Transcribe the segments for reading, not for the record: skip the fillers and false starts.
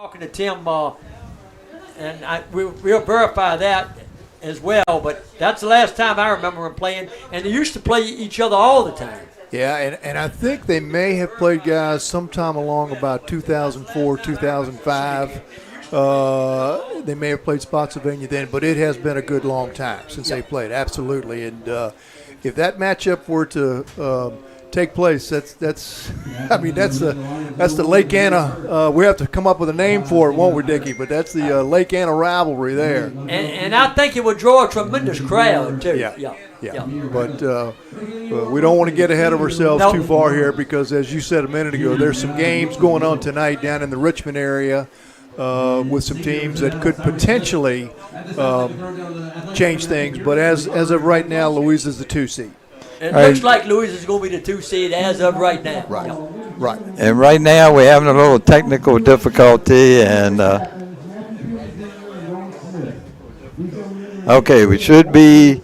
Talking to Tim, and we'll verify that as well, but that's the last time I remember them playing, and they used to play each other all the time. Yeah, and I think they may have played guys sometime along about 2004, 2005. They may have played Spotsylvania then, but it has been a good long time since they played, absolutely. And if that matchup were to take place, that's the Lake Anna. We have to come up with a name for it, won't we, Dickie? But that's the Lake Anna rivalry there. And I think it would draw a tremendous crowd too. Yeah. But we don't want to get ahead of ourselves too far here because, as you said a minute ago, there's some games going on tonight down in the Richmond area with some teams that could potentially change things. But as of right now, Louisa's the 2 seed. It looks like Louisa's going to be the 2 seed as of right now. Right. And right now we're having a little technical difficulty, and okay, we should be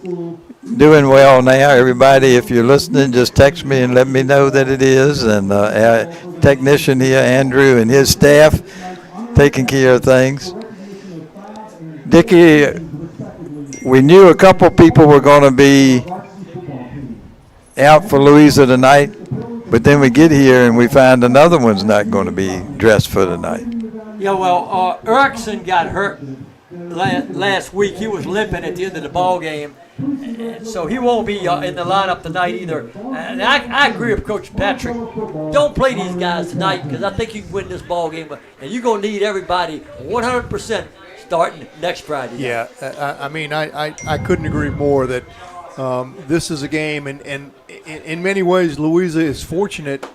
doing well now. Everybody, if you're listening, just text me and let me know that it is. And our technician here, Andrew, and his staff taking care of things. Dickie, we knew a couple people were going to be out for Louisa tonight, but then we get here and we find another one's not going to be dressed for tonight. Yeah, well, Erickson got hurt last week. He was limping at the end of the ball game, so he won't be in the lineup tonight either. And I agree with Coach Patrick. Don't play these guys tonight because I think you can win this ball game, and you're going to need everybody 100% starting next Friday night. Yeah, I couldn't agree more that this is a game, and in many ways, Louisa is fortunate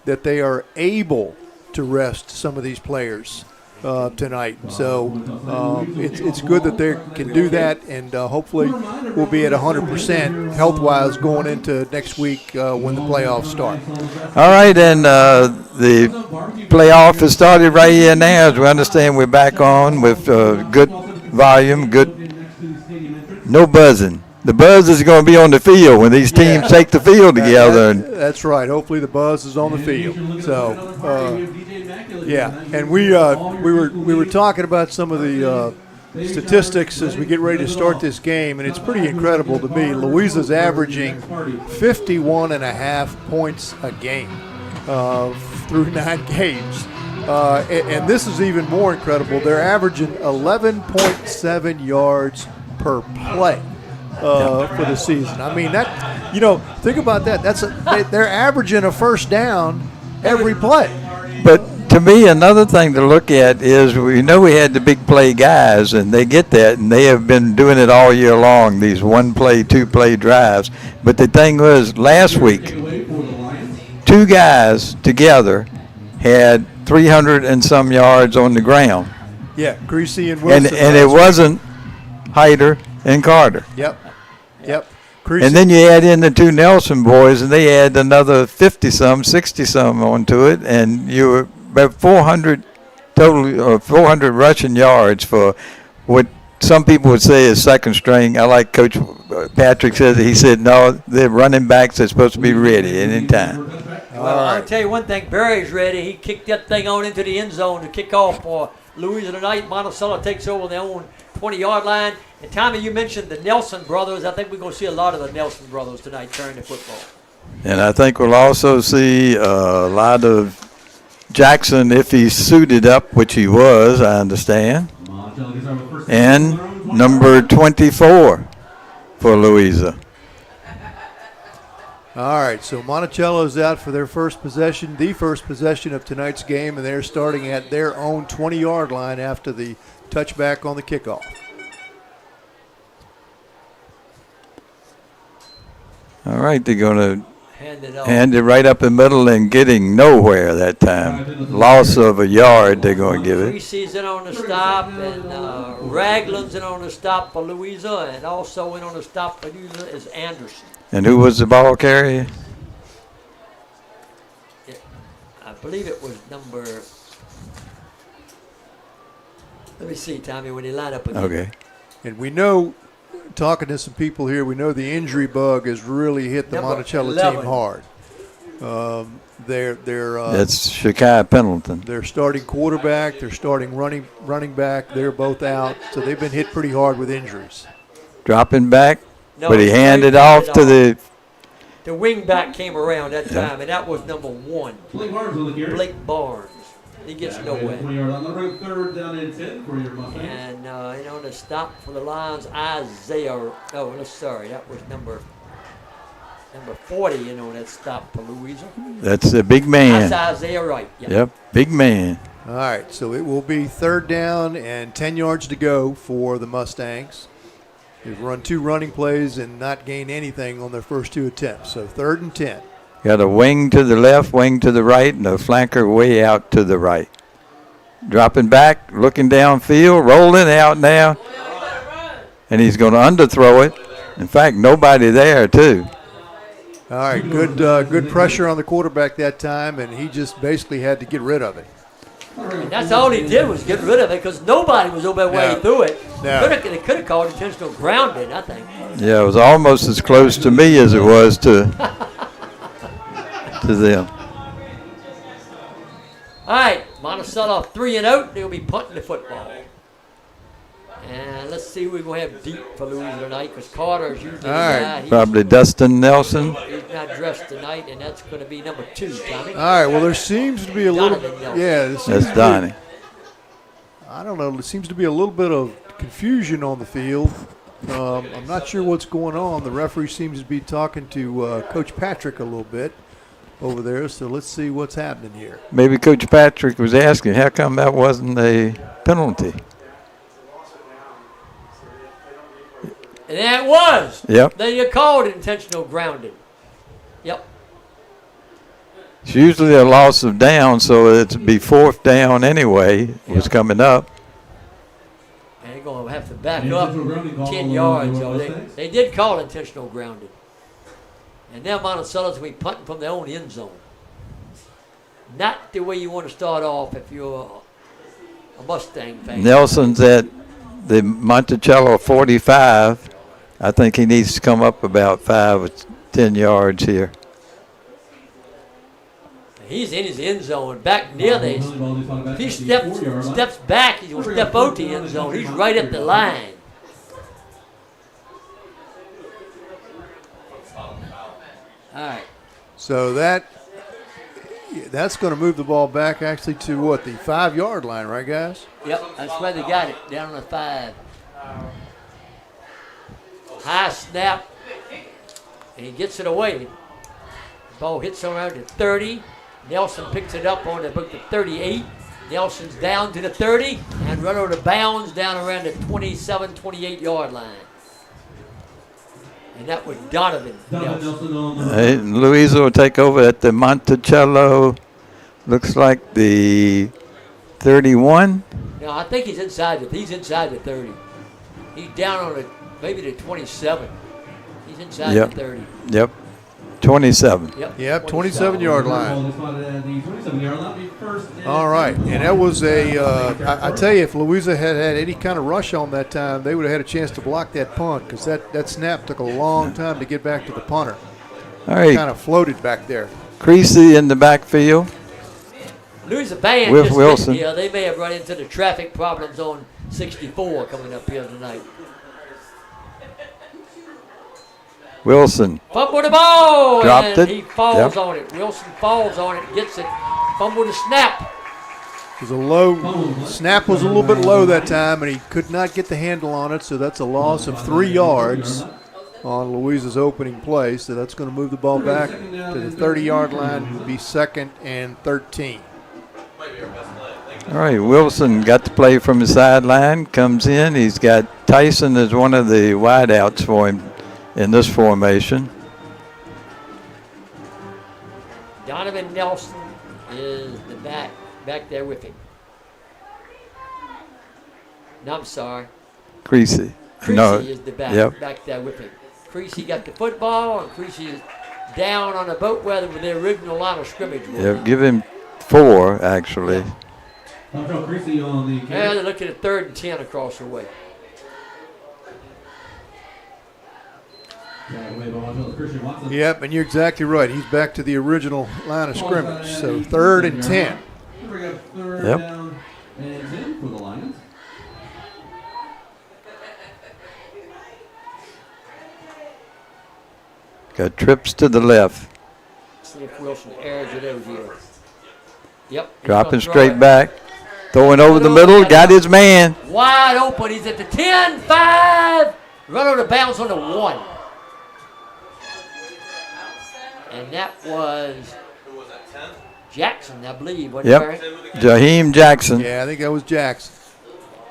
that they are able to rest some of these players tonight. So it's good that they can do that, and hopefully we'll be at 100% health-wise going into next week when the playoffs start. All right, and the playoff has started right here now. As we understand, we're back on with good volume, no buzzing. The buzz is going to be on the field when these teams take the field together. That's right. Hopefully the buzz is on the field. So, and we were talking about some of the statistics as we get ready to start this game, and it's pretty incredible to me. Louisa's averaging 51.5 points a game through 9 games. And this is even more incredible. They're averaging 11.7 yards per play. For the season. I mean, think about that. They're averaging a first down every play. But to me, another thing to look at is we know we had the big play guys, and they get that, and they have been doing it all year long, these 1-play, 2-play drives. But the thing was, last week, 2 guys together had 300 and some yards on the ground. Yeah, Greasy and Wilson. And it wasn't Hyder and Carter. Yep. Creasy. And then you add in the 2 Nelson boys, and they add another 50-some, 60-some onto it, and you were about 400 total, 400 rushing yards for what some people would say is second string. I like Coach Patrick says. He said, no, the running backs are supposed to be ready anytime. Well, I'll tell you one thing. Barry's ready. He kicked that thing on into the end zone to kick off for Louisa tonight. Monticello takes over their own 20-yard line. And Tommy, you mentioned the Nelson brothers. I think we're going to see a lot of the Nelson brothers tonight carrying the football. And I think we'll also see a lot of Jackson if he's suited up, which he was, I understand. And number 24 for Louisa. All right, so Monticello's out for their first possession, the first possession of tonight's game, and they're starting at their own 20-yard line after the touchback on the kickoff. All right, they're going to hand it right up the middle and getting nowhere that time. Loss of a yard, they're going to give it. Creasy's in on the stop, and Ragland's in on the stop for Louisa, and also in on the stop for Louisa is Anderson. And who was the ball carrier? I believe it was number. Let me see, Tommy, when they line up again. Okay. And we know, talking to some people here, we know the injury bug has really hit the Monticello team hard. That's Shakai Pendleton. Their starting quarterback, their starting running back, they're both out. So they've been hit pretty hard with injuries. Dropping back, No, but he handed off to the. The wing back came around that time, and that was number 1. Blake Barnes. He gets nowhere. And the stop for the Lions, Isaiah. Oh, no, sorry, that was number 40. That stop for Louisa. That's the big man. That's Isaiah Wright. Yeah. Yep, big man. All right, so it will be 3rd down and 10 yards to go for the Mustangs. They've run 2 running plays and not gained anything on their first 2 attempts. So 3rd and 10. Got a wing to the left, wing to the right, and a flanker way out to the right. Dropping back, looking downfield, rolling out now. And he's going to underthrow it. In fact, nobody there, too. All right, good pressure on the quarterback that time, and he just basically had to get rid of it. And that's all he did was get rid of it because nobody was over that way he threw it. No. They could have called intentional grounding, I think. Yeah, it was almost as close to me as it was to them. All right, Monticello 3-0. They'll be punting the football. And let's see, we're going to have deep for Louisa tonight because Carter's usually the guy. Probably Dustin Nelson. He's not dressed tonight, and that's going to be number 2, Tommy. All right, well, there seems to be a little. That's Donnie. I don't know. There seems to be a little bit of confusion on the field. I'm not sure what's going on. The referee seems to be talking to Coach Patrick a little bit over there, so let's see what's happening here. Maybe Coach Patrick was asking, how come that wasn't a penalty? And that was. Yep. Then you called intentional grounding. Yep. It's usually a loss of down, so it'd be 4th down anyway. Was coming up. And they're going to have to back up 10 yards. So they did call intentional grounding. And now Monticello's going to be punting from their own end zone. Not the way you want to start off if you're a Mustang fan. Nelson's at the Monticello 45. I think he needs to come up about 5 or 10 yards here. He's in his end zone, back near there. If he steps back, he's going to step out the end zone. He's right at the line. All right. So that's going to move the ball back actually to what, the 5-yard line, right, guys? Yep, that's where they got it, down on the 5. High snap, and he gets it away. The ball hits around the 30. Nelson picks it up on the 38. Nelson's down to the 30 and run out of bounds down around the 27, 28-yard line. And that was Donovan Nelson. Louisa will take over at the Monticello. Looks like the 31. No, I think he's inside the 30. He's down on maybe the 27. He's inside the 30. Yep. 27. Yep, 27-yard line. All right, and that was I tell you, if Louisa had any kind of rush on that time, they would have had a chance to block that punt because that snap took a long time to get back to the punter. All right. Kind of floated back there. Creasy in the backfield. Louisa band with just Wilson. Here. They may have run into the traffic problems on 64 coming up here tonight. Wilson. Fumble the ball. Dropped it. He falls on it. Wilson falls on it, gets it. Fumble the snap. It was a low snap, was a little bit low that time, and he could not get the handle on it. So that's a loss of 3 yards on Louisa's opening play. So that's going to move the ball back to the 30-yard line. It would be 2nd and 13. All right, Wilson got to play from the sideline. Comes in. He's got Tyson as one of the wideouts for him in this formation. Donovan Nelson is the back there with him. No, I'm sorry. Creasy. Creasy is the back there with him. Creasy got the football, and Creasy is down on the boat where the original line of scrimmage was. Yeah, give him 4, actually. Yeah, they're looking at 3rd and 10 across the way. Yep, and you're exactly right. He's back to the original line of scrimmage. So 3rd and 10. Yep. Down and 10 for the Lions. Got trips to the left. See if Wilson airs it over here. Yep. he's Dropping gonna throw straight it. back. Throwing over the middle. Got his man. Wide open. He's at the 10, 5. Run out of bounds on the 1. And that was Jackson, I believe. Wasn't it, Barry? Yep. Jaheim Jackson. Yeah, I think that was Jackson.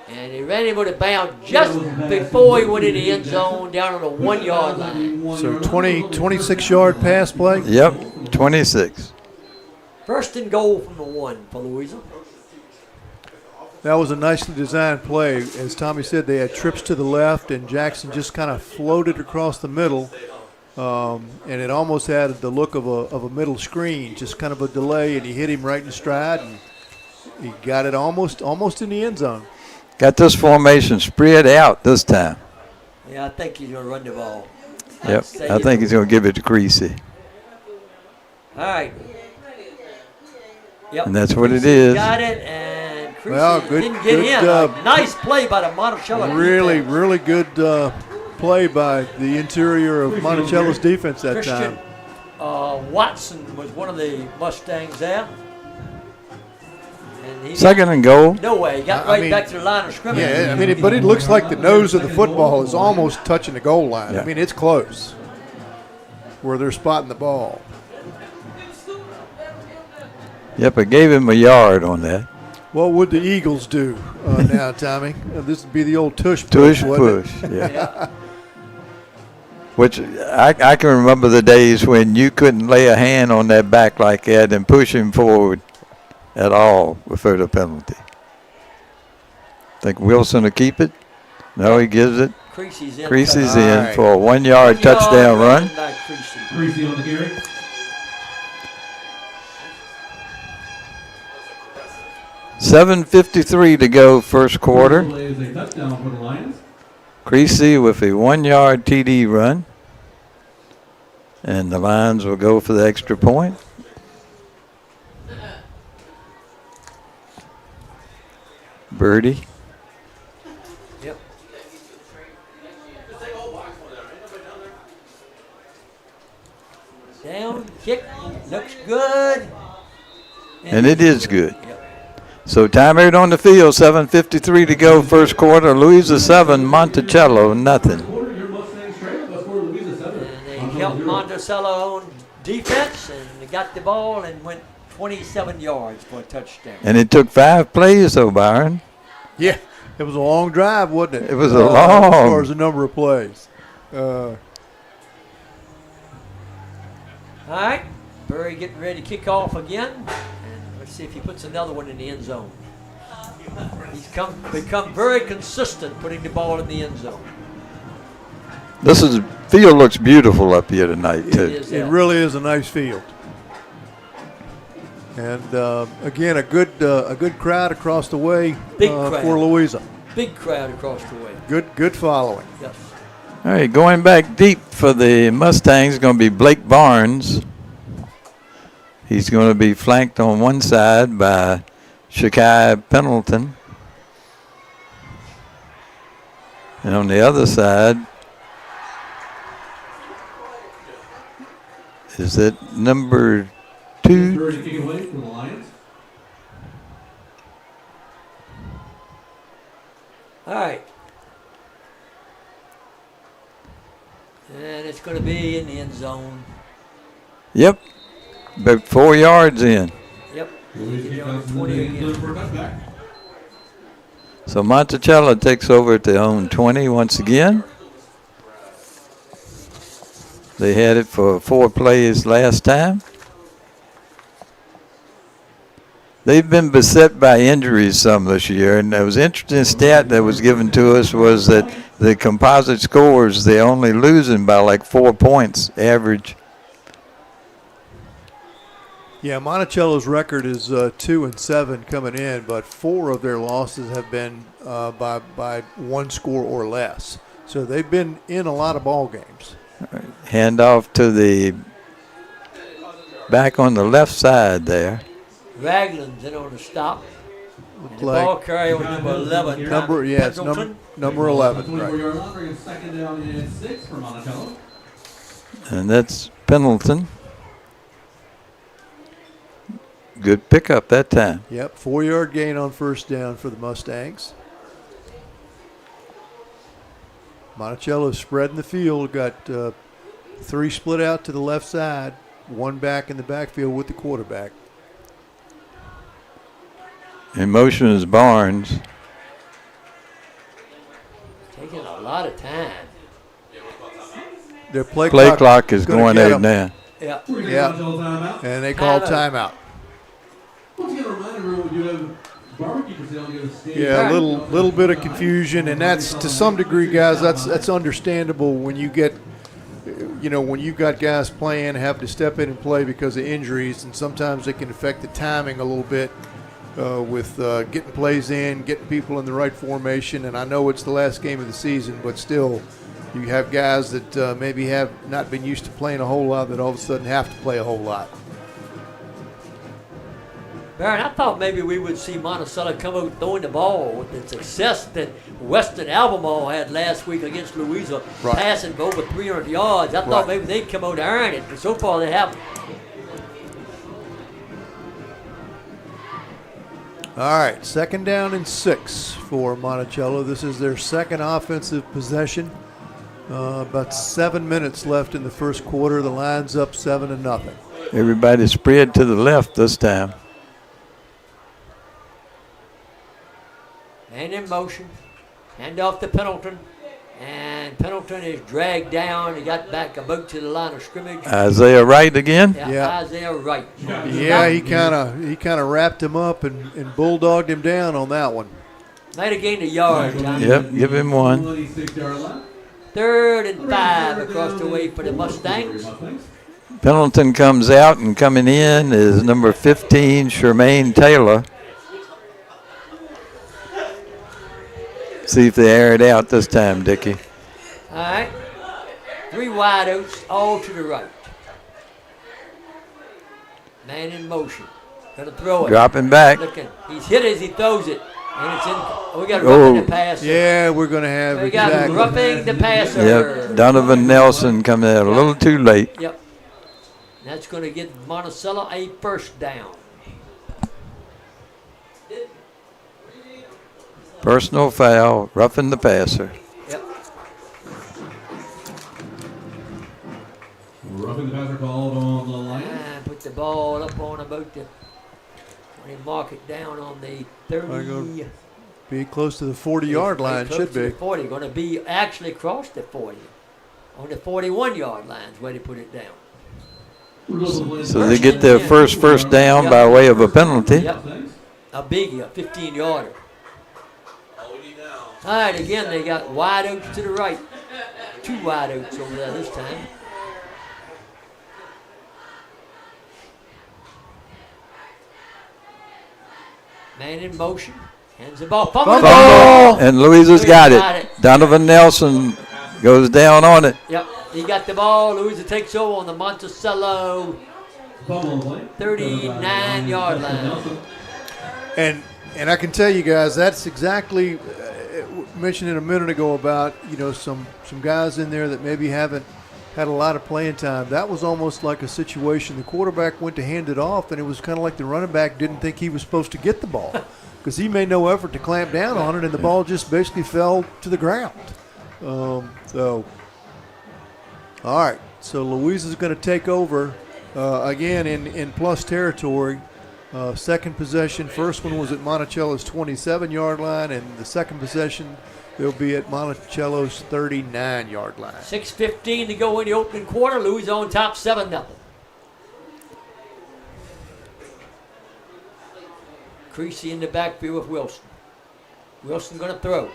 And he ran him with a bound just before he went in the end zone down on the 1 yard line. So 26-yard pass play. Yep. 26. First and goal from the 1 for Louisa. That was a nicely designed play. As Tommy said, they had trips to the left, and Jackson just kind of floated across the middle. And it almost had the look of a middle screen, just kind of a delay, and he hit him right in stride, and he got it almost in the end zone. Got this formation spread out this time. Yeah, I think he's going to run the ball. Yep. I think he's going to give it to Creasy. All right. Yep. And that's what it Creasy is. Got it, and Creasy Well, didn't get in. A nice play by the Monticello Really, defense. really good play by the interior of Monticello's defense that Christian time. Watson was one of the Mustangs there. And he Second and goal. no way. He got I right mean, back to the line of scrimmage. Yeah, I mean, but it looks like the nose of the football is almost touching the goal line. Yeah. I mean, it's close where they're spotting the ball. Yep, I gave him a yard on that. What would the Eagles do now, Tommy? This would be the old tush push. Tush wouldn't push, yeah. Which I can remember the days when you couldn't lay a hand on that back like that and push him forward at all without a penalty. Think Wilson will keep it? No, he gives it. Creasy's in. Creasy's All in right. for a 1 yard touchdown run. By Creasy. Creasy on the carry. $7:53 to go first quarter. Is a touchdown for the Lions. Creasy with a 1 yard TD run. And the Lions will go for the extra point. Birdie. Yep. Down, kick, looks good. And it is good. Yep. So time out on the field, 7:53 to go first quarter. Louisa 7, Monticello nothing. Your Mustang straight. Let's score Louisa 7. And they helped Monticello on defense, and they got the ball and went 27 yards for a touchdown. And it took 5 plays though, Byron. Yeah, it was a long drive, wasn't it? It was a As long. far as the number of plays. All right, Burry getting ready to kick off again. And let's see if he puts another one in the end zone. He's become very consistent putting the ball in the end zone. Field looks beautiful up here tonight too. It really is a nice field. And again, a good crowd across the way Big crowd. for Louisa. Big crowd across the way. Good following. Yes. All right, going back deep for the Mustangs is going to be Blake Barnes. He's going to be flanked on one side by Shakai Pendleton. And on the other side is it number 2? Birdie kick away for the Lions. All right. And it's going to be in the end zone. Yep, about 4 yards in. Yep. Louisa Get down to kicks 20 into the end zone again. for a touchback. So Monticello takes over at their own 20 once again. They had it for 4 plays last time. They've been beset by injuries some this year, and there was an interesting stat that was given to us was that the composite scores, they're only losing by like 4 points average. Yeah, Monticello's record is 2-7 coming in, but 4 of their losses have been by 1 score or less. So they've been in a lot of ball games. Hand off to the back on the left side there. Ragland's in on the stop. Looked The ball like carrier was number 11. it's Pendleton. number 11. 24-yard Right. line, bringing second down and 6 for Monticello. And that's Pendleton. Good pickup that time. Yep, 4-yard gain on first down for the Mustangs. Monticello spreading the field, got 3 split out to the left side, 1 back in the backfield with the quarterback. In motion is Barnes. Taking a lot of time. Their play Clock is gonna going get out 'em. now. Yeah. Yeah. Timeout. And they called Timeout. timeout. Once again, a reminder, everyone, we do have barbecue for sale near the stage. Yeah, a little bit of confusion, and that's to some degree, guys. That's understandable when you get, when you've got guys playing, have to step in and play because of injuries, and sometimes it can affect the timing a little bit with getting plays in, getting people in the right formation. And I know it's the last game of the season, but still, you have guys that maybe have not been used to playing a whole lot that all of a sudden have to play a whole lot. Baron, I thought maybe we would see Monticello come out throwing the ball with the success that Western Albemarle had last week against Louisa, Right. passing for over 300 yards. I thought Right. maybe they'd come out and earn it, but so far they haven't. All right, second down and 6 for Monticello. This is their second offensive possession. About 7 minutes left in the first quarter. The line's up 7-0. Everybody spread to the left this time. Man in motion. Hand off to Pendleton. And Pendleton is dragged down. He got back about to the line of scrimmage. Isaiah Wright again. Yeah. Isaiah Wright. Yeah, he kind of wrapped him up and bulldogged him down on that one. Might have gained a yard, Johnny. Yep, give him one. 26-yard line. 3rd and 5 across the way for the Mustangs. Pendleton comes out, and coming in is number 15, Shermaine Taylor. See if they air it out this time, Dickie. All right. 3 wideouts, all to the right. Man in motion. Gonna throw it. Dropping back. Looking. He's hit as he throws it. And it's in. We got roughing the passer. Yeah, we're going to have We got exactly. roughing the passer. Yep, Donovan Nelson coming out a little too late. Yep. That's going to get Monticello a first down. Personal foul, roughing the passer. Yep. Roughing the passer called on the Lions. And put the ball up on about the. When he mark it down on the 30. Be close to the 40-yard line, Close should to the be. 40. Going to be actually across the 40. On the 41-yard line is where they put it down. So they get their first down by way of a penalty. Yep. A biggie, a 15-yarder. All right, again, they got wide outs to the right. 2 wide outs over there this time. Man in motion. Hands the ball. Fumble the ball. And Louisa's got it. Donovan Nelson goes down on it. Yep, he got the ball. Louisa takes over on the Monticello 39-yard line. And I can tell you guys, that's exactly mentioned a minute ago about some guys in there that maybe haven't had a lot of playing time. That was almost like a situation. The quarterback went to hand it off, and it was kind of like the running back didn't think he was supposed to get the ball because he made no effort to clamp down on it, and the ball just basically fell to the ground. All right. So Louisa's going to take over again in plus territory. Second possession. First one was at Monticello's 27-yard line, and the second possession they'll be at Monticello's 39-yard line. 6:15 to go in the opening quarter. Louisa on top, 7-0. Creasy in the backfield with Wilson. Wilson going to throw.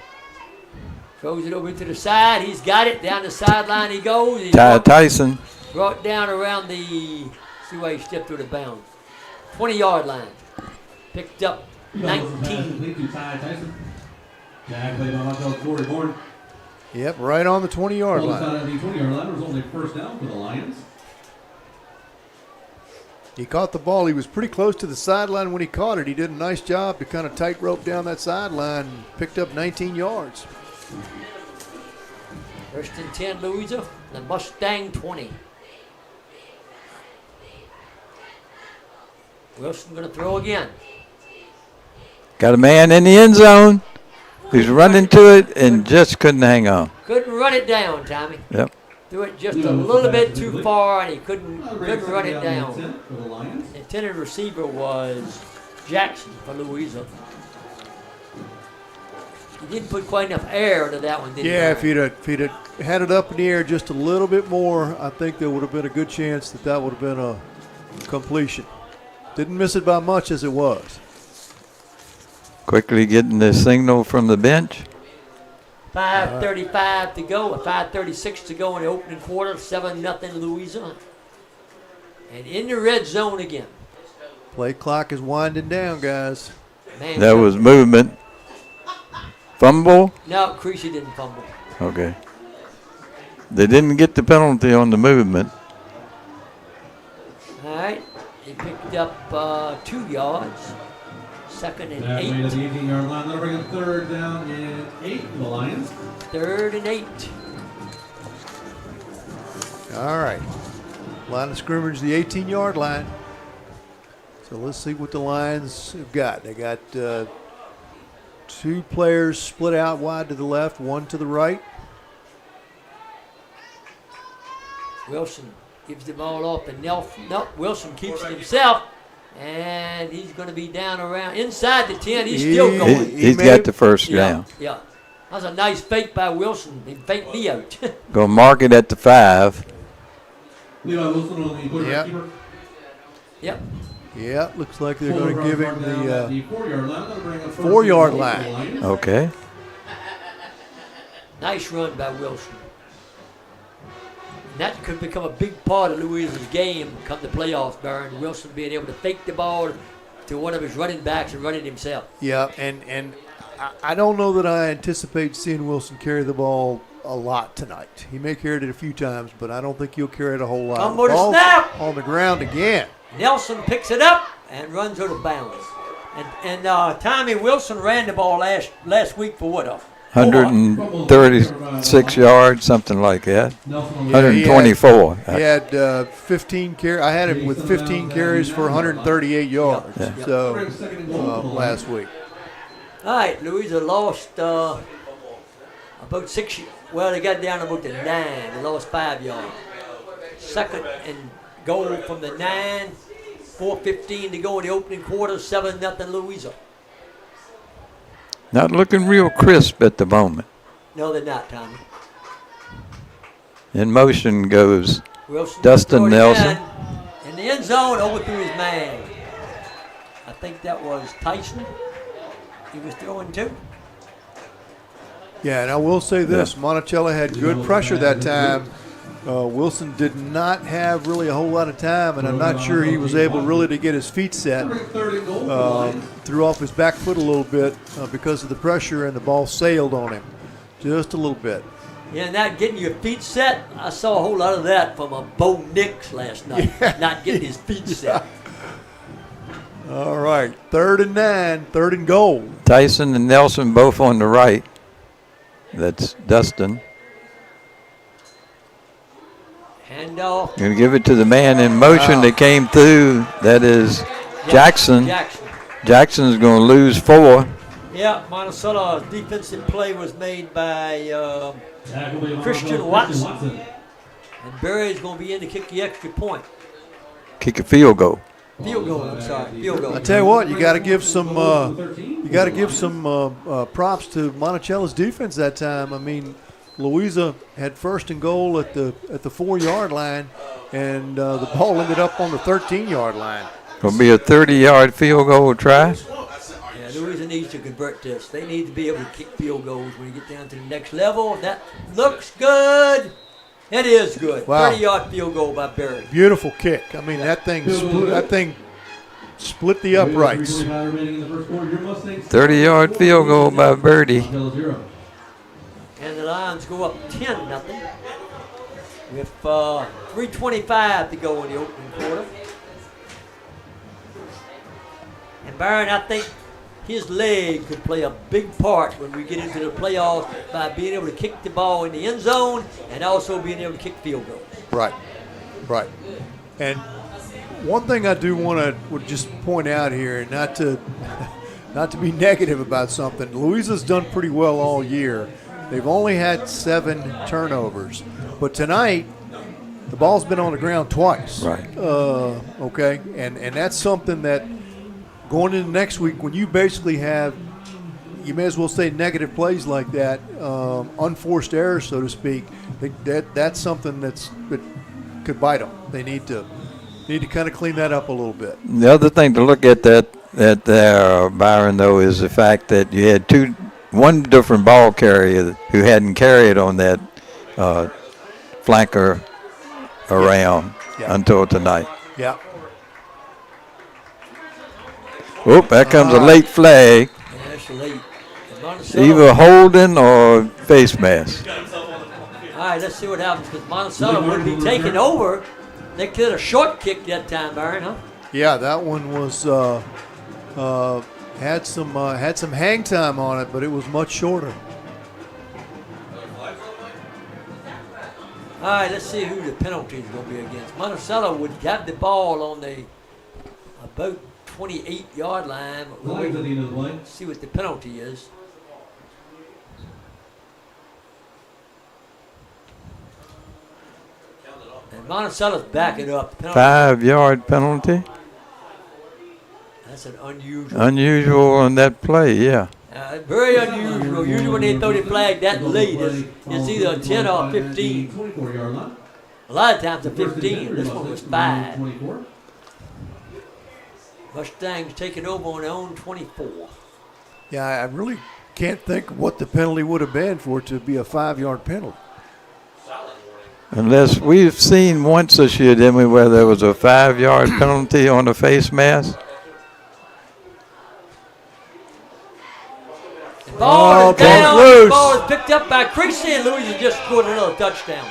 Throws it over to the side. He's got it. Down the sideline he goes. He's Tyson. brought down around the, see why he stepped through the bounds. 20-yard line. Picked up 19. Jack played by Monticello, Corey Bourne. Yep, right on the 20-yard Ball is out line. at the 20-yard line. It was only first down for the Lions. He caught the ball. He was pretty close to the sideline when he caught it. He did a nice job to kind of tightrope down that sideline and picked up 19 yards. First and 10, Louisa. The Mustang 20. Wilson going to throw again. Got a man in the end zone. He's running to it and just couldn't hang on. Couldn't run it down, Tommy. Yep. Threw it just a little bit too far, and he couldn't run it down. For the Lions. Intended receiver was Jackson for Louisa. He didn't put quite enough air into that one, did he? Yeah, Brian? if he'd have had it up in the air just a little bit more, I think there would have been a good chance that would have been a completion. Didn't miss it by much as it was. Quickly getting the signal from the bench. 5:35 to go, 5:36 to go in the opening quarter, 7-0 Louisa. And in the red zone again. Play clock is winding down, guys. Man, That was movement. Fumble? No, Creasy didn't fumble. Okay. They didn't get the penalty on the movement. All right, he picked up 2 yards. Second and That way to 8. the 18-yard line. That'll bring a third down and 8 for the Lions. 3rd and 8. All right. Line of scrimmage, the 18-yard line. So let's see what the Lions have got. They got 2 players split out wide to the left, 1 to the right. Wilson gives the ball off, and Wilson keeps it himself, and he's going to be down around inside the 10. He's still going. He's got the first down. Yeah. That was a nice fake by Wilson. He faked me out. Gonna mark it at the 5. Levi Wilson on the quarterback Yep. keeper. Yep. Yeah, looks like they're Fuller going to give him down the at the 4-yard line. That'll bring a 4-yard first line. and 8 for the Lions. Okay. Nice run by Wilson. And that could become a big part of Louisa's game come the playoffs, Baron. Wilson being able to fake the ball to one of his running backs and run it himself. Yeah, and I don't know that I anticipate seeing Wilson carry the ball a lot tonight. He may carry it a few times, but I don't think he'll carry it a whole lot. Fumble to Ball's snap. on the ground again. Nelson picks it up and runs out of bounds. And Tommy Wilson ran the ball last week for what? 136 yards, something like that. Nelson on the 124. He had 15 carries. I had him with 15 carries for 138 yards. Yeah. So Bring second and goal for the Lions. last week. All right, Louisa lost about 6. Well, they got down about the 9. They lost 5 yards. Second and goal from the 9. 4:15 to go in the opening quarter. 7-0 Louisa. Not looking real crisp at the moment. No, they're not, Tommy. In motion goes Wilson Dustin throws it Nelson. in the end zone, overthrew his man. I think that was Tyson. He was throwing too. Yeah, and I will say this. Yeah. Monticello had good pressure that time. Wilson did not have really a whole lot of time, and I'm not sure he was able really to get his feet set. Third and goal for the Lions. Threw off his back foot a little bit because of the pressure, and the ball sailed on him just a little bit. Yeah, and that getting your feet set, I saw a whole lot of that from a Bo Nix last night. Not getting his feet set. All right, 3rd and 9, 3rd and goal. Tyson and Nelson both on the right. That's Dustin. Handoff. Going to give it to the man in motion that came through. That is Jackson. Jackson's going to lose 4. Yeah, Monticello's defensive play was made by Tackle by Christian Watson. And Berry's going to be in to kick the extra point. Kick a field goal. Field goal, I'm sorry. Field goal. I tell you what, you got to give some props to Monticello's defense that time. I mean, Louisa had 1st and goal at the 4-yard line, and the ball ended up on the 13-yard line. Going to be a 30-yard field goal try. Yeah, Louisa needs to convert this. They need to be able to kick field goals when you get down to the next level. That looks good. It is good. Wow. 30-yard field goal by Berry. Beautiful kick. I mean, that thing split the uprights. 30-yard field goal by Birdie. And the Lions go up 10-0 with 3:25 to go in the opening quarter. And Byron, I think his leg could play a big part when we get into the playoffs by being able to kick the ball in the end zone and also being able to kick field goals. Right, right. And one thing I do want to just point out here, and not to be negative about something, Louisa's done pretty well all year. They've only had 7 turnovers, but tonight the ball's been on the ground twice. Right. Okay, and that's something that going into next week, when you basically have, you may as well say negative plays like that, unforced errors, so to speak. That's something that could bite them. They need to kind of clean that up a little bit. The other thing to look at there, Byron, though, is the fact that you had one different ball carrier who hadn't carried on that flanker around until tonight. Yeah. Oop, there comes a late flag. Yeah, that's late. Monticello, Either holding or face mask. all right, let's see what happens because Monticello would be taking over. They could have short kicked that time, Byron, huh? Yeah, that one was had some hang time on it, but it was much shorter. All right, let's see who the penalty is going to be against. Monticello would have the ball on the about 28-yard line. Flags at the end of the play. Let's see what the penalty is. And Monticello's backing up. The penalty, 5-yard penalty. that's an unusual. Unusual on that play, yeah. Very unusual. Usually when they throw the flag that late, it's either a 10 or a 15. 24-yard line. A lot of times a 15. This one was 5. 24. Mustangs taking over on their own 24. Yeah, I really can't think what the penalty would have been for it to be a 5-yard penalty. Unless we've seen once this year, didn't we, where there was a 5-yard penalty on the face mask? Ball is down. loose. Ball is picked up by Creasy, and Louisa just scored another touchdown.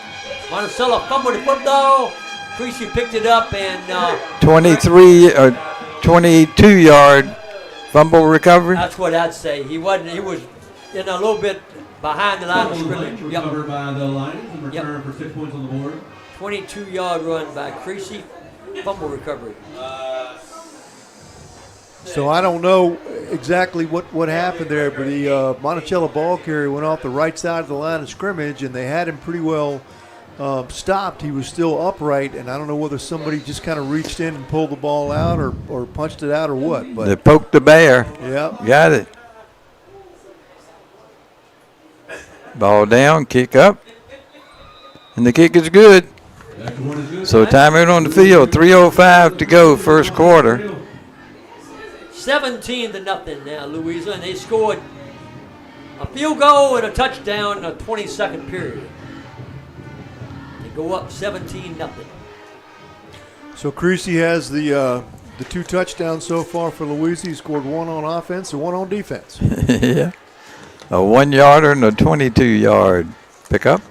Monticello fumbled the football. Creasy picked it up and 23 or 22-yard fumble recovery. that's what I'd say. He was in a little bit behind the line of scrimmage. Yep. Recovered by the Lions and returned for 6 points on the board. 22-yard run by Creasy. Fumble recovery. So I don't know exactly what happened there, but the Monticello ball carrier went off the right side of the line of scrimmage, and they had him pretty well stopped. He was still upright, and I don't know whether somebody just kind of reached in and pulled the ball out or punched it out or what. But They poked the bear. yeah, Got it. Ball down, kick up, and the kick is good. Back to one is good. So timeout on the field, 3:05 to go, first quarter. 17-0 now, Louisa, and they scored a field goal and a touchdown in a 22nd period. They go up 17-0. so Creasy has the 2 touchdowns so far for Louisa. He scored 1 on offense and 1 on defense. Yeah. A 1-yarder and a 22-yard pickup.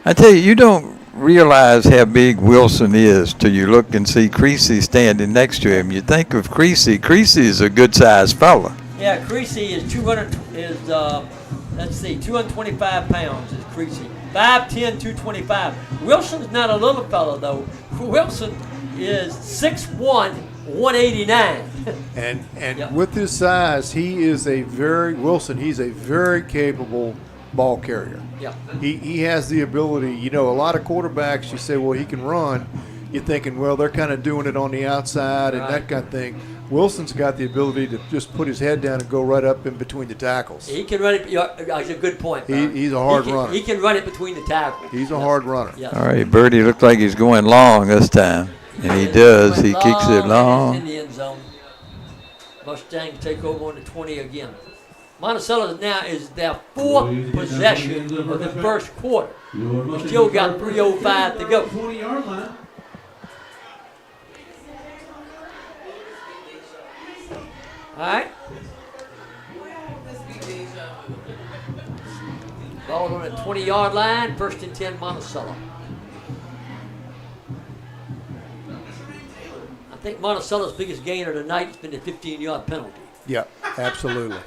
I tell you, you don't realize how big Wilson is till you look and see Creasy standing next to him. You think of Creasy. Creasy is a good-sized fella. Yeah, Creasy is 225 pounds is Creasy. 5'10", 225. Wilson's not a little fella though. Wilson is 6'1", 189. And Yep. with his size, he's a very capable ball carrier. Yeah. He has the ability, a lot of quarterbacks, you say, well, he can run. You're thinking, well, they're kind of doing it on the outside and that kind of thing. Wilson's got the ability to just put his head down and go right up in between the tackles. He can run it. That's a good point. He's a hard runner. He can run it between the tackles. He's a hard runner. Yes. All right, Birdie looked like he's going long this time. And he does. He kicks it In long. the end zone. Mustangs take over on the 20 again. Monticello now is their 4th possession of the first quarter. We still got 3:05 to go. 20-yard line. All right. Ball on the 20-yard line, 1st and 10 Monticello. I think Monticello's biggest gain of the night has been the 15-yard penalty. Yeah, absolutely.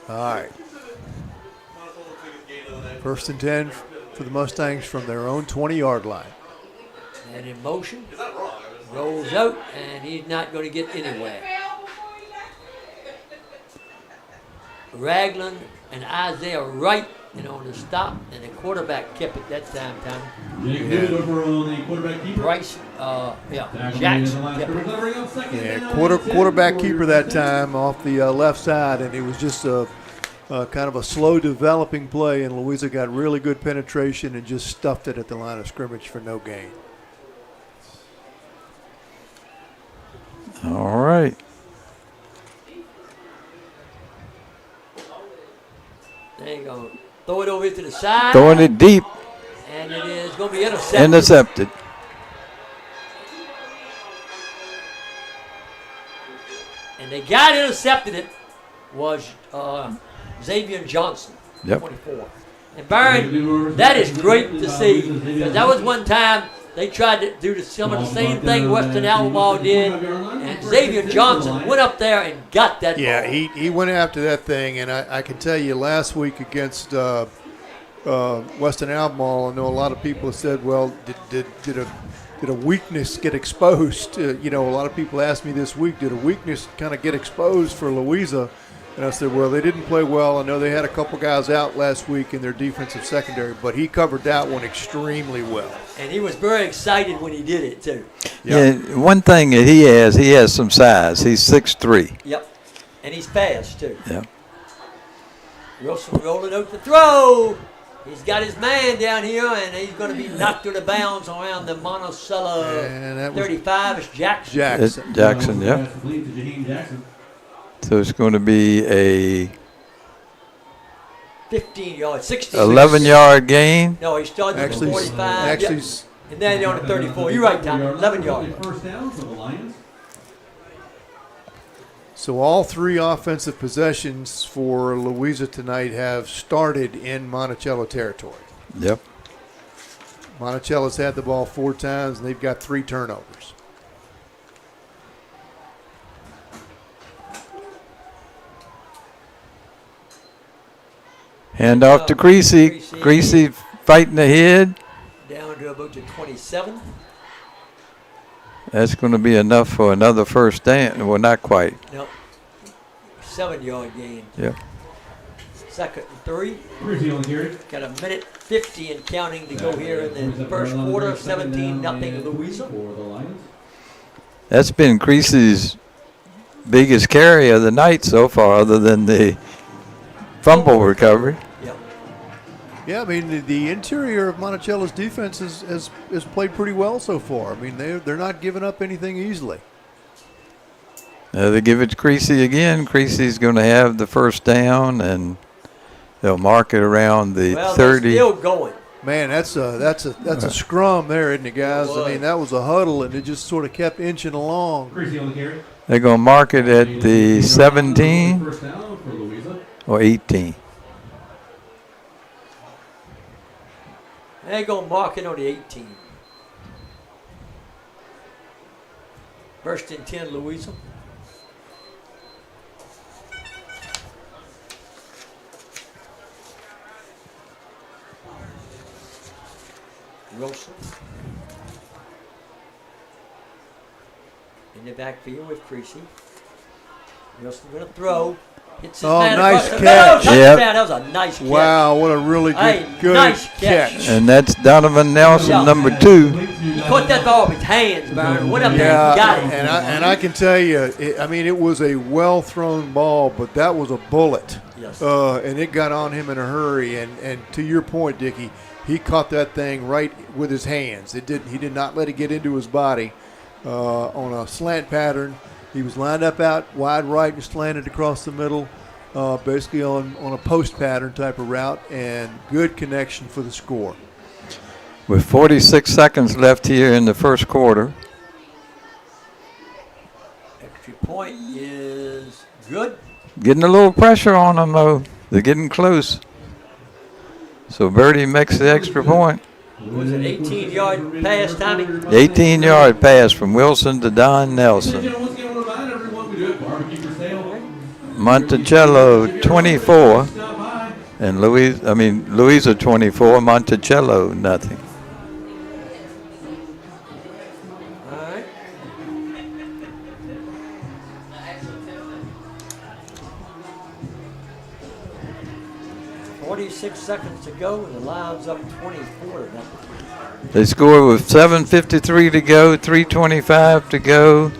All right. 1st and 10 for the Mustangs from their own 20-yard line. And in motion, rolls out, and he's not going to get anywhere. Ragland and Isaiah Wright, on the stop, and the quarterback kept it that time, Tommy. Jake Good over on the quarterback keeper. Price, Jackson kept it. Yeah, quarterback keeper that time off the left side, and it was just a kind of a slow developing play, and Louisa got really good penetration and just stuffed it at the line of scrimmage for no gain. All right. There you go. Throw it over to the side. Throwing it deep. And it is going to be intercepted. Intercepted. And the guy that intercepted it was Xavier Johnson, Yep. 24. And Byron, that is great to see, because that was one time they tried to do some of the same thing Western Albemarle did, and Xavier Johnson went up there and got that Yeah, ball. he went after that thing, and I can tell you last week against Western Albemarle, I know a lot of people have said, well, did a weakness get exposed? A lot of people asked me this week, did a weakness kind of get exposed for Louisa? And I said, well, they didn't play well. I know they had a couple guys out last week in their defensive secondary, but he covered that one extremely well. And he was very excited when he did it, too. Yep. Yeah, one thing that he has some size. He's 6'3". Yep. And he's fast, too. Yep. Wilson rolling out the throw. He's got his man down here, and he's going to be knocked out of bounds around the Monticello 35. It's Jackson. Jackson, yeah. So it's going to be a 15-yard, 16. 11-yard gain. No, he started at the 45. Actually, Yep. And then on the 34. You're right, Tommy. 11-yard. First down for the Lions. so all three offensive possessions for Louisa tonight have started in Monticello territory. Yep. Monticello's had the ball 4 times, and they've got 3 turnovers. Hand off to Creasy. Creasy fighting ahead. Down to about the 27. That's going to be enough for another first down. Well, not quite. Nope. 7-yard gain. Yep. 2nd and 3. Creasy on the carry. Got a minute 50 and counting to go here in the first quarter. 17-0 Louisa. For the Lions. That's been Creasy's biggest carry of the night so far, other than the fumble recovery. Yep. Yeah, I mean, the interior of Monticello's defense has played pretty well so far. I mean, they're not giving up anything easily. They give it to Creasy again. Creasy's going to have the first down, and they'll mark it around the 30. They're still going. Man, that's a scrum there, isn't it, guys? I mean, that was a huddle, and it just sort of kept inching along. Creasy on the carry. They're going to mark it at the 17 First down for Louisa. or 18. They're going to mark it on the 18. 1st and 10 Louisa. Wilson in the backfield with Creasy. Wilson going to throw. Hits his man nice across. catch. No, Yep. That was a nice catch. Wow, what a really good nice catch. And that's Donovan Nelson, Yeah. number 2. He caught that ball with his hands, Byron. Went up there and got it. and I can tell you, it was a well-thrown ball, but that was a bullet. Yes. And it got on him in a hurry. And to your point, Dickie, he caught that thing right with his hands. He did not let it get into his body on a slant pattern. He was lined up out wide right and slanted across the middle, basically on a post pattern type of route, and good connection for the score. With 46 seconds left here in the first quarter. Extra point. point is good. Getting a little pressure on them, though. They're getting close. So Birdie makes the extra point. Was it 18-yard pass, Tommy? 18-yard pass from Wilson to Don Nelson. Monticello 24, and Louisa 24. Monticello nothing. All right. "46 seconds to go, and the line's up 24 to nothing." They scored with 7:53 to go, 3:25 to go,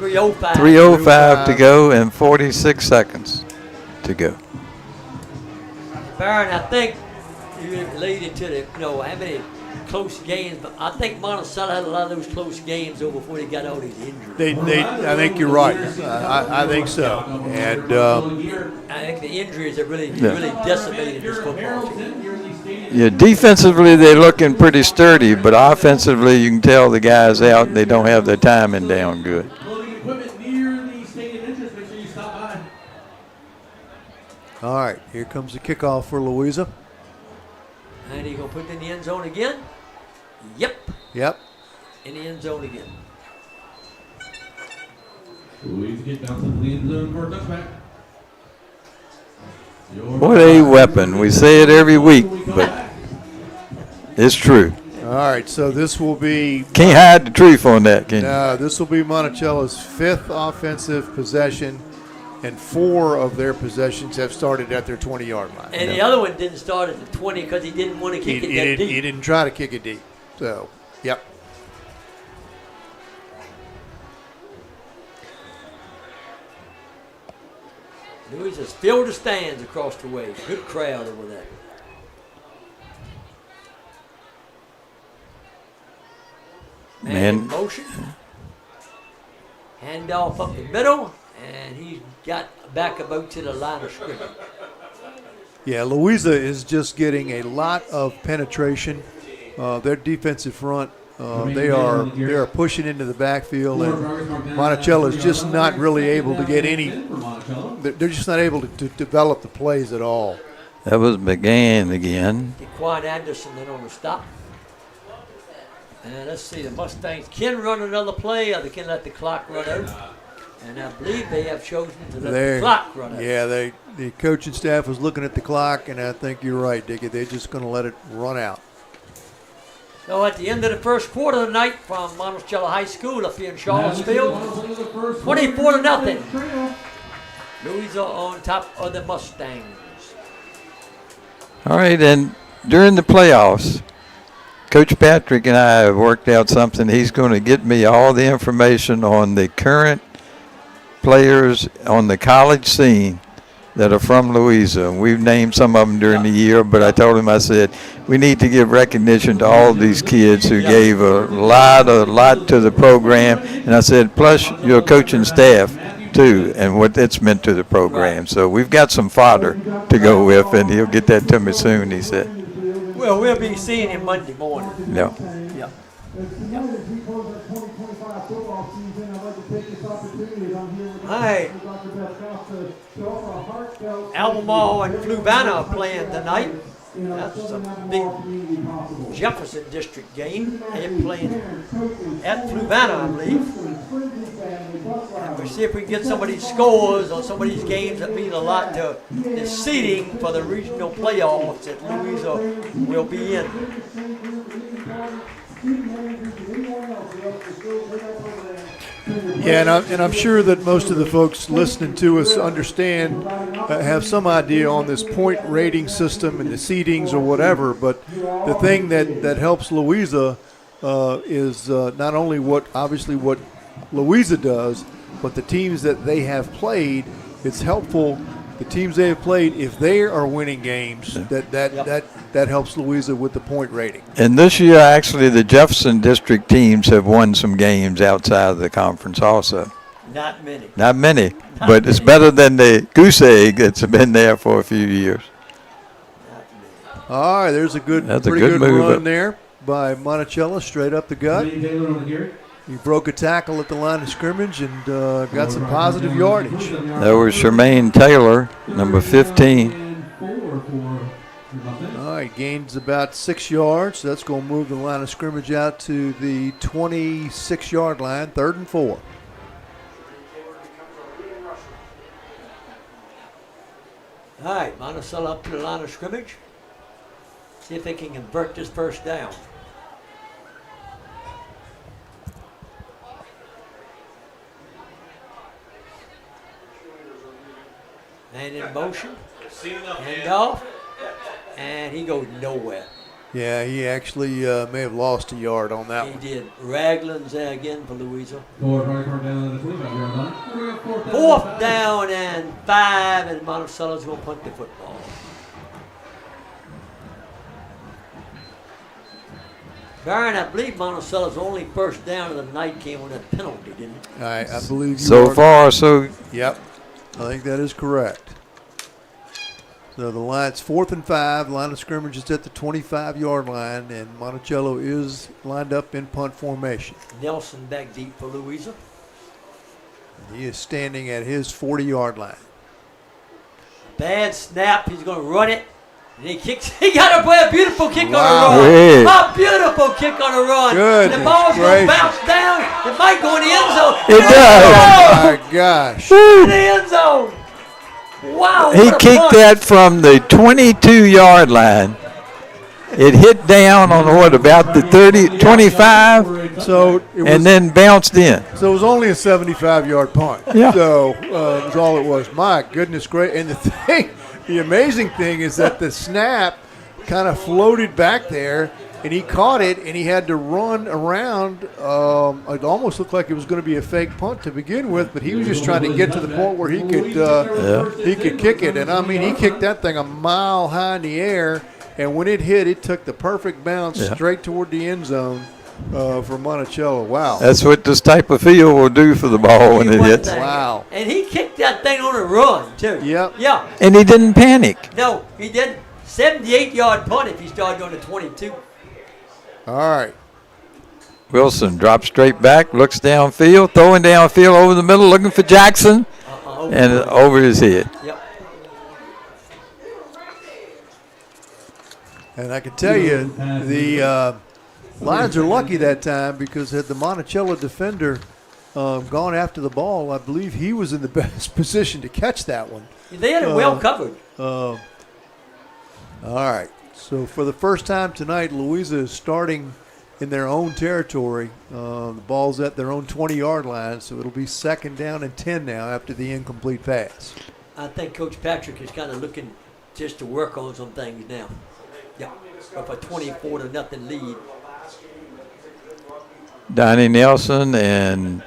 3:05. 3:05 to go, and 46 seconds to go. Baron, I think you related to the, how many close games, but I think Monticello had a lot of those close games over before they got all these injuries. I think you're right. I think so. And I think the injuries have really decimated this football team. Yeah, defensively they're looking pretty sturdy, but offensively you can tell the guys out and they don't have their timing down good. all right, here comes the kickoff for Louisa. And he's going to put it in the end zone again. Yep. In the end zone again. Louisa get down to the end zone for a touchback. What a weapon. We say it every week, but it's true. All right, so this will be Can't hide the truth on that, can you? this will be Monticello's 5th offensive possession, and 4 of their possessions have started at their 20-yard line. And the other one didn't start at the 20 because he didn't want to kick it that deep. He didn't try to kick it deep. So, yep. Louisa's filled the stands across the way. Good crowd over there. Man. Motion. Handoff up the middle, and he's got back about to the line of scrimmage. Yeah, Louisa is just getting a lot of penetration. Their defensive front, they are pushing into the backfield, and Monticello is just not really able to get any. They're just not able to develop the plays at all. That was McGann again. Dequan Anderson then on the stop. And let's see, the Mustangs can run another play, or they can let the clock run out. And I believe they have chosen to let the clock run out. Yeah, the coaching staff was looking at the clock, and I think you're right, Dickie. They're just going to let it run out. So at the end of the first quarter tonight from Monticello High School up here in Charlottesville, 24-0. Louisa on top of the Mustangs. All right, and during the playoffs, Coach Patrick and I have worked out something. He's going to get me all the information on the current players on the college scene that are from Louisa. We've named some of them during the year, but I told him, I said, we need to give recognition to all these kids who gave a lot to the program. And I said, plus your coaching staff, too, and what it's meant to the program. So we've got some fodder to go with, and he'll get that to me soon, he said. Well, we'll be seeing him Monday morning. Yeah. Yeah. All right. Albemarle and Fluvanna are playing tonight. That's a big Jefferson District game. They're playing at Fluvanna, I believe. And we'll see if we can get some of these scores on some of these games that mean a lot to the seeding for the regional playoffs that Louisa will be in. Yeah, and I'm sure that most of the folks listening to us understand, have some idea on this point rating system and the seedings or whatever. But the thing that helps Louisa is not only what Louisa does, but the teams that they have played. It's helpful. The teams they have played, if they are winning games, that helps Louisa with the point rating. And this year, actually, the Jefferson District teams have won some games outside of the conference also. Not many. Not many, but it's better than the goose egg that's been there for a few years. All right, there's a pretty good move run there by Monticello, straight up the gut. He broke a tackle at the line of scrimmage and got some positive yardage. That was Jermaine Taylor, number 15. All right, gains about 6 yards. So that's going to move the line of scrimmage out to the 26-yard line, 3rd and 4. All right, Monticello up to the line of scrimmage. See if they can convert this first down. And in motion, hand off, and he goes nowhere. Yeah, he actually may have lost a yard on that one. He did. Raglan's there again for Louisa. 4th Fourth down and 5, and Monticello's going to punt the football. Baron, I believe Monticello's only first down of the night came on that penalty, didn't it? I believe you So are. far, so Yep, I think that is correct. So the line's 4th and 5. Line of scrimmage is at the 25-yard line, and Monticello is lined up in punt formation. Nelson back deep for Louisa. He is standing at his 40-yard line. Bad snap. He's going to run it. And he kicks. He got a beautiful kick Wow. on the run. Hey. A beautiful kick on the run. Goodness The ball's going to gracious. bounce down. It might go in the end zone. It does. Oh, my gosh. In the end zone. Wow. he what a kicked punt. that from the 22-yard line. It hit down on what, about the 30, 25, So it was, and then bounced in. so it was only a 75-yard punt. Yeah. So it was all it was. My goodness, great. And the amazing thing is that the snap kind of floated back there, and he caught it, and he had to run around. It almost looked like it was going to be a fake punt to begin with, but he was just trying to get to the point where he could kick it. And I mean, he kicked that thing a mile high in the air, and when it hit, it took the perfect bounce straight toward the end zone for Monticello. Wow. That's what this type of field will do for the ball when it hits. Wow. And he kicked that thing on a run, too. Yep. Yeah. And he didn't panic. No, he didn't. 78-yard punt if he started on the 22. All right. Wilson drops straight back, looks downfield, throwing downfield over the middle, looking for Jackson, and over his head. Yep. And I can tell you, the Lions are lucky that time because had the Monticello defender gone after the ball, I believe he was in the best position to catch that one. They had it well covered. All right. So for the first time tonight, Louisa is starting in their own territory. The ball's at their own 20-yard line, so it'll be 2nd down and 10 now after the incomplete pass. I think Coach Patrick is kind of looking just to work on some things now. Yeah, with a 24-0 lead. Donnie Nelson and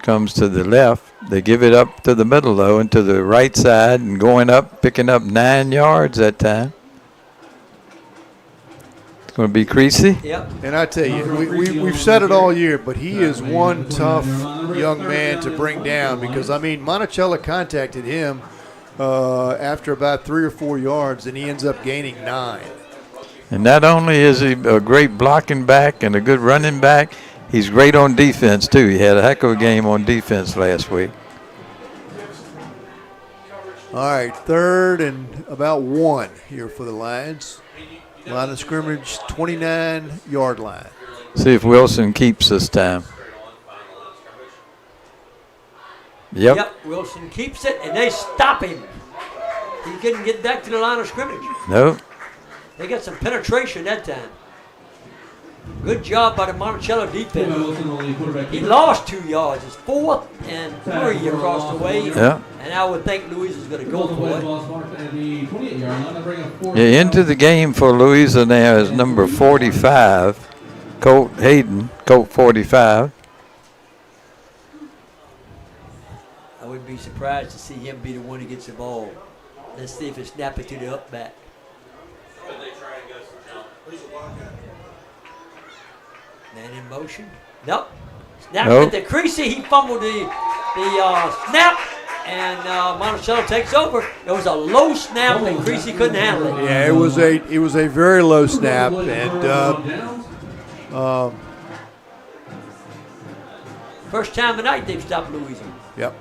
comes to the left. They give it up to the middle, though, and to the right side, and going up, picking up 9 yards that time. It's going to be Creasy. Yep. And I tell you, we've said it all year, but he is one tough young man to bring down because, I mean, Monticello contacted him after about 3 or 4 yards, and he ends up gaining 9. And not only is he a great blocking back and a good running back, he's great on defense, too. He had a heck of a game on defense last week. All right, 3rd and about 1 here for the Lions. Line of scrimmage, 29-yard line. See if Wilson keeps this time. Yep. Wilson keeps it, and they stop him. He couldn't get back to the line of scrimmage. Nope. They got some penetration that time. Good job by the Monticello defense. He lost 2 yards. It's 4th and 3 across the way. Yeah. And I would think Louisa's going to go for it. Yeah, into the game for Louisa now is number 45, Colt Hayden, Colt 45. I wouldn't be surprised to see him be the one who gets the ball. Let's see if it's snapped to the up back. Man in motion. Nope. Snap Nope. at the Creasy. He fumbled the snap, and Monticello takes over. It was a low snap, and Creasy couldn't handle it. Yeah, it was a very low snap, and First time tonight they've stopped Louisa. Yep.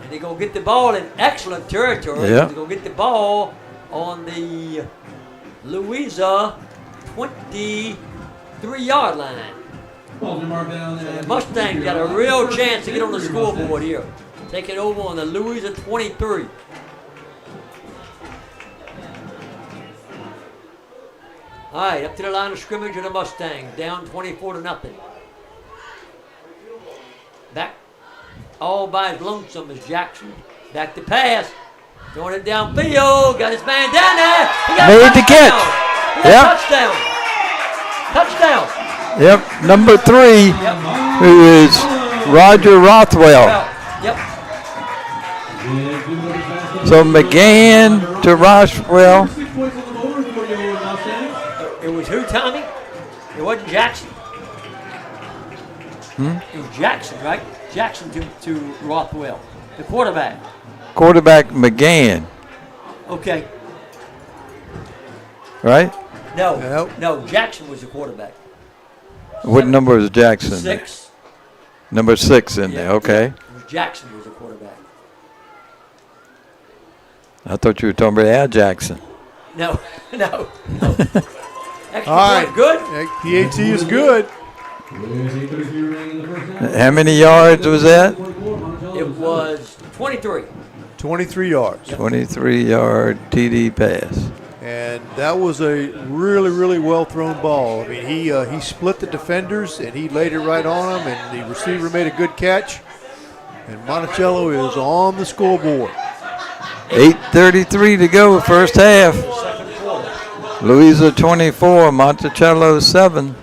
And they're going to get the ball in excellent territory. Yeah. They're going to get the ball on the Louisa 23-yard line. Ball's been marked down So there. the Mustangs got a real chance to get on the scoreboard here. Take it over on the Louisa 23. All right, up to the line of scrimmage of the Mustangs, down 24-0. Back all by his lonesome is Jackson. Back to pass. Throwing it downfield. Got his man down there. He got Made a the touchdown. catch. He got a touchdown. Touchdown. Yep, number 3, Yep. who is Roger Rothwell. Well, yep. So McGann to Rothwell. 6 points on the board for your Mustangs. It was who, Tommy? It wasn't Jackson. It was Jackson, right? Jackson to Rothwell, the quarterback. Quarterback McGann, Okay. right? No. Nope. No, Jackson was the quarterback. What number is Jackson? 6. Number 6 in there, okay. It was Jackson was the quarterback. I thought you were talking about Al Jackson. No. No. Extra All right. point, good. PAT is good. How many yards was that? It was 23. 23 yards. 23-yard TD pass. And that was a really, really well thrown ball. I mean, he split the defenders and he laid it right on them, and the receiver made a good catch. And Monticello is on the scoreboard. 8:33 to go, first half. Second quarter. Louisa 24, Monticello 7.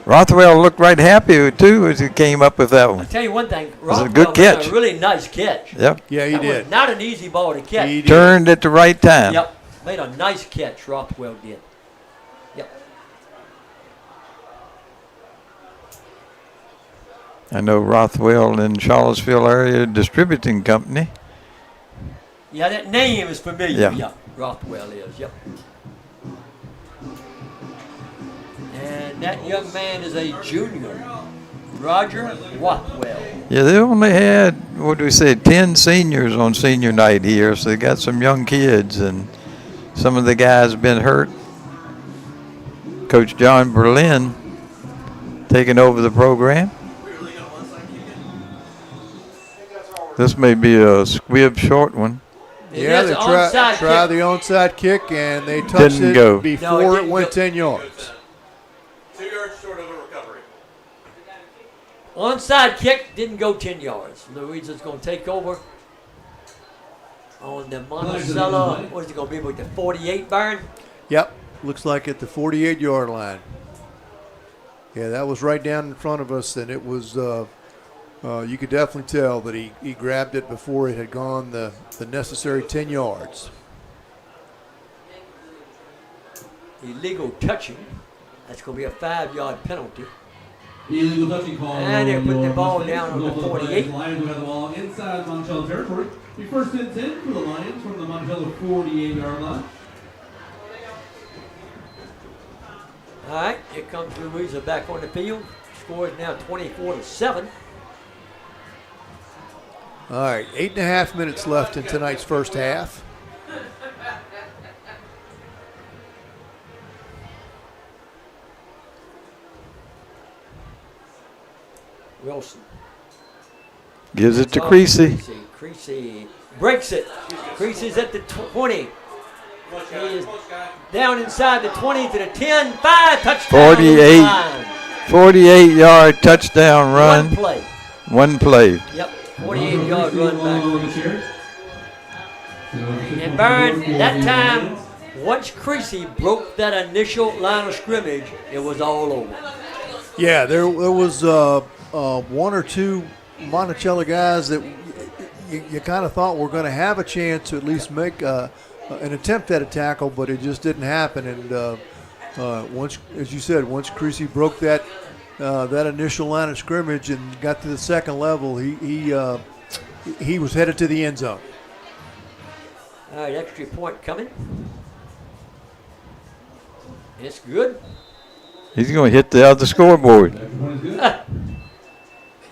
Rothwell looked right happy too as he came up with that I'll one. tell you one thing. was a Rothwell good made catch. A really nice catch. Yep. Yeah, he That was did. not an easy ball to catch. He did. Turned at the right time. Yep. Made a nice catch, Rothwell did. Yep. I know Rothwell in Charlottesville area distributing company. Yeah, that name is familiar. Yeah. Rothwell is. Yep. And that young man is a junior, Roger Rothwell. Yeah, they only had, what do we say, 10 seniors on senior night here, so they got some young kids, and some of the guys have been hurt. Coach John Berlin taking over the program. This may be a squib short one. Yeah, they Onside tried kick. the onside kick, and they touched Didn't it go. before No, it it didn't went go. 10 yards. 2 yards short of a recovery. Onside kick didn't go 10 yards. Louisa's going to take over on the Monticello. What is it going to be with the 48, Byron? Yep, looks like at the 48-yard line. Yeah, that was right down in front of us, and it was, you could definitely tell that he grabbed it before it had gone the necessary 10 yards. Illegal touching. That's going to be a 5-yard penalty. Illegal touching call. And they're putting the ball Mustangs. down on the Result of 48. Lions who have the ball inside Monticello territory. Be first and 10 for the Lions from the Monticello 48-yard line. All right, here comes Louisa back on the field. Score is now 24-7. All right, 8.5 minutes left in tonight's first half. Wilson. Gives it to Oh, Creasy. Creasy breaks it. Creasy's at the 20. He is down inside the 20 to the 10. 5 touchdown. 48. Line. 48-yard touchdown run. One play. One play. Yep. 48-yard run back. And And Byron, that time, once Creasy broke that initial line of scrimmage, it was all over. Yeah, there was one or two Monticello guys that you kind of thought were going to have a chance to at least make an attempt at a tackle, but it just didn't happen. And once, as you said, once Creasy broke that initial line of scrimmage and got to the second level, he was headed to the end zone. All right, extra point coming. It's good. He's going to hit the other scoreboard. Extra point is good.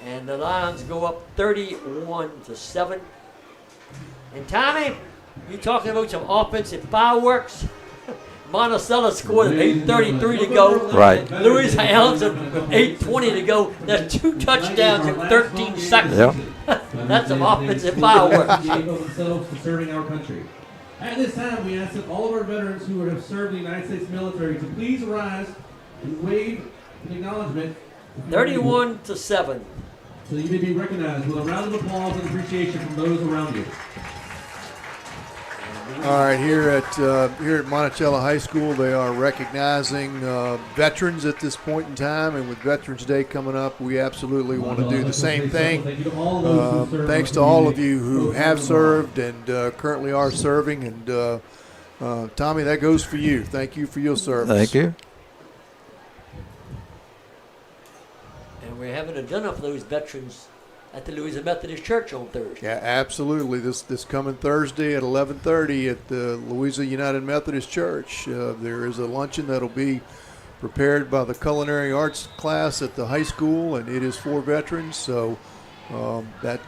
And the Lions go up 31-7. And Tommy, you talking about some offensive fireworks? Monticello scored with 8:33 to go. Right. Louisa Allenson with 8:20 to go. That's 2 touchdowns in 13 seconds. Yep. That's some offensive fireworks. Themselves for serving our country. At this time, we ask that all of our veterans who have served the United States military to please rise and wave in acknowledgement. 31-7. So you may be recognized with a round of applause and appreciation from those around you. All right, here at Monticello High School, they are recognizing veterans at this point in time, and with Veterans Day coming up, we absolutely want to do the same thing. Thanks to all of you who have served and currently are serving, and Tommy, that goes for you. Thank you for your service. Thank you. And we're having a dinner for those veterans at the Louisa Methodist Church on Thursday. Yeah, absolutely. This coming Thursday at 11:30 at the Louisa United Methodist Church, there is a luncheon that'll be prepared by the culinary arts class at the high school, and it is for veterans. So that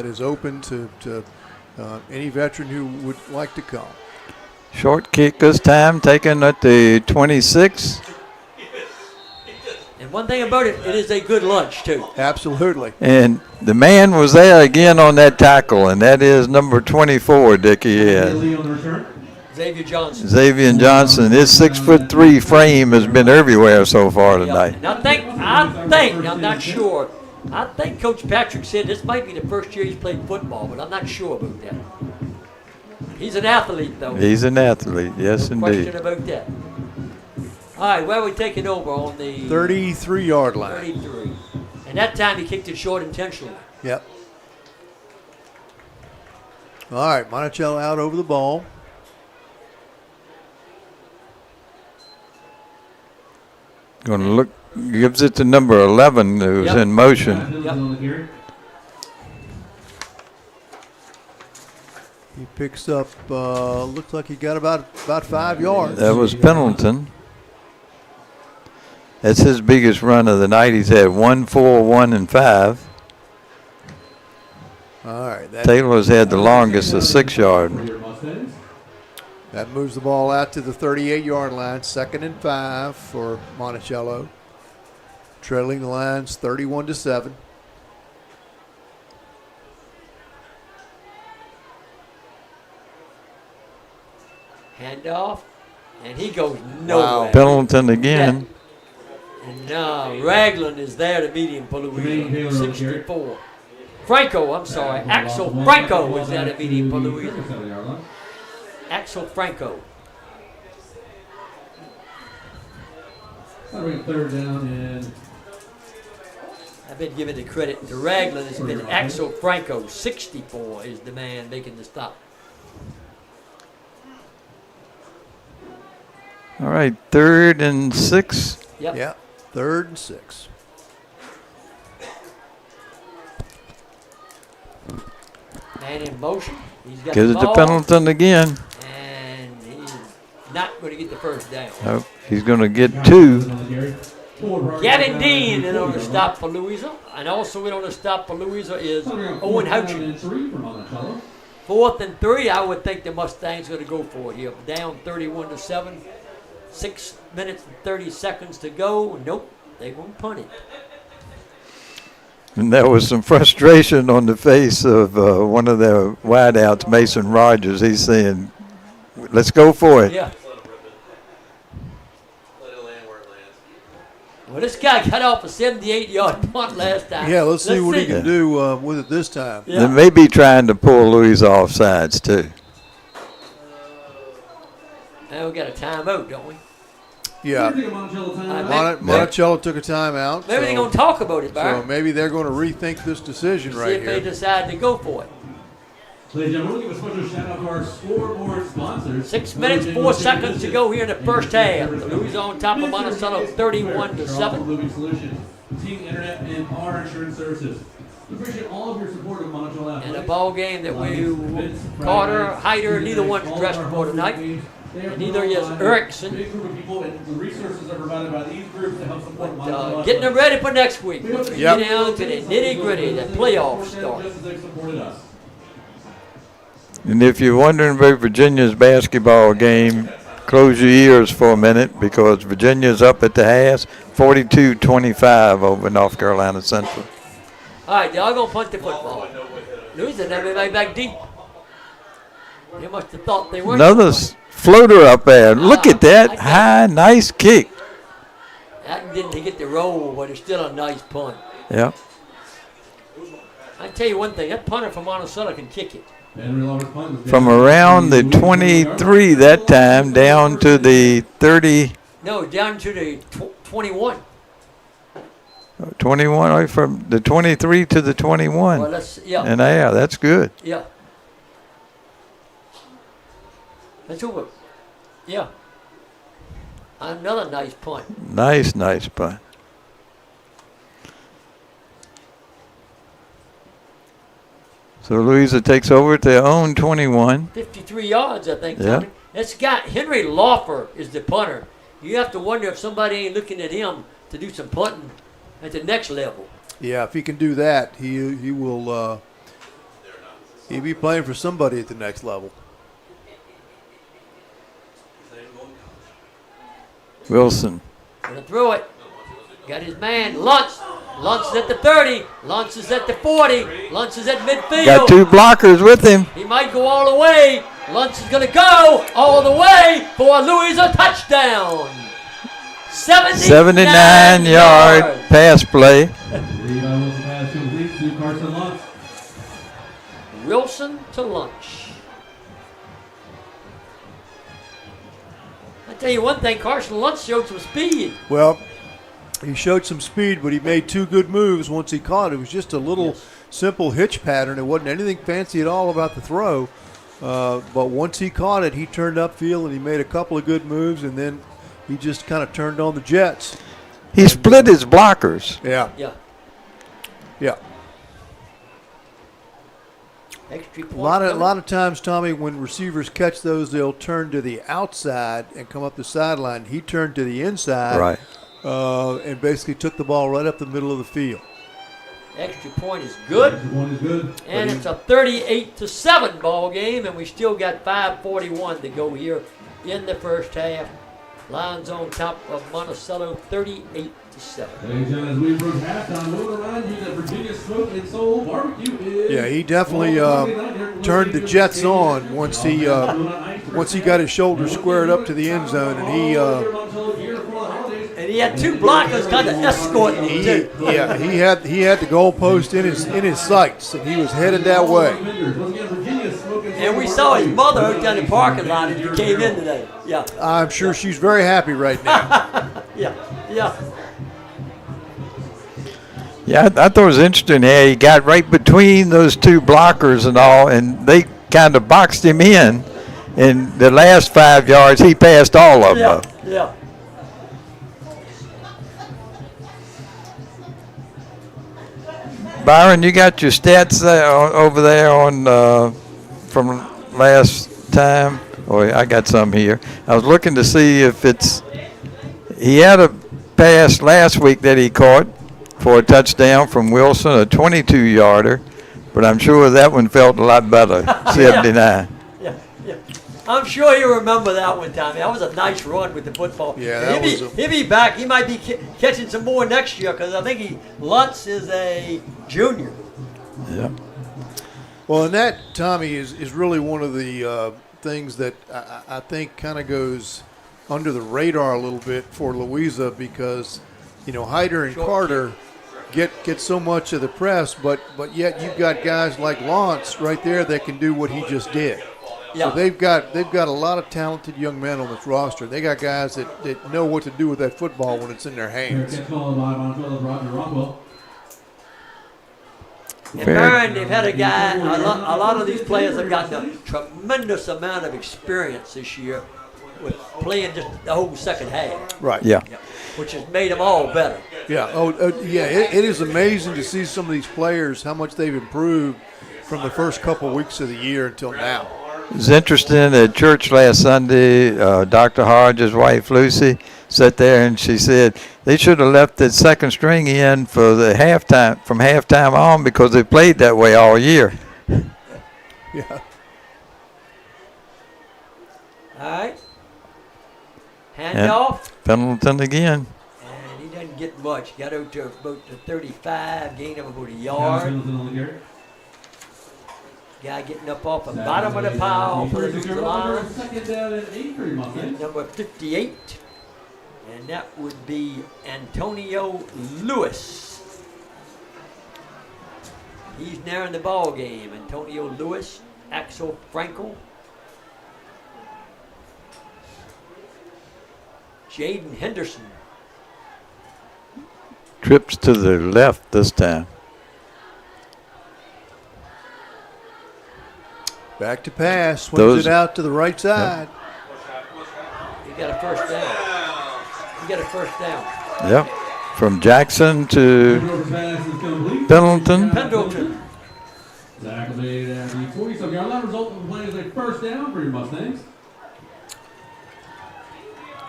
is open to any veteran who would like to come. Short kick this time, taken at the 26. And one thing about it, it is a good lunch, too. Absolutely. And the man was there again on that tackle, and that is number 24, Dickie. Yeah. Xavier Johnson. Xavier Johnson. His 6'3" frame has been everywhere so far tonight. And I think, I'm not sure. I think Coach Patrick said this might be the first year he's played football, but I'm not sure about that. He's an athlete, though. He's an athlete, yes, No indeed. question about that. All right, where are we taking over on the 33-yard line. 33? And that time he kicked it short intentionally. Yep. All right, Monticello out over the ball. Going to look, gives it to number 11 who's Yep. in motion. Yep. He picks up, looks like he got about 5 yards. That was Pendleton. That's his biggest run of the night. He's had 1, 4, 1, and 5. All right. Taylor's had the longest, a 6-yard. That moves the ball out to the 38-yard line, 2nd and 5 for Monticello. Trailing the lines 31-7. Handoff, and he goes nowhere. Wow. Pendleton again. And now Ragland is there to meet him for Louisa, 64. Franco, I'm sorry, Axel Franco was there to meet him for Louisa. Axel Franco. Third down and I've been giving the credit to Ragland. It's been Axel Franco, 64 is the man making the stop. All right, 3rd and 6. Yep. Yeah, 3rd and 6. Man in motion. He's got Gives the it to ball, Pendleton again. and he's not going to get the first down. Nope, he's going to get 2. Gavin Dean in on the stop for Louisa. And also in on the stop for Louisa is Owen Hutchins. 4th and 3, I would think the Mustangs going to go for it here. Down 31-7. 6 minutes and 30 seconds to go. Nope, they won't punt it. And there was some frustration on the face of one of their wideouts, Mason Rogers. He's saying, let's go for it. Yeah. Let it land where it lands. Well, this guy got off a 78-yard punt last time. Yeah, let's see what he can do with it this time. Yeah. They may be trying to pull Louisa off sides, too. Now we got a timeout, don't we? Yeah. Monticello took a timeout. Maybe they're going to talk about it, Byron. So maybe they're going to rethink this decision See right if they here. decide to go for it. Ladies and gentlemen, we'll give a special shout out to our scoreboard sponsors. 6 minutes, 4 seconds to go here in the first half. Louisa on top of Monticello, 31-7. Moving Solutions, Team Internet, and our insurance services. We appreciate all of your support of Monticello And Athletics. a ball game that Carter, Hyder, neither one dressed for tonight. And neither is Erickson. Big group of people, and the resources are provided by these groups to help support But, getting them ready for next week. Yep. Get down to the nitty-gritty, the playoffs start. Just as they've supported us. And if you're wondering about Virginia's basketball game, close your ears for a minute because Virginia's up at the half, 42-25 over North Carolina Central. All right, y'all gonna punt the football. Louisa never made back deep. They must have thought they weren't. Another floater up there. Look at that. High, nice kick. That didn't get the roll, but it's still a nice punt. Yeah. I tell you one thing, that punter from Monticello can kick it. From around the 23 that time down to the 30. No, down to the 21. 21, right, from the 23 to the 21. Well, yeah. And yeah, that's good. Yeah. That's over. Yeah. Another nice punt. Nice punt. So Louisa takes over at their own 21. 53 yards, I think. Yeah. Tommy. That's got Henry Laufer is the punter. You have to wonder if somebody ain't looking at him to do some punting at the next level. Yeah, if he can do that, he will he'll be playing for somebody at the next level. Wilson. Gonna throw it. Got his man, Luntz. Luntz is at the 30. Luntz is at the 40. Luntz is at midfield. Got two blockers with him. He might go all the way. Luntz is going to go all the way for a Louisa touchdown. 79 yard pass play. Wilson pass complete to Carson Lutz. Wilson to lunch. I tell you one thing, Carson Lutz showed some speed. Well, he showed some speed, but he made two good moves once he caught it. It was just a little simple hitch pattern. It wasn't anything fancy at all about the throw. But once he caught it, he turned upfield and he made a couple of good moves, and then he just kind of turned on the jets. He split his blockers. Yeah. Yeah. Yeah. Extra point. A lot of times, Tommy, when receivers catch those, they'll turn to the outside and come up the sideline. He turned to the inside. Right. And basically took the ball right up the middle of the field. Extra point is good. One is good. And it's a 38-7 ball game, and we still got 5:41 to go here in the first half. Lions on top of Monticello, 38-7. Ladies and gentlemen, as we approach halftime, we'll remind you that Virginia Smoke and Soul Barbecue is. Yeah, he definitely turned the jets on once he got his shoulders squared up to the end zone, and And he had two blockers kind of escorting him too. he had the goalpost in his sights, and he was headed that way. And we saw his mother out down in the parking lot as he came in today. Yeah. I'm sure she's very happy right now. Yeah. Yeah. Yeah, I thought it was interesting how he got right between those two blockers and all, and they kind of boxed him in. In the last 5 yards, he passed all of them. Yeah. Byron, you got your stats there, over there on from last time? Or I got some here. I was looking to see if he had a pass last week that he caught for a touchdown from Wilson, a 22-yarder, but I'm sure that one felt a lot better, 79. Yeah. I'm sure you remember that one, Tommy. That was a nice run with the football. Yeah, he'll be back. He might be catching some more next year because I think Lutz is a junior. Yeah. Well, and that, Tommy, is really one of the things that I think kind of goes under the radar a little bit for Louisa because, Hyder and Carter get so much of the press, but yet you've got guys like Lance right there that can do what he just did. Yeah. So they've got a lot of talented young men on this roster. They got guys that know what to do with that football when it's in their hands. And Byron, they've had a guy, a lot of these players have gotten a tremendous amount of experience this year with playing just the whole second half. Right. Yeah. Which has made them all better. Yeah. It is amazing to see some of these players, how much they've improved from the first couple weeks of the year until now. It was interesting at church last Sunday. Dr. Hodge's wife, Lucy, sat there and she said they should have left that second string in for the halftime, from halftime on, because they played that way all year. Yeah. All right. Handoff. Pendleton again. And he doesn't get much. Got out to about the 35, gain of about a yard. Guy getting up off the bottom of the pile for the neutral line. Second down and 8 for your Mustangs. Number 58. And that would be Antonio Lewis. He's now in the ball game. Antonio Lewis, Axel Frankel, Jaden Henderson. Trips to the left this time. Back to pass. Swings it out to the right side. He got a first down. He got a first down. Yep. From Jackson to Pendleton. Pendleton. Activated at the 47-yard line. Result of the play is a first down for your Mustangs.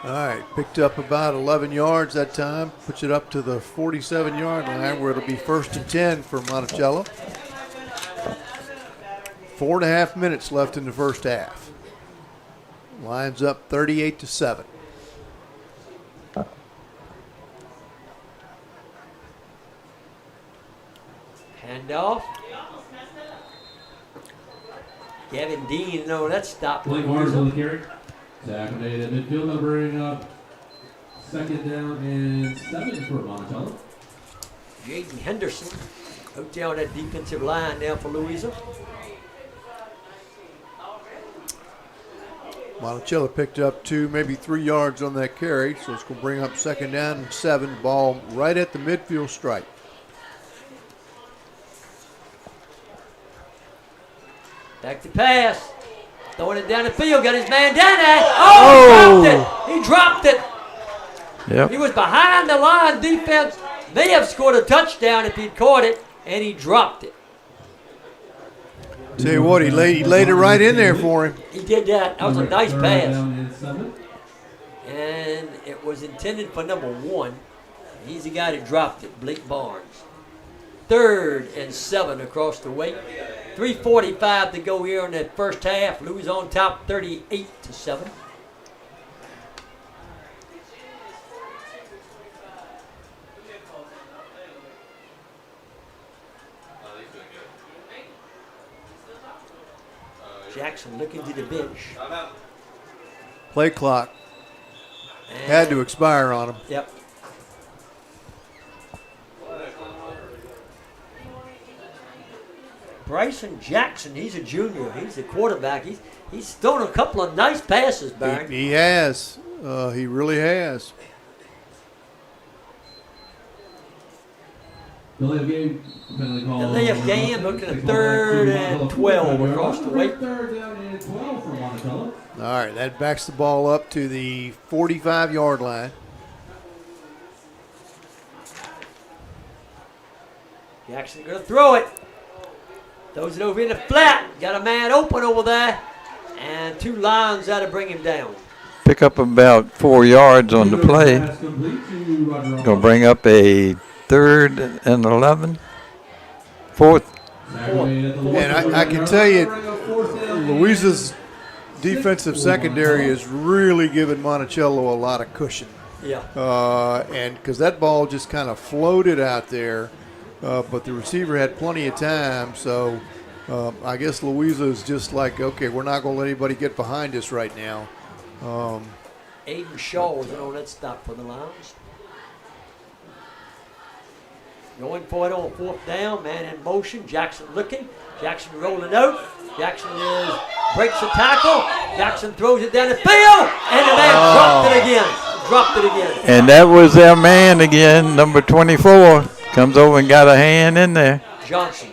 All right, picked up about 11 yards that time. Puts it up to the 47-yard line where it'll be 1st and 10 for Monticello. 4.5 minutes left in the first half. Lines up 38-7. Handoff. Gavin Dean, no, that stopped. Blake Mars on the carry. Activated at midfield, numbering up second down and 7 for Monticello. Jaden Henderson out there on that defensive line now for Louisa. Monticello picked up 2, maybe 3 yards on that carry, so it's going to bring up 2nd down and 7. Ball right at the midfield stripe. Back to pass. Throwing it down the field. Got his man down there. Oh, he dropped it. He dropped it. Yep. He was behind the line. Defense may have scored a touchdown if he'd caught it, and he dropped it. Tell you what, he laid it right in there for him. He did that. That was a nice pass. And it was intended for number 1. He's the guy that dropped it, Blake Barnes. 3rd and 7 across the way. 3:45 to go here in that first half. Louis on top, 38-7. Jackson looking to the bench. Play clock had to expire on him. Yep. Bryson Jackson, he's a junior. He's a quarterback. He's thrown a couple of nice passes, Barry. He has. He really has. Delay of game, looking at 3rd and 12 across the way. 3rd down and 12 for Monticello. All right, that backs the ball up to the 45-yard line. Jackson going to throw it. Throws it over in the flat. Got a man open over there. And 2 lines out to bring him down. Pick up about 4 yards on the play. Going to bring up a 3rd and 11. 4th. And I can tell you, Louisa's defensive secondary is really giving Monticello a lot of cushion. Yeah. And because that ball just kind of floated out there. But the receiver had plenty of time, so I guess Louisa is just like, okay, we're not going to let anybody get behind us right now. Aiden Shaw was on that stop for the Lions. Going for it on 4th down, man in motion. Jackson looking. Jackson rolling out. Jackson breaks the tackle. Jackson throws it down the field, and the man dropped it again. Dropped it again. And that was their man again, number 24. Comes over and got a hand in there. Johnson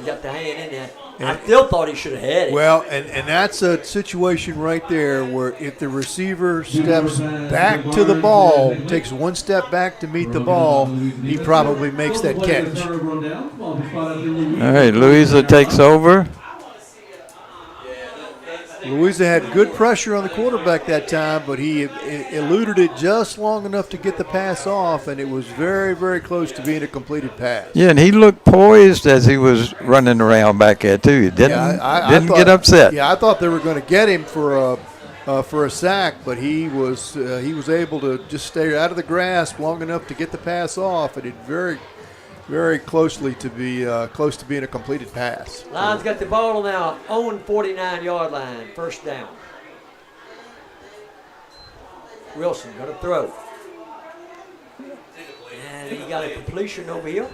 got the hand in there. I still thought he should have had it. Well, and that's a situation right there where if the receiver steps back to the ball, takes 1 step back to meet the ball, he probably makes that catch. All right, Louisa takes over. Louisa had good pressure on the quarterback that time, but he eluded it just long enough to get the pass off, and it was very, very close to being a completed pass. Yeah, and he looked poised as he was running around back there too. He didn't get upset. Yeah, I thought they were going to get him for a sack, but he was able to just stay out of the grasp long enough to get the pass off, and it very, very closely to be close to being a completed pass. Lions got the ball now, own 49-yard line, first down. Wilson going to throw. And he got a completion over here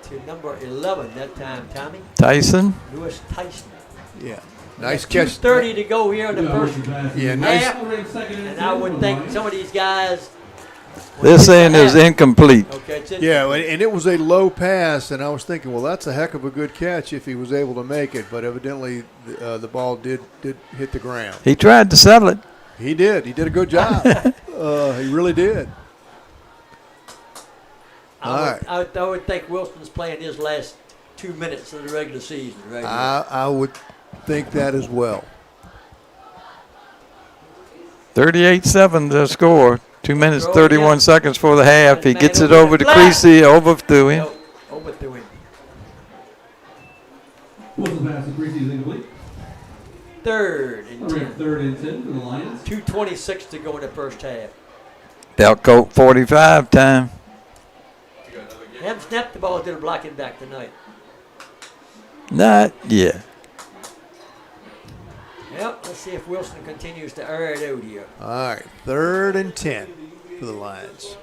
to number 11 that time, Tommy. Tyson. Lewis Tyson. Yeah. Nice catch. 2:30 to go here in the first Yeah, nice. half. And I would think some of these guys. They're saying it was incomplete. Okay, Yeah, and it was a low pass, and I was thinking, well, that's a heck of a good catch if he was able to make it. But evidently, the ball did hit the ground. He tried to settle it. He did. He did a good job. He really did. I would think Wilson's playing his last 2 minutes of the regular season right now. I would think that as well. 38-7 the score. 2 minutes, Throw 31 again. seconds for the half. He Man gets it over over the to flat. Creasy, overthrew him. Nope, overthrew him. Wilson's pass to Creasy is incomplete. Third and 10. Third and 10 for the Lions. 2:26 to go in the first half. Delcote 45 time. Haven't snapped the ball to the blocking back tonight. Not yet. Well, let's see if Wilson continues to air it out here. All right, 3rd and 10 for the Lions.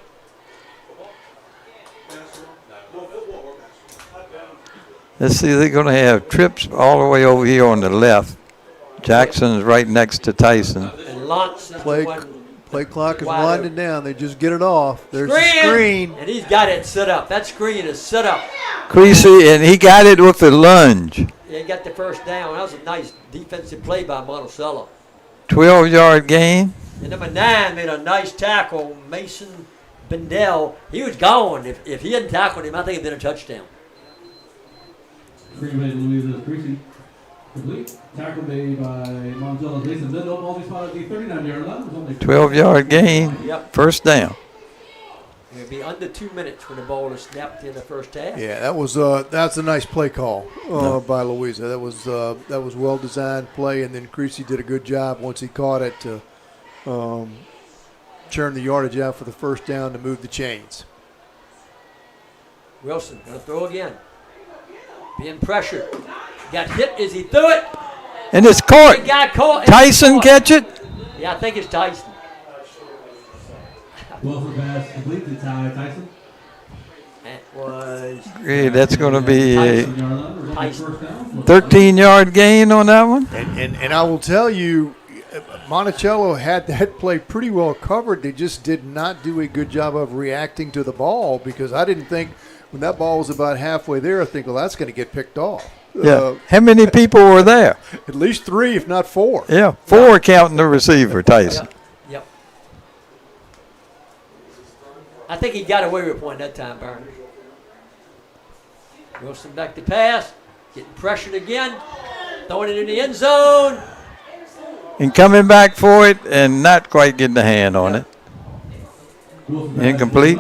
Let's see, they're going to have trips all the way over here on the left. Jackson's right next to Tyson. And Lance is Play the one. clock is Wide winding down. They just get it off. There's the Screen! screen. And he's got it set up. That screen is set up. Creasy, and he got it with a lunge. He got the first down. That was a nice defensive play by Monticello. 12-yard gain. And number 9 made a nice tackle. Mason Bendel. He was gone. If he hadn't tackled him, I think it'd been a touchdown. Screen made to Louisa Creasy. Complete. Tackle made by Monticello. Mason Bendel. Ball be spotted at the 39-yard line. It was only 12-yard gain. Yep. First down. It'll be under 2 minutes when the ball is snapped in the first half. Yeah, that's a nice play call by Louisa. That was well designed play, and then Creasy did a good job once he caught it to churn the yardage out for the first down to move the chains. Wilson going to throw again. Being pressured. Got hit as he threw it. And it's caught. He got caught. Tyson catch it? Yeah, I think it's Tyson. Wilson pass complete to Tyson. That was Yeah, that's going to be a Tyson. 13-yard gain on that one. And I will tell you, Monticello had that play pretty well covered. They just did not do a good job of reacting to the ball, because I didn't think when that ball was about halfway there, I think, well, that's going to get picked off. Yeah. How many people were there? At least 3, if not 4. Yeah, 4 counting the receiver, Tyson. Yep. I think he got away with one that time, Burns. Wilson back to pass. Getting pressured again. Throwing it in the end zone. And coming back for it and not quite getting a hand on it. Incomplete.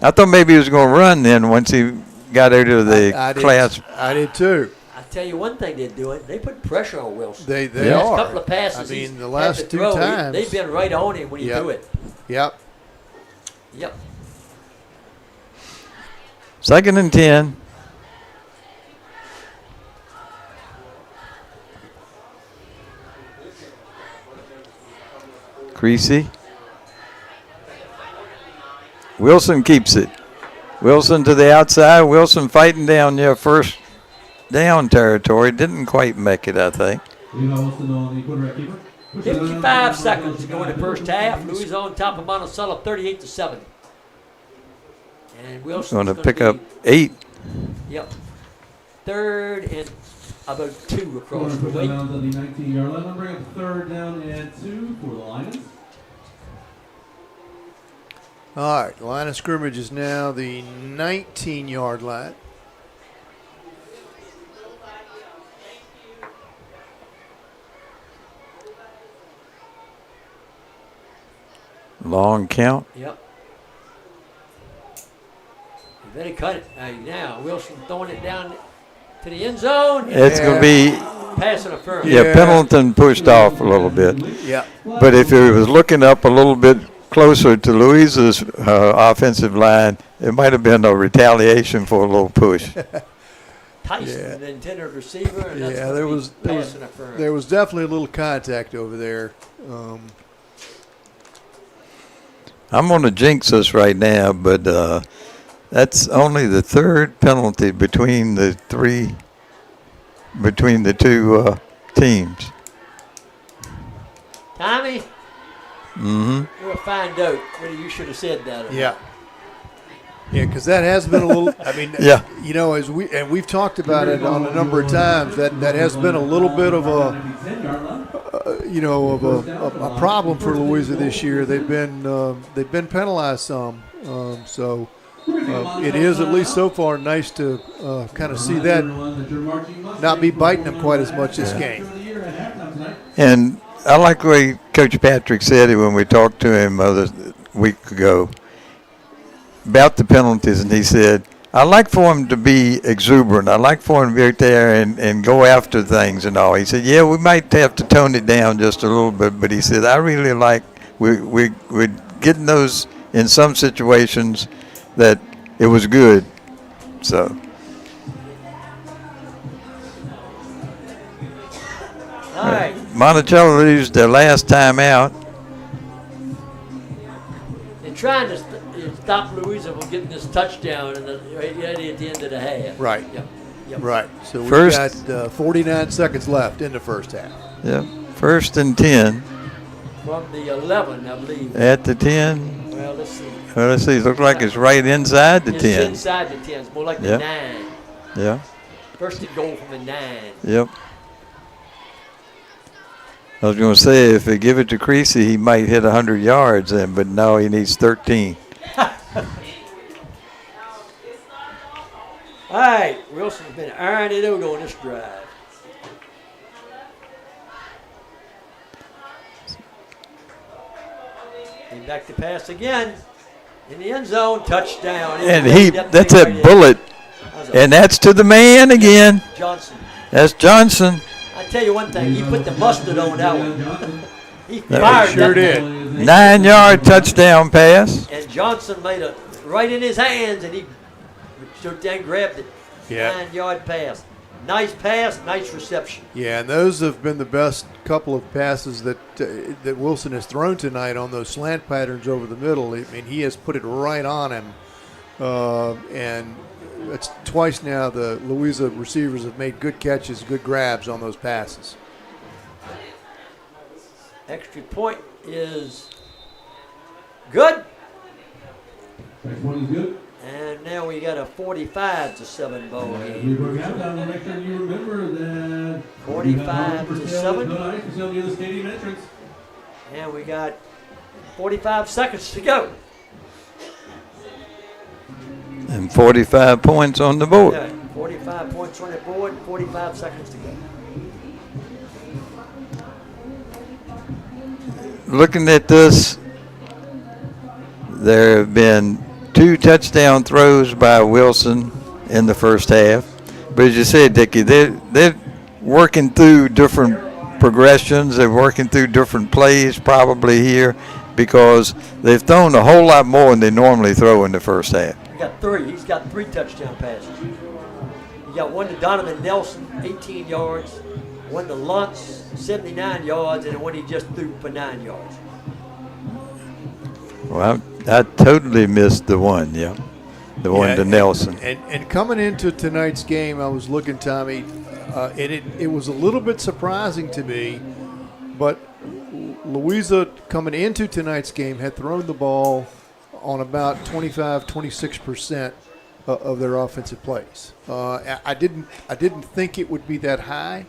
I thought maybe he was going to run then once he got out of the class. I did too. I tell you one thing they're doing. They put pressure on Wilson. They The last are. couple of passes. I mean, he's the last had to 2 throw, times. They've been right on him when he Yep. threw it. Yep. Yep. 2nd and 10. Creasy. Wilson keeps it. Wilson to the outside. Wilson fighting down near first down territory. Didn't quite make it, I think. 55 seconds to go in the first half. Louisa on top of Monticello, 38-7. And Wilson's Going to gonna pick be- up 8. Yep. 3rd and about 2 across the way. Down to the 19-yard line. Bring up 3rd down and 2 for the Lions. All right, line of scrimmage is now the 19-yard line. Long count. Yep. You better cut it. Now, Wilson throwing it down to the end zone. It's going to be, Pass interference. yeah, Pendleton pushed off a little bit. Yeah. But if he was looking up a little bit closer to Louisa's offensive line, it might have been a retaliation for a little push. Tyson, the intended receiver. And that's Yeah, gonna there be was pass interference. there was definitely a little contact over there. I'm going to jinx us right now, but that's only the third penalty between the two teams. Tommy, Mm-hmm. we'll find out whether you should have said that. Or Yeah. Yeah, because that has been a little. I mean, Yeah. you know, as we've talked about it on a number of times, that has been a little bit of a problem for Louisa this year. They've been penalized some, so it is at least so far nice to kind of see that not be biting them quite as much this game. And I like the way Coach Patrick said it when we talked to him a week ago about the penalties, and he said, I like for him to be exuberant. I like for him to be out there and go after things and all. He said, yeah, we might have to tone it down just a little bit, but he said, I really like we're getting those in some situations that it was good. So. All right. Monticello used their last time out. They're trying to stop Louisa from getting this touchdown right at the end of the half. Right. Yep. Right. So we've First- got 49 seconds left in the first half. Yep. 1st and 10 From the 11, I believe. at the 10. Well, let's see. Well, let's see. It looks like it's right inside the It's 10. inside the 10. It's more like the Yep. 9. Yeah. First and goal from the 9. Yep. I was going to say, if they give it to Creasy, he might hit 100 yards then, but no, he needs 13. All right. Wilson's been ironing it out on this drive. And back to pass again. In the end zone, touchdown. And That that's thing a right in. bullet. That was a- And that's to the man again. Johnson. That's Johnson. I tell you one thing, he put the mustard on that one. He That fired sure that did. thing. 9-yard touchdown pass. And Johnson made it right in his hands, and he then grabbed it. Yeah. 9-yard pass. Nice pass, nice reception. Yeah, and those have been the best couple of passes that Wilson has thrown tonight on those slant patterns over the middle. I mean, he has put it right on him, and it's twice now the Louisa receivers have made good catches, good grabs on those passes. Extra point is good. Next one is good. And now we got a 45-7 ball We game. work out down. Make sure you remember that 45-7. For sale near the stadium entrance. And we got 45 seconds to go. And 45 points on the board. Yeah, 45 points on the board, 45 seconds to go. Looking at this, there have been 2 touchdown throws by Wilson in the first half. But as you said, Dickie, they're working through different progressions. They're working through different plays probably here because they've thrown a whole lot more than they normally throw in the first half. He got 3. He's got 3 touchdown passes. He got one to Donovan Nelson, 18 yards. One to Luntz, 79 yards, and one he just threw for 9 yards. Well, I totally missed the one, yeah. The one to Nelson. And coming into tonight's game, I was looking, Tommy, and it was a little bit surprising to me, but Louisa coming into tonight's game had thrown the ball on about 26% of their offensive plays. I didn't think it would be that high,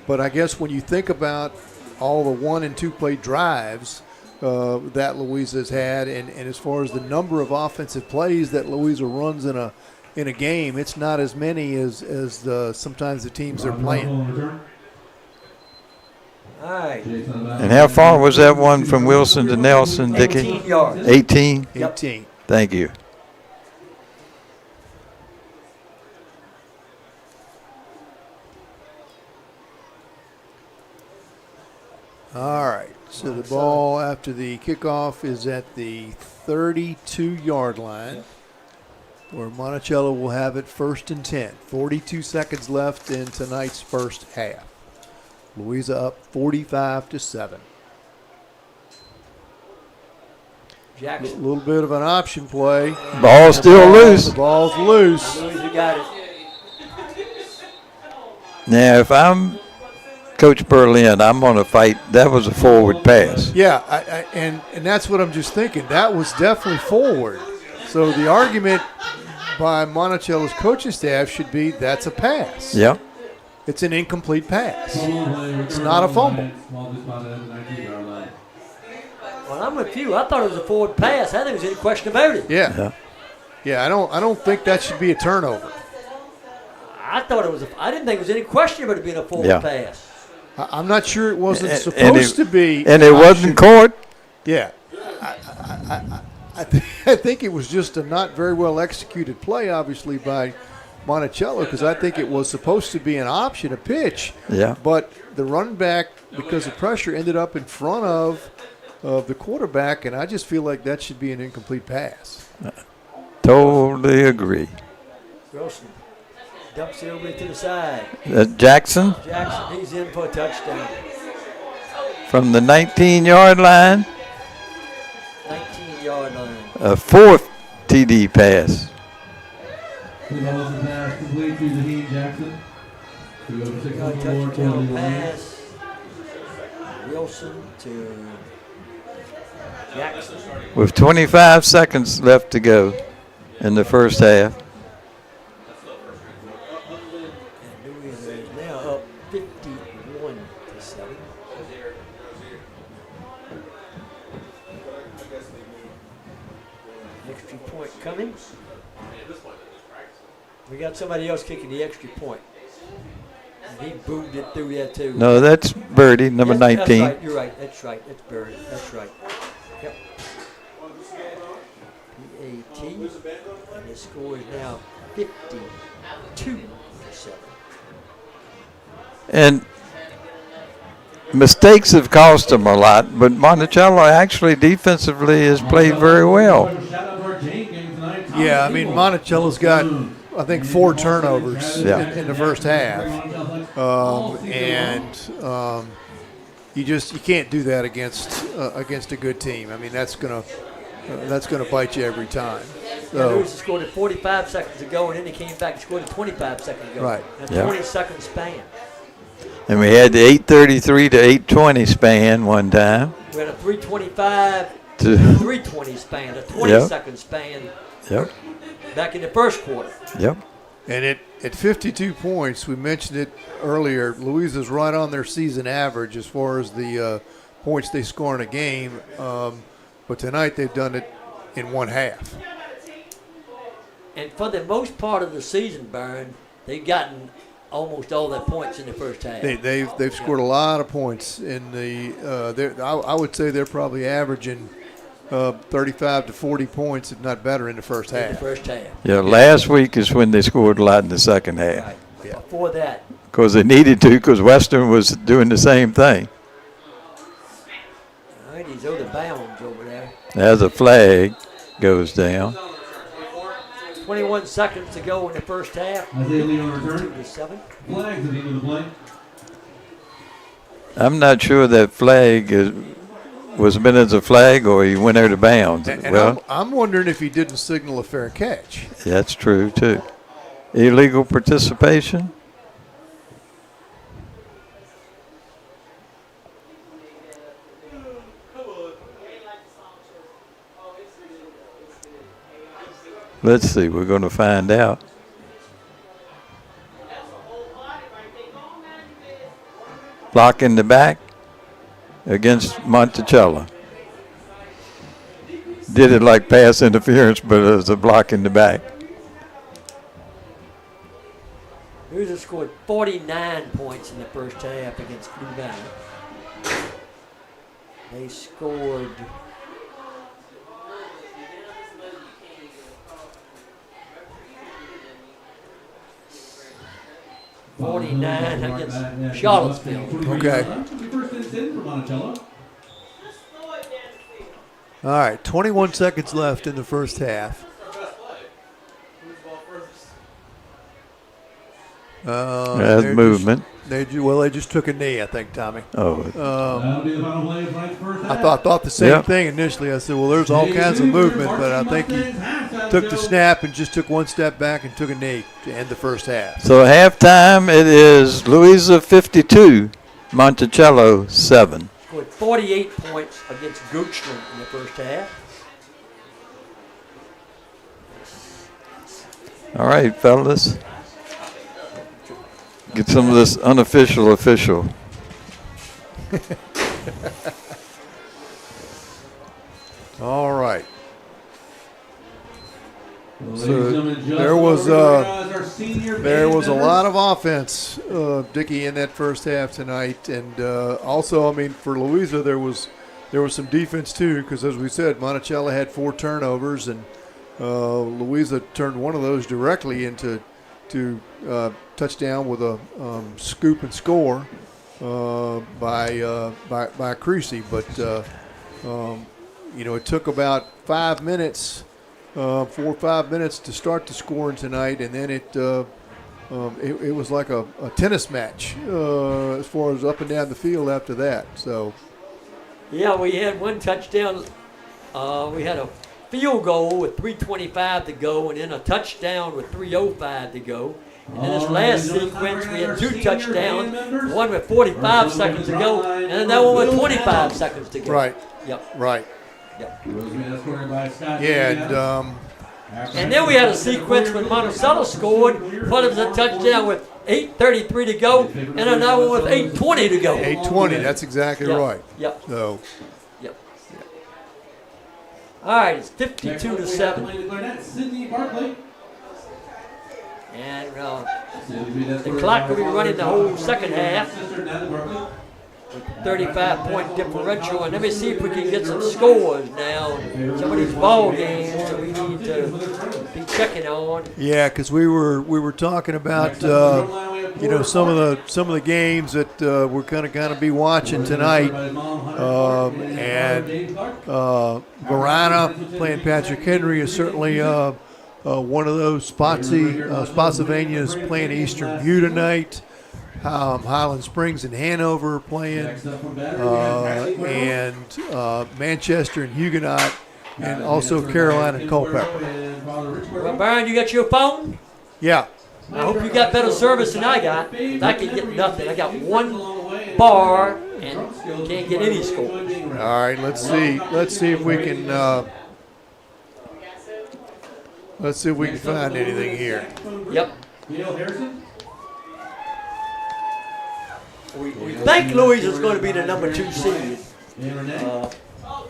but I guess when you think about all the 1- and 2-play drives that Louisa has had, and as far as the number of offensive plays that Louisa runs in a game, it's not as many as sometimes the teams they're playing. All right. And how far was that one from Wilson to Nelson, Dickie? 18 yards. 18? Yep. 18. Thank you. All right. So the ball after the kickoff is at the 32-yard line, where Monticello will have it 1st and 10. 42 seconds left in tonight's first half. Louisa up 45-7. A Jackson. little bit of an option play. Ball still loose. The ball's loose. Louisa got it. Now, if I'm Coach Berlin, I'm going to fight. That was a forward pass. Yeah, and that's what I'm just thinking. That was definitely forward. So the argument by Monticello's coaching staff should be that's a pass. Yeah. It's an incomplete pass. It's not a fumble. Well, I'm with you. I thought it was a forward pass. I think there's any question about it. Yeah. Yeah, I don't think that should be a turnover. I thought it was. I didn't think there was any question about it being a forward pass. I'm not sure it wasn't supposed to be. And it wasn't caught. Yeah. I think it was just a not very well executed play, obviously, by Monticello, because I think it was supposed to be an option, a pitch. Yeah. But the running back, because of pressure, ended up in front of the quarterback, and I just feel like that should be an incomplete pass. Totally agree. Wilson dumps it over to the side. Jackson Jackson, he's in for a touchdown. from the 19-yard line. 19-yard line. A fourth TD pass. Pass complete to Zaheem Jackson. Touchdown pass. Wilson to Jackson. With 25 seconds left to go in the first half. And Louisa is now up 51-7. Extra point coming. We got somebody else kicking the extra point. And he boomed it through there too. No, that's Birdie, number 19. That's right. You're right. That's right. That's Barry. That's right. Yep. PAT. And the score is now 52-7. And mistakes have cost them a lot, but Monticello actually defensively has played very well. Yeah, I mean, Monticello's got, I think, 4 turnovers in the first half. You can't do that against a good team. I mean, that's gonna bite you every time. So, Louisa scored it 45 seconds ago, and then he came back and scored it 25 seconds ago. Right. In a 20-second span. And we had the 8:33 to 8:20 span one time. We had a 3:25 to 3:20 span, a 20-second span. Yep. Back in the first quarter. Yep. and at 52 points, we mentioned it earlier, Louisa's right on their season average as far as the points they score in a game. But tonight they've done it in one half. And for the most part of the season, Byron, they've gotten almost all their points in the first half. They've scored a lot of points in the. I would say they're probably averaging 35 to 40 points, if not better, in the first half. In the first half. Yeah, last week is when they scored a lot in the second half. Right. Yeah. Before that. Because they needed to, because Western was doing the same thing. All right, he's out of bounds over there. As a flag goes down. 21 seconds to go in the first half. Isaiah Lee on return. 2-7. Flags at the end of the play. I'm not sure that flag was meant as a flag or he went out of bounds. And Well, I'm wondering if he didn't signal a fair catch. that's true, too. Illegal participation? Let's see. We're going to find out. Block in the back against Monticello. Did it like pass interference, but it was a block in the back. Louisa scored 49 points in the first half against Louisa. They scored 49 against Charlottesville. Okay. First and 10 for Monticello. All right, 21 seconds left in the first half. That's movement. They just took a knee, I think, Tommy. Oh, That'll be the final play of tonight's first half. I thought the same Yep. thing initially. I said, well, there's all kinds of movement, but I think he took the snap and just took one step back and took a knee to end the first half. so halftime it is Louisa 52, Monticello 7. Scored 48 points against Goochland in the first half. All right, fellas. Get some of this unofficial official. All right. Ladies So and gentlemen, just there was our senior there band was a members. lot of offense, Dickie, in that first half tonight, and also, I mean, for Louisa, there was some defense too, because as we said, Monticello had 4 turnovers, and Louisa turned one of those directly into touchdown with a scoop and score by Creasy, but it took about 5 minutes. 4 or 5 minutes to start the scoring tonight, and then it was like a tennis match as far as up and down the field after that. So, Yeah, we had one touchdown. We had a field goal with 3:25 to go, and then a touchdown with 3:05 to go. And in this last sequence, we had 2 touchdowns, one with 45 seconds to go, and then that one with 25 seconds to go. right, Yep. right, Yeah, yeah, And then we had a sequence when Monticello scored. One of them was a touchdown with 8:33 to go, and another one with 8:20 to go. 8:20. That's exactly Yep. right. Yep. So, Yep. All right, it's 52 to 7, Sydney Barkley. and the clock will be running the whole second half. 35-point differential, and let me see if we can get some scores now. Some of these ball games that we need to be checking on. yeah, because we were talking about some of the games that we're gonna be watching tonight, and Varina playing Patrick Henry is certainly one of those. Spotsylvania is playing Eastern View tonight. Highland Springs and Hanover are playing, and Manchester and Huguenot, and also Carolina and Culpeper. Well, Byron, you got your phone? Yeah. I hope you got better service than I got. I can get nothing. I got one bar and can't get any score. All right. Let's see if we can. Let's see if we can find anything here. Yep. Neil Harrison. We think Louisa is going to be the number 2 seed.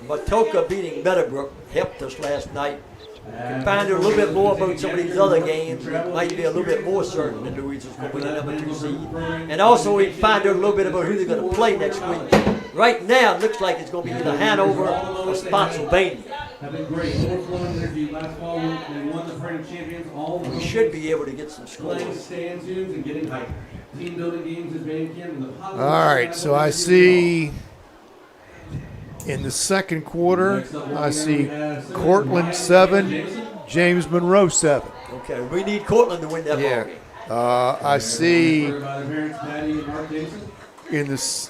Matoka beating Meadowbrook helped us last night. Can find out a little bit more about some of these other games. We might be a little bit more certain that Louisa is going to be the number 2 seed. And also we can find out a little bit about who they're going to play next week. Right now, it looks like it's going to be either Hanover or Spotsylvania. Have been great. Overflowing energy last fall. They won the Friend of Champions all We should be able to get some playing scores. stand tunes and getting hype. Team building games is being in the positive. All right. So I see in the second quarter, I see Cortland 7, James Monroe 7. Okay, we need Cortland to win that Yeah. ball game. I see By their parents, Patty and Mark Davidson.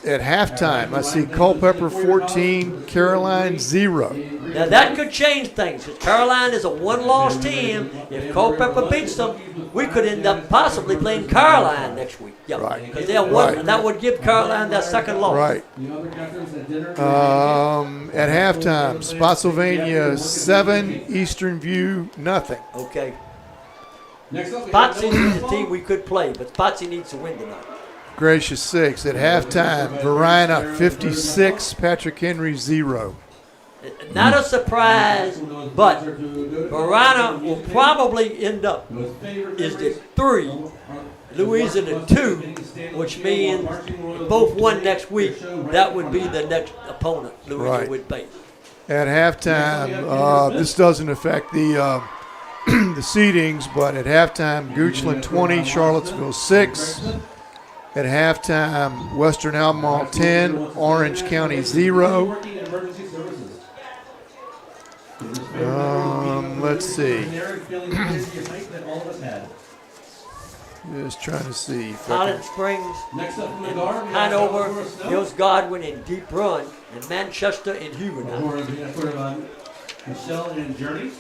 at halftime, I see Culpeper 14, Caroline 0. Now that could change things. Because Caroline is a 1-loss team. If Culpeper beats them, we could end up possibly playing Caroline next week. Yep. Right. Because they're one, Right. that would give Caroline that second loss. Right. The other captains at dinner. At halftime, Spotsylvania 7, Eastern View nothing. Okay. Next up, we have Spotsy is a team we could play, but Spotsy needs to win tonight. Gracious 6. At halftime, Varina 56, Patrick Henry 0. Not a surprise, but Varina will probably end up is the 3 Louisa to 2, which means if both won next week, that would be the next opponent Louisa Right. would face. At halftime, this doesn't affect the the seedings, but at halftime, Goochland 20, Charlottesville 6. At halftime, Western Albemarle 10, Orange County 0. Let's see. Just trying to see. If I Highland Springs, Next up from the guard, we have Hanover, Elmore Snow. Hills Godwin, and Deep Run, and Manchester and Huguenot. Elmore is the effort of Michelle and Journey.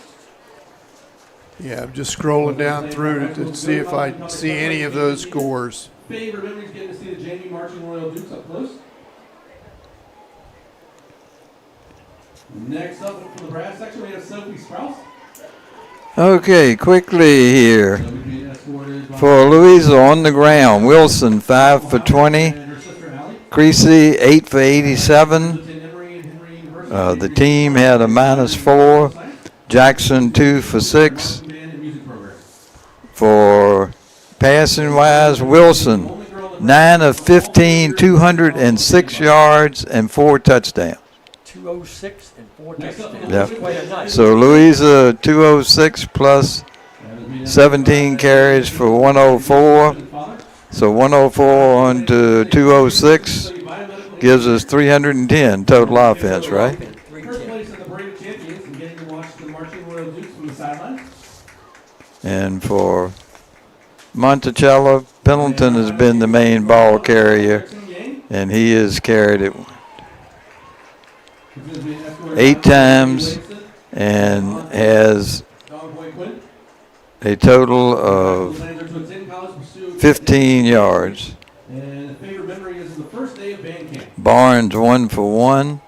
yeah, I'm just scrolling down through to see if I see any of those scores. Favorite memories getting to see the Jamie Marching Royal Dukes up close. Next up from the brass section, we have Sophie Sprouse. Okay, quickly here. Sophie being escorted by For Louisa on the ground, Wilson 5 for 20, and her sister Allie. Creasy 8 for 87. Lieutenant Emory and Henry University. The team had a -4. Jackson 2 for 6. Band and music program. For passing wise, Wilson 9 of 15, 206 yards and 4 touchdowns. 206 and 4 Next up, touchdowns. Yep. That's quite a night. So Louisa 206 plus 17 carries for 104. So 104 on to 206 gives us 310 total offense, right? First place at the Parade of Champions and getting to watch the Marching Royal Dukes from the sideline. And for Monticello, Pendleton has been the main ball carrier, and he has carried it 8 times and has a total of 15 yards. And the favorite memory is the first day of band camp. Barnes 1 for 1.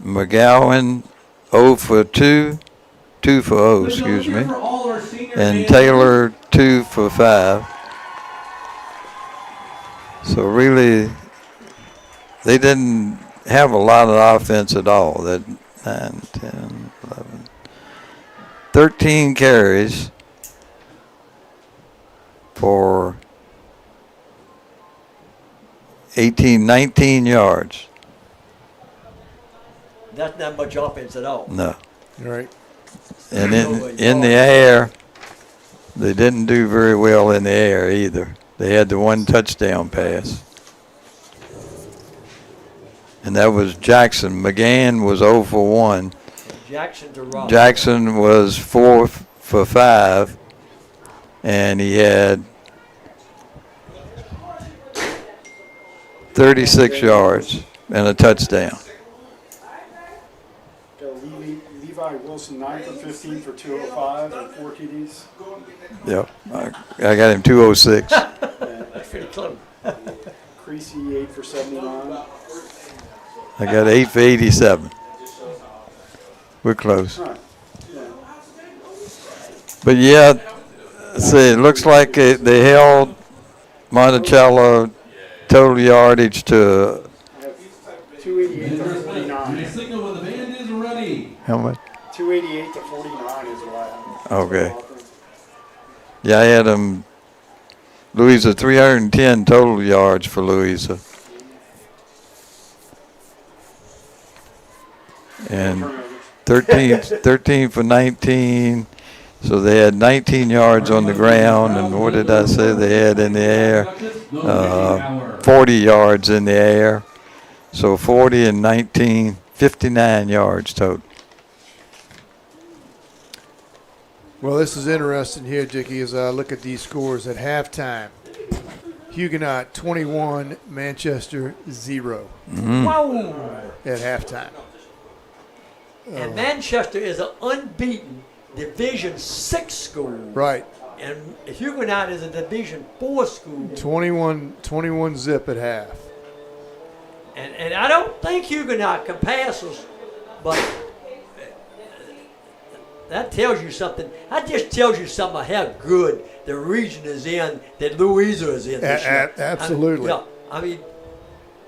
McGowan 0 for 2. 2 for 0, excuse me. For all our senior And band Taylor 2 for 5. So really, they didn't have a lot of offense at all. That 9, 10, 11, 13 carries for 19 yards. That's not much offense at all. No. Right. And in the air, they didn't do very well in the air either. They had the 1 touchdown pass. And that was Jackson. McGann was 0 for 1. Jackson to Rob. Jackson was 4 for 5. And he had 36 yards and a touchdown. Got Levi Wilson 9 for 15 for 205 and 4 TDs. Yep. I got him 206. That's pretty close. Creasy 8 for 79. I got 8 for 87. We're close. All right. Yeah. But yeah, see, it looks like they held Monticello total yardage to I have 288 to 49. signal when the band is ready. how much? 288 to 49 is what I have. Okay. Yeah, I had them. Louisa 310 total yards for Louisa. And 13 for 19. So they had 19 yards on the ground, and what did I say they had in the air? 40 yards in the air. So 40 and 19, 59 yards total. Well, this is interesting here, Dickie, as I look at these scores at halftime. Huguenot 21, Manchester 0 Wow. at halftime. And Manchester is an unbeaten Division 6 school. Right. And Huguenot is a Division 4 school. 21 zip at half. And I don't think Huguenot can pass us, but that tells you something. That just tells you something of how good the region is in, that Louisa is in this year. Absolutely. I mean,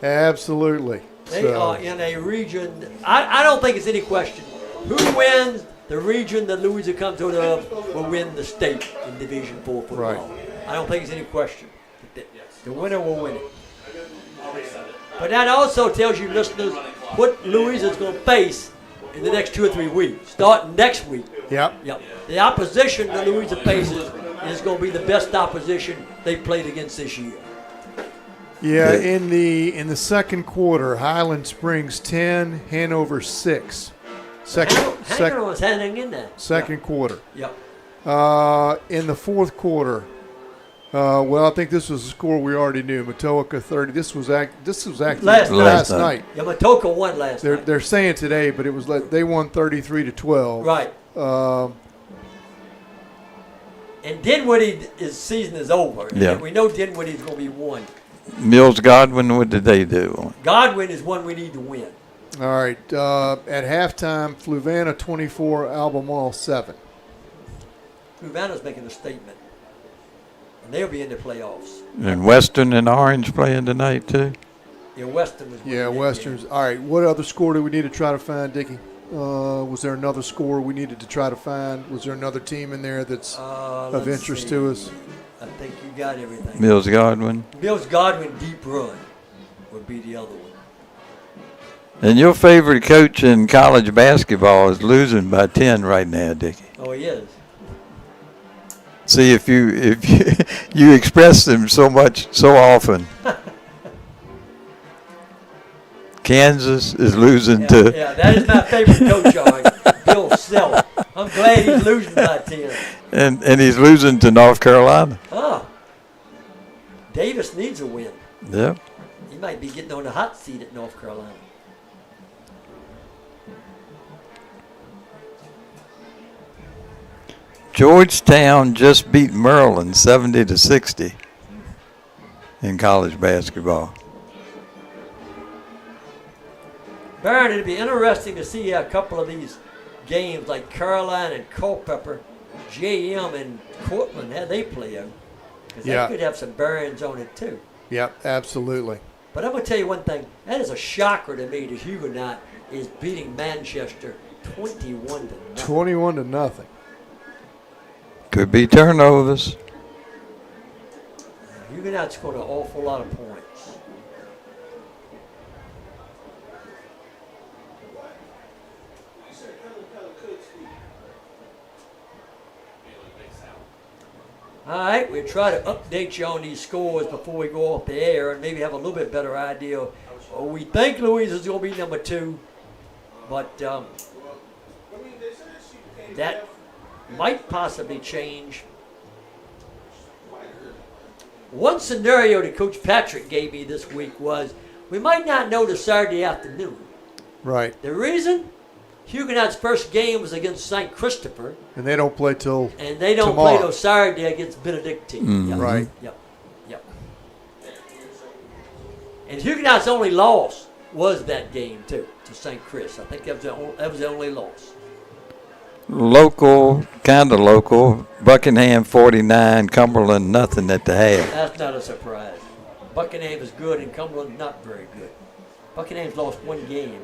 Absolutely. they are in a region. I don't think it's any question. Who wins the region that Louisa comes out of will win the state in Division 4 football. Right. I don't think there's any question. The winner will win it. But that also tells you, listeners, what Louisa's going to face in the next 2 or 3 weeks, starting next week. Yep. Yep. The opposition that Louisa faces is going to be the best opposition they played against this year. Yeah, in the second quarter, Highland Springs 10, Hanover 6. Hanover was hanging in there. Second quarter. Yep. In the fourth quarter, well, I think this was a score we already knew. Matoaka 30. This was actually last night. Yeah, Matoaka won last night. They're saying today, but it was they won 33-12. Right. And Dinwiddie's season is over. Yeah. We know Dinwiddie's going to be one. Mills Godwin, what did they do? Godwin is one we need to win. All right. At halftime, Fluvanna 24, Albemarle 7. Fluvanna's making a statement. And they'll be in the playoffs. And Western and Orange playing tonight, too? Yeah, Western was winning. Yeah, that Western's. game. All right. What other score do we need to try to find, Dickie? Was there another score we needed to try to find? Was there another team in there that's of Let's interest see. to us? I think you got everything. Mills Godwin. Mills Godwin deep run would be the other one. And your favorite coach in college basketball is losing by 10 right now, Dickie. Oh, he is. See, if you express them so often. Kansas is losing to. Yeah, that is my favorite coach, all right, Bill Self. I'm glad he's losing by 10. And he's losing to North Carolina. Oh. Davis needs a win. Yep. He might be getting on the hot seat at North Carolina. Georgetown just beat Maryland 70-60 in college basketball. Baron, it'd be interesting to see a couple of these games like Caroline and Culpeper, JM and Cortland, how they play out. Because they could have some Barons on it too. Yep, absolutely. But I'm going to tell you one thing. That is a shocker to me that Huguenot is beating Manchester 21-0. 21-0. Could be turnovers. Huguenot's scored an awful lot of points. All right, we'll try to update you on these scores before we go off the air and maybe have a little bit better idea. We think Louisa's going to be number 2, but that might possibly change. One scenario that Coach Patrick gave me this week was we might not know the Saturday afternoon. Right. The reason? Huguenot's first game was against St. Christopher. And they don't play till And they don't tomorrow. play till Saturday against Benedictine. Mm-hmm. Yep. Right. Yep. And Huguenot's only loss was that game, too, to St. Chris. I think that was the only loss. Local, kind of local. Buckingham 49, Cumberland nothing at the half. That's not a surprise. Buckingham is good and Cumberland not very good. Buckingham's lost one game.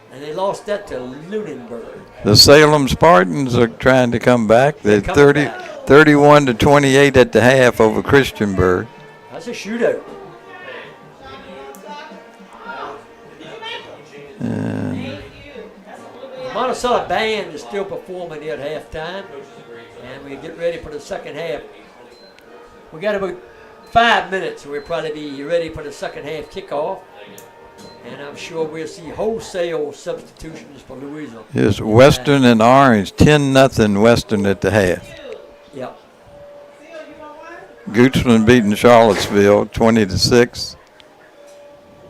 And they lost that to Lunenburg. The Salem Spartans are trying to come back. They're coming back. 31-28 at the half over Christiansburg. That's a shootout. The Monticello band is still performing here at halftime. And we get ready for the second half. We got about 5 minutes, so we'll probably be ready for the second half kickoff. And I'm sure we'll see wholesale substitutions for Louisa. Here's Western and Orange, 10-0 Western at the half. Yep. Goochland beating Charlottesville 20-6.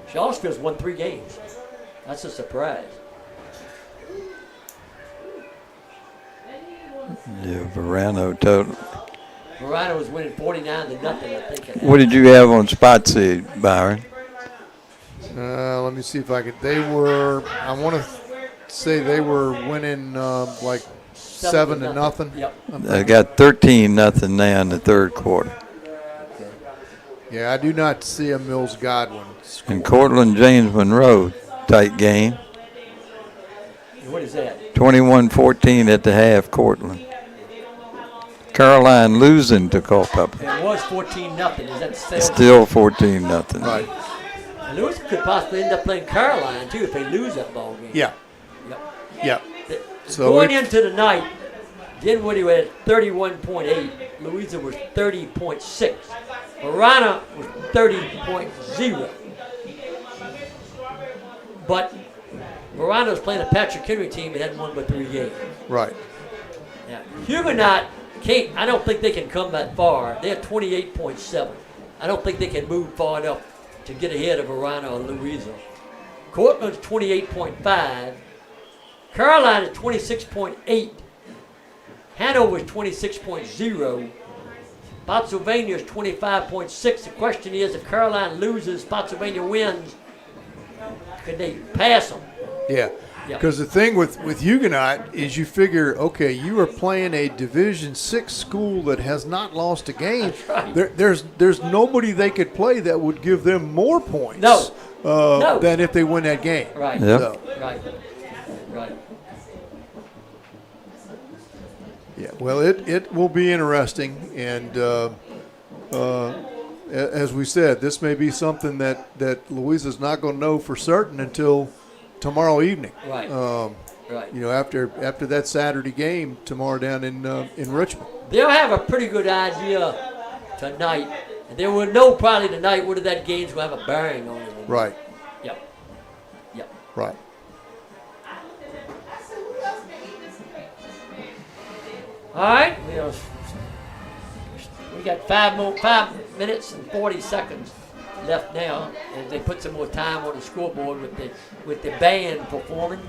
Charlottesville's won 3 games. That's a surprise. Yeah, Verano total. Verano was winning 49-0, I think. What did you have on spot seed, Byron? Let me see if I could. I want to say they were winning like 7-0. Yep. They got 13-0 now in the third quarter. Yeah, I do not see a Mills Godwin score. And Cortland James Monroe, tight game. What is that? 21-14 at the half, Cortland. Caroline losing to Culpeper. It was 14-0. Is that still? Still 14-0. Right. And Louisa could possibly end up playing Caroline too if they lose that ball game. Yeah. Yep. Yeah. So Going into the night, Dinwiddie was at 31.8. Louisa was 30.6. Marana was 30.0. But Marana was playing a Patrick Henry team that hadn't won but 3 games. Right. Yeah. Huguenot can't. I don't think they can come that far. They're 28.7. I don't think they can move far enough to get ahead of Marana or Louisa. Cortland's 28.5. Caroline is 26.8. Hanover is 26.0. Spotsylvania is 25.6. The question is, if Caroline loses, Spotsylvania wins, could they pass them? Yeah. Because the thing with Huguenot is you figure, okay, you are playing a Division VI school that has not lost a game. Right. There's nobody they could play that would give them more points No. than if they win that game. Right. Yep. So, Right. Right. yeah. Well, it will be interesting, and as we said, this may be something that Louisa's not going to know for certain until tomorrow evening. Right. Right. You know, after that Saturday game tomorrow down in Richmond. They'll have a pretty good idea tonight, and they will know probably tonight whether that game's going to have a bearing on it. Right. Yep. Yep. Right. All right. We got 5 minutes and 40 seconds left now, as they put some more time on the scoreboard with the band performing.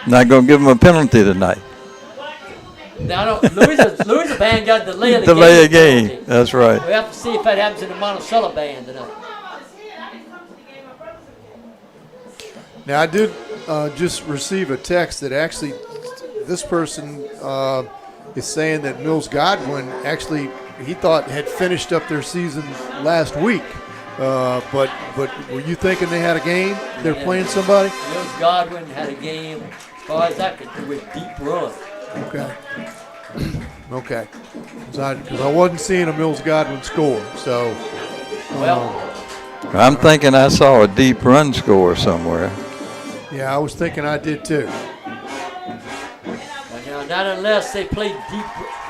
Not going to give them a penalty tonight. Now, Louisa band got delay of the game. Delay a game. That's right. We have to see if that happens in the Monticello band tonight. Now, I did just receive a text that actually this person is saying that Mills Godwin actually, he thought had finished up their season last week. But were you thinking they had a game? They're playing somebody? Mills Godwin had a game, as far as I could do, with deep run. Okay. Okay. Because I wasn't seeing a Mills Godwin score. So, Well, I'm thinking I saw a deep run score somewhere. yeah, I was thinking I did too. but now, not unless they played deep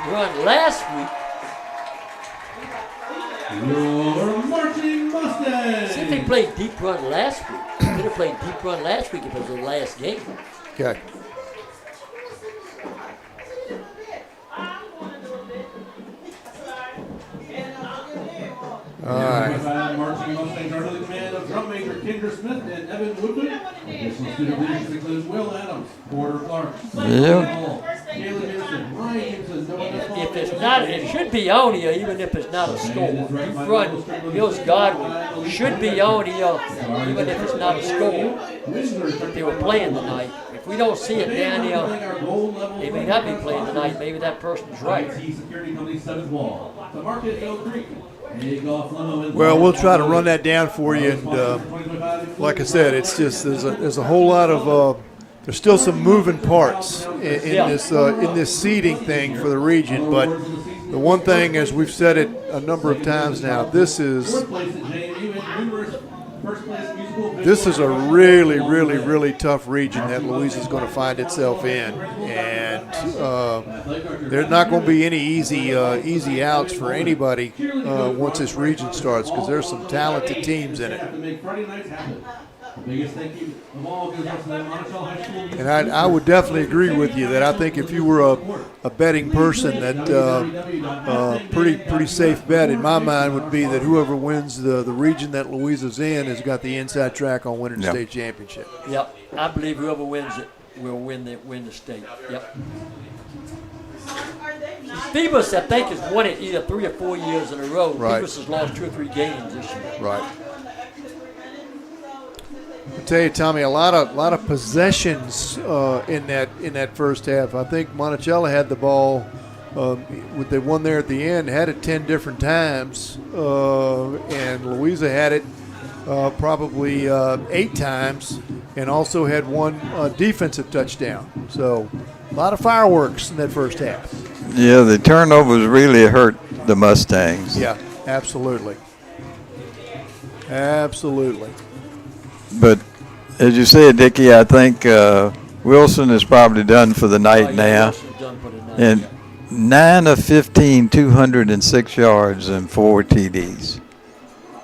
run last week. Your marching Mustangs. See if they played deep run last week. They could have played deep run last week if it was the last game. Okay. All right. Marching Mustangs are under the command of drum major Kendra Smith and Evan Woodman. Additional student leaders include Will Adams, Porter Clark, Yeah. Hall, Kayla Henderson, Ryan Gibson, Noah Default, If it's not, it should be on here, even if it's not a score. Deep run, Mills Godwin should be on here, even if it's not a score. But they were playing tonight. If we don't see it down here, they may not be playing tonight. Maybe that person's right. Security Company 7th Wall. To Market Hill Creek. Well, we'll try to run that down for you, and like I said, it's just there's a whole lot of there's still some moving parts in this seeding thing for the region. But the one thing, as we've said it a number of times now, this is a really tough region that Louisiana's going to find itself in, and there's not going to be any easy outs for anybody once this region starts, because there's some talented teams in it. And I would definitely agree with you that I think if you were a betting person, that pretty safe bet in my mind would be that whoever wins the region that Louisa's in has got the inside track on winning the state championship. Yep, I believe whoever wins it will win the state. Yep. Phoebus, I think, has won it either 3 or 4 years in a row. Right. Phoebus has lost 2 or 3 games this year. Right. I tell you, Tommy, a lot of possessions in that first half. I think Monticello had the ball. They won there at the end, had it 10 different times, and Louisa had it probably 8 times, and also had one defensive touchdown. So a lot of fireworks in that first half. Yeah, the turnovers really hurt the Mustangs. Yeah, absolutely. Absolutely. But as you said, Dickie, I think Wilson is probably done for the night now. Wilson's done for the night, And yeah. 9 of 15, 206 yards and 4 TDs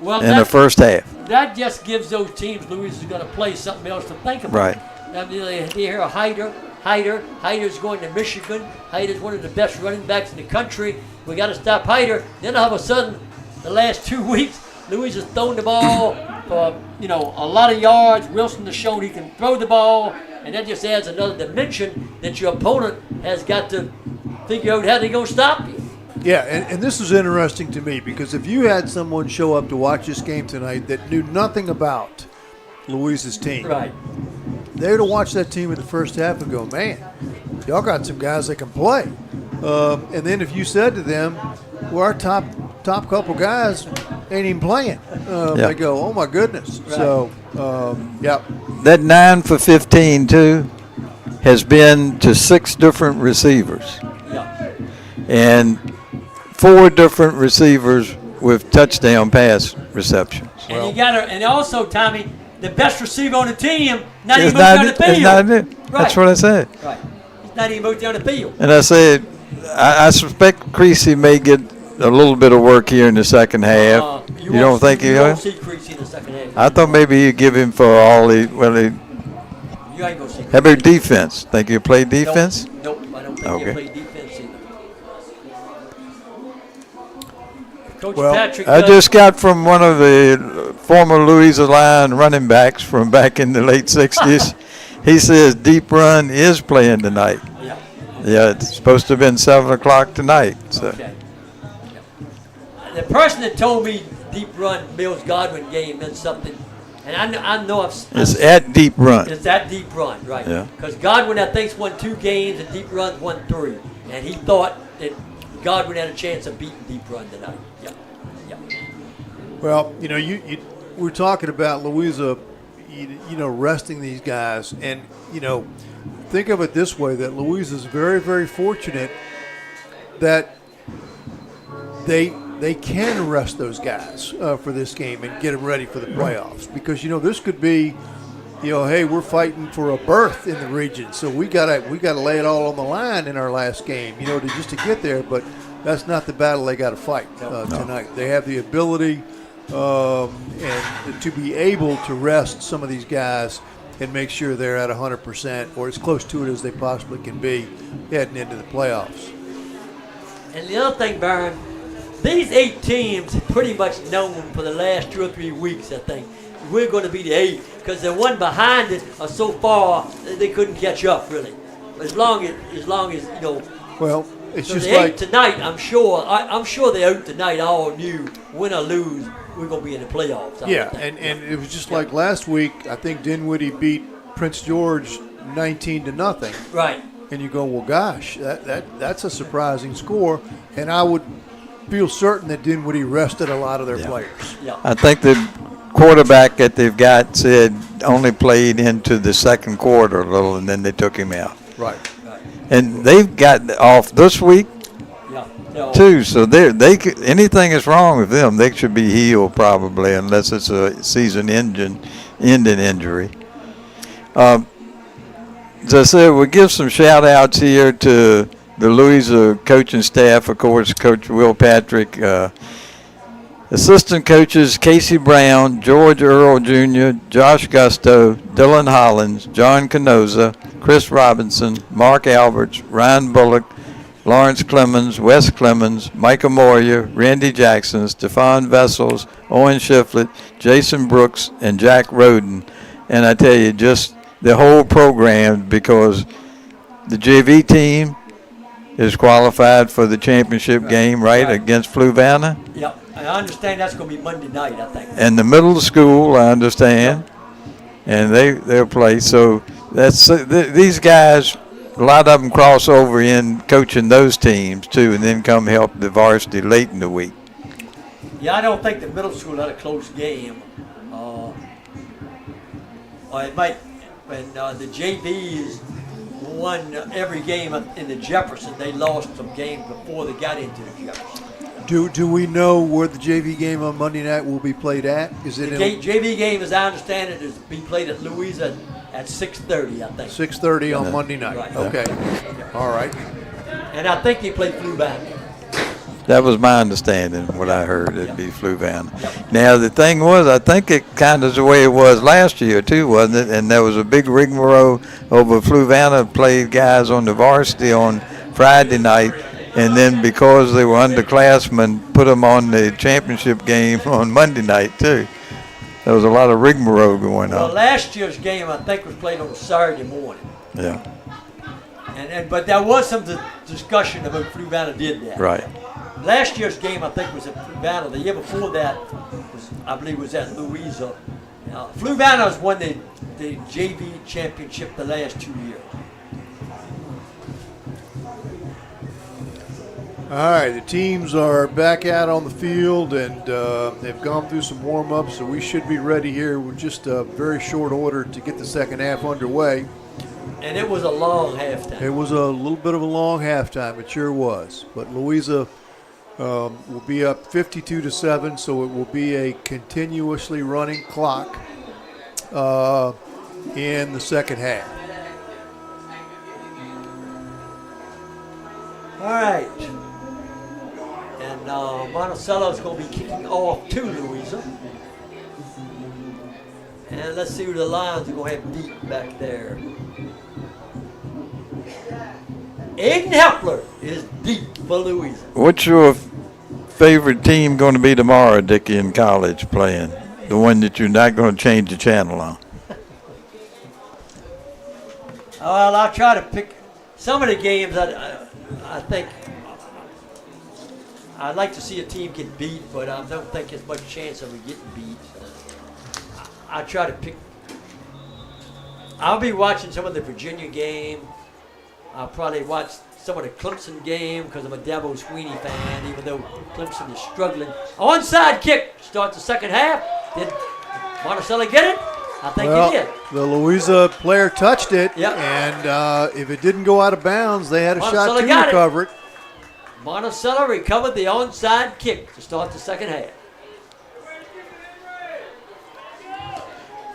Well, in the first half. that just gives those teams Louisa is going to play something else to think about. Right. I mean, they hear a Hyder's going to Michigan. Hyder's one of the best running backs in the country. We got to stop Hyder. Then all of a sudden, the last 2 weeks, Louisa's thrown the ball for a lot of yards. Wilson has shown he can throw the ball, and that just adds another dimension that your opponent has got to figure out how they're going to stop you. Yeah, and this is interesting to me because if you had someone show up to watch this game tonight that knew nothing about Louisa's team, Right. they would have watched that team in the first half and go, man, y'all got some guys that can play. And then if you said to them, well, our top couple guys ain't even playing, they go, oh, my goodness. Right. So, yeah. That 9 for 15, too, has been to 6 different receivers. Yeah. And 4 different receivers with touchdown pass receptions. And you got to, and also, Tommy, the best receiver on the team, not It's even moved down the field. it's not it. That's Right. what I said. Right. He's not even moved down the field. And I said, I suspect Creasy may get a little bit of work here in the second half. You don't think he You will? won't see Creasy in the second half. I thought maybe you'd give him for all the, well, You ain't going to see how about defense? Think he'll play defense? Nope, I don't think Okay. he'll play defense either. Coach Well, Patrick I does- just got from one of the former Louisa line running backs from back in the late 60s. He says Deep Run is playing tonight. Yeah. Yeah, it's supposed to have been 7 o'clock tonight. So. Okay. Yeah. The person that told me Deep Run Mills Godwin game meant something, and I know It's at Deep Run. It's that Deep Run, right? Yeah. Because Godwin, I think, won 2 games and Deep Run won 3, and he thought that Godwin had a chance of beating Deep Run tonight. Yeah. Yeah. Well, we're talking about Louisa, resting these guys. And, think of it this way, that Louisa's very, very fortunate that they can rest those guys for this game and get them ready for the playoffs. Because, this could be, hey, we're fighting for a berth in the region, so we gotta lay it all on the line in our last game, just to get there. But that's not the battle they got to fight tonight. They have the ability and to be able to rest some of these guys and make sure they're at 100% or as close to it as they possibly can be heading into the playoffs. And the other thing, Byron, these 8 teams pretty much known for the last 2 or 3 weeks, I think, we're going to be the 8 because the one behind it are so far they couldn't catch up, really. As long as Well, it's so just the 8 like tonight, I'm sure the 8 tonight all knew, win or lose, we're going to be in the playoffs. I yeah, would think. and it was just like last week. I think Dinwiddie beat Prince George 19-0. Right. And you go, well, gosh, that's a surprising score. And I would feel certain that Dinwiddie rested a lot of their players. Yeah. I think the quarterback that they've got said only played into the second quarter a little, and then they took him out. Right. And they've got off this week Yeah. No. too, so they could, anything is wrong with them, they should be healed probably, unless it's a season-ending injury. As I said, we'll give some shout-outs here to the Louisa coaching staff, of course, Coach Will Patrick, assistant coaches Casey Brown, George Earl Jr., Josh Gusto, Dylan Hollins, John Canoza, Chris Robinson, Mark Alberts, Ryan Bullock, Lawrence Clemens, Wes Clemens, Micah Moria, Randy Jackson, Stephon Vessels, Owen Shiflett, Jason Brooks, and Jack Roden. And I tell you, just the whole program, because the JV team is qualified for the championship game, right, against Fluvanna. Yeah. I understand that's going to be Monday night, I think. And the middle school, I understand, and they'll play. So that's these guys. A lot of them cross over in coaching those teams too, and then come help the varsity late in the week. Yeah, I don't think the middle school had a close game. Or it might, when the JV is won every game in the Jefferson. They lost some games before they got into the Jefferson. Do we know where the JV game on Monday night will be played at? Is it The JV game, as I understand it, is be played at Louisa at 6:30, I think. 6:30 on Monday night? Right. Okay. All right. And I think they played Fluvanna. That was my understanding, what I heard, it'd be Fluvanna. Now, the thing was, I think it kind of is the way it was last year, too, wasn't it? And there was a big rigmarole over Fluvanna played guys on the varsity on Friday night, and then because they were underclassmen, put them on the championship game on Monday night, too. There was a lot of rigmarole going Well, on. last year's game, I think, was played on Saturday morning. Yeah, But there was some discussion about Fluvanna did that. right. Last year's game, I think, was at Fluvanna. The year before that, I believe, was at Louisa. Fluvanna has won the JV championship the last 2 years. All right, the teams are back out on the field, and they've gone through some warm-ups, so we should be ready here with just a very short order to get the second half underway. And it was a long halftime. It was a little bit of a long halftime, it sure was. But Louisa will be up 52-7, so it will be a continuously running clock in the second half. All right. And Monticello is going to be kicking off to Louisa. And let's see who the Lions are going to have deep back there. Aiden Hepler is deep for Louisa. What's your favorite team going to be tomorrow, Dickie, in college playing? The one that you're not going to change the channel on? Well, I'll try to pick some of the games that I think I'd like to see a team get beat, but I don't think there's much chance of it getting beat. So I'll try to pick. I'll be watching some of the Virginia game. I'll probably watch some of the Clemson game because I'm a Dabo Sweeney fan, even though Clemson is struggling. Onside kick starts the second half. Did Monticello get it? I think he did. The Louisa player touched it, Yep. and if it didn't go out of bounds, they had a Monticello shot to got it. recover it. Monticello recovered the onside kick to start the second half.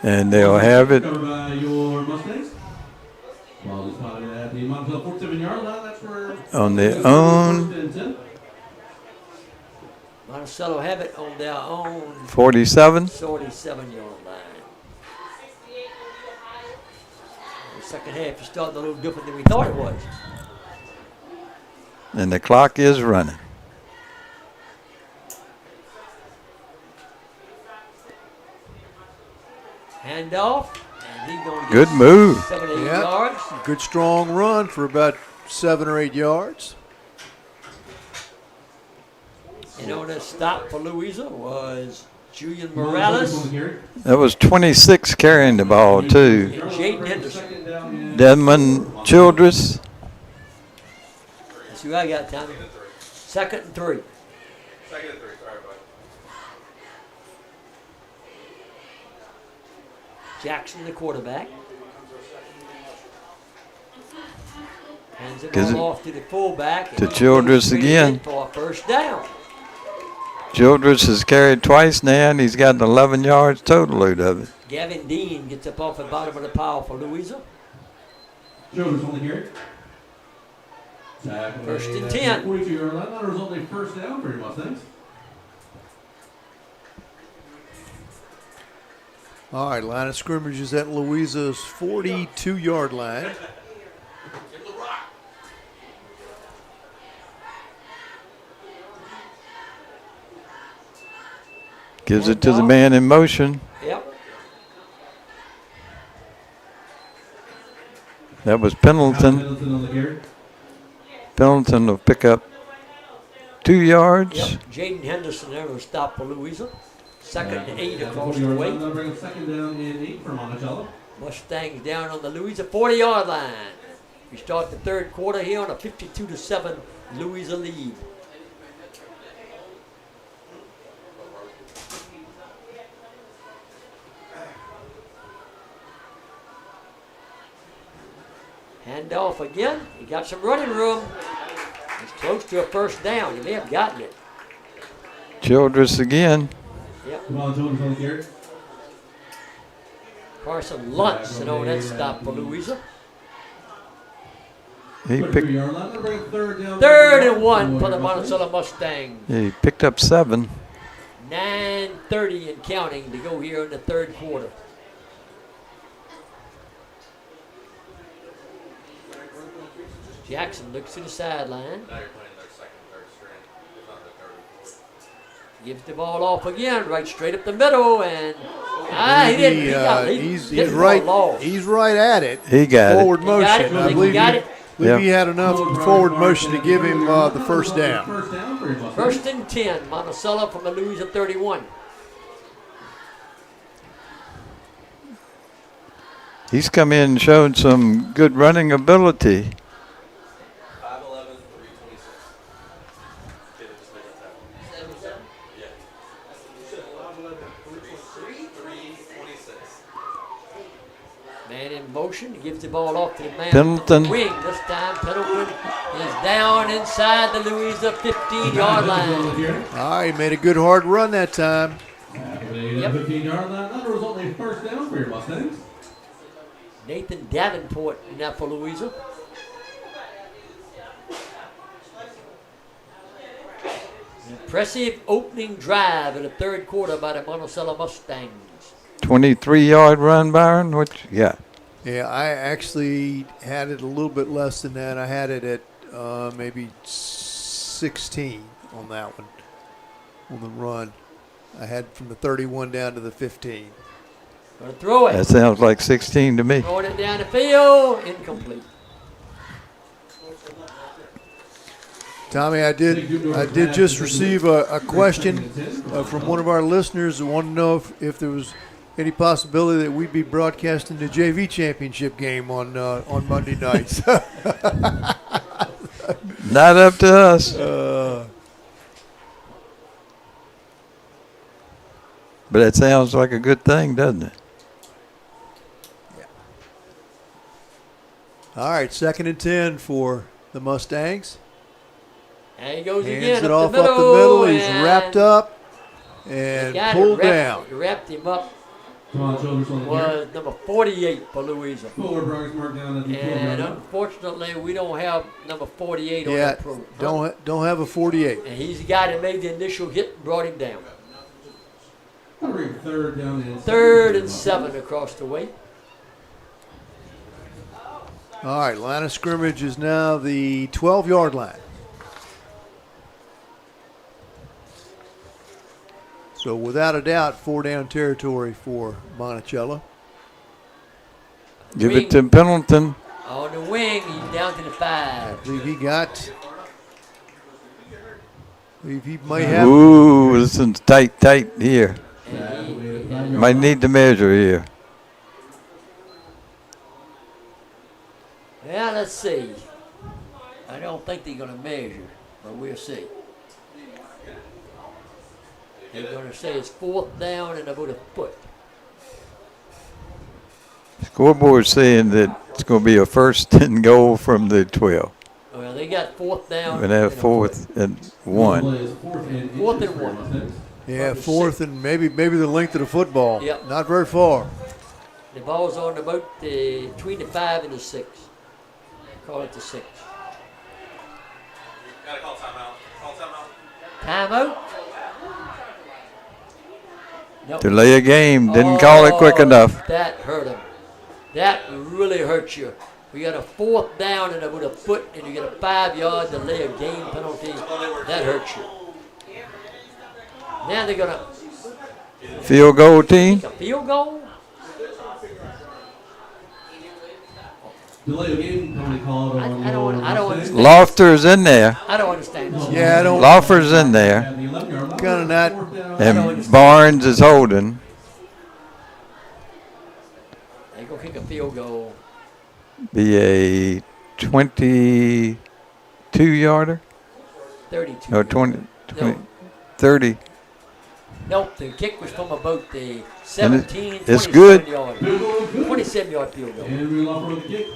And they'll have it. Covered by your Mustangs. Ball is spotted at the Monticello 47-yard line. That's where On their own. First and 10. Monticello have it on their own 47. 47-yard line. The second half is starting a little different than we thought it was. And the clock is running. Handoff, and he's going to Good move. 7 8 Yeah. yards. Good strong run for about 7 or 8 yards. And on that stop for Louisa was Julian Morales. Morales That was 26 carrying the ball, too. and Jaden Henderson. Second down and Desmond Childress. That's who I got, Tommy. 2nd and 3. Second and 3. Sorry, bud. Jackson, the quarterback. Hands the Gives ball it off to the fullback. to and he Childress goes again. for a first down. Childress has carried twice now, and he's got 11 yards total out of it. Gavin Dean gets up off the bottom of the pile for Louisa. Childress on the carry. Tackle First and at 10. 42-yard line. That result a first down for your Mustangs. All right, line of scrimmage is at Louisa's 42-yard line. Gives it to the man in motion. Yep. That was Pendleton. Middleton on the carry. Pendleton will pick up 2 yards. Yep. Jaden Henderson there will stop for Louisa. 2nd and 8 At across the 40-yard way. line, that'll bring up second down and 8 for Monticello. Mustangs down on the Louisa 40-yard line. We start the third quarter here on a 52-7 Louisa lead. Hand off again. He got some running room. He's close to a first down. He may have gotten it. Childress again. Yep. Come on, Childress on the carry. Carson Lutz and on that stop for Louisa. He picked, 3-yard line. That'll bring third down. 3rd and 1 for the Monticello Mustangs. he picked up 7. 9:30 and counting to go here in the third quarter. Jackson looks to the sideline. Now you're playing their second, third string, if not the third. Gives the ball off again, right straight up the middle, and he didn't. He got, He's getting the ball right. lost. He's right at it. He got Forward He got it. motion. I Think he believe got he, it. believe he had enough forward motion to give him the first down. First down for your Mustangs. First and 10, Monticello from the Louisa 31. He's come in and shown some good running ability. 5'11", 326. Kid that just made that tackle. Yeah. 326. Man in motion, he gives the ball off to the man Pendleton. on the wing. This time Pendleton is down inside the Louisa 15-yard line. All right, made a good hard run that time. Yep. 15-yard line. That'll result in a first down for your Mustangs. Nathan Davenport in that for Louisa. Impressive opening drive in the third quarter by the Monticello Mustangs. 23-yard run, Byron. What you got? Yeah, I actually had it a little bit less than that. I had it at maybe 16 on that one, on the run. I had from the 31 down to the 15. Gonna throw it. That sounds like 16 to me. Throwing it down the field, incomplete. Tommy, I did just receive a question from one of our listeners who wanted to know if there was any possibility that we'd be broadcasting the JV championship game on Monday nights. Not up to us. But it sounds like a good thing, doesn't it? All right, 2nd and 10 for the Mustangs. And he goes Hands again it up off the middle. up the middle. He's and wrapped up they and got it, pulled wrapped- down. Wrapped him up. Come on, Childress on the carry. Was number 48 for Louisa. Forward progress mark down at the 12-yard And line. unfortunately, we don't have number 48 on Yeah, that program. don't have a 48. And he's the guy that made the initial hit and brought him down. That'll bring third down and 3rd and 7 across the way. All right, line of scrimmage is now the 12-yard line. So without a doubt, 4-down territory for Monticello. Give it to Pendleton. On the wing, he's down to the 5. I believe he may have. Ooh, this one's tight here. And Might need to measure here. yeah, let's see. I don't think they're going to measure, but we'll see. They're going to say it's 4th down and about a foot. Scoreboard's saying that it's going to be a 1st and goal from the 12. Well, they got 4th down. We're going to have and a 4th and 1. 4th and 1. Yeah, 4th and maybe the length of the football. Yep. Not very far. The ball's on about between the 5 and the 6. Call it the 6. Gotta call timeout. Call timeout. Timeout? No. Delay a game. Didn't call it quick enough. That hurt him. That really hurt you. We got a 4th down and about a foot, and you get a 5-yard delay of game penalty. That hurts you. Now they're gonna Field goal team. kick a field goal. Delay of game penalty called on I don't understand. Lofter's in there. I don't understand this. Yeah, I don't Loffer's in there. at the 11-yard line. kind of not. And Barnes is holding. They go kick a field goal. Be a 22-yarder. 32. No, 20, No. 30. Nope, the kick was from about the And 17, it's good. 27-yard. Field goal is good. 27-yard field goal. And we'll offer the kick.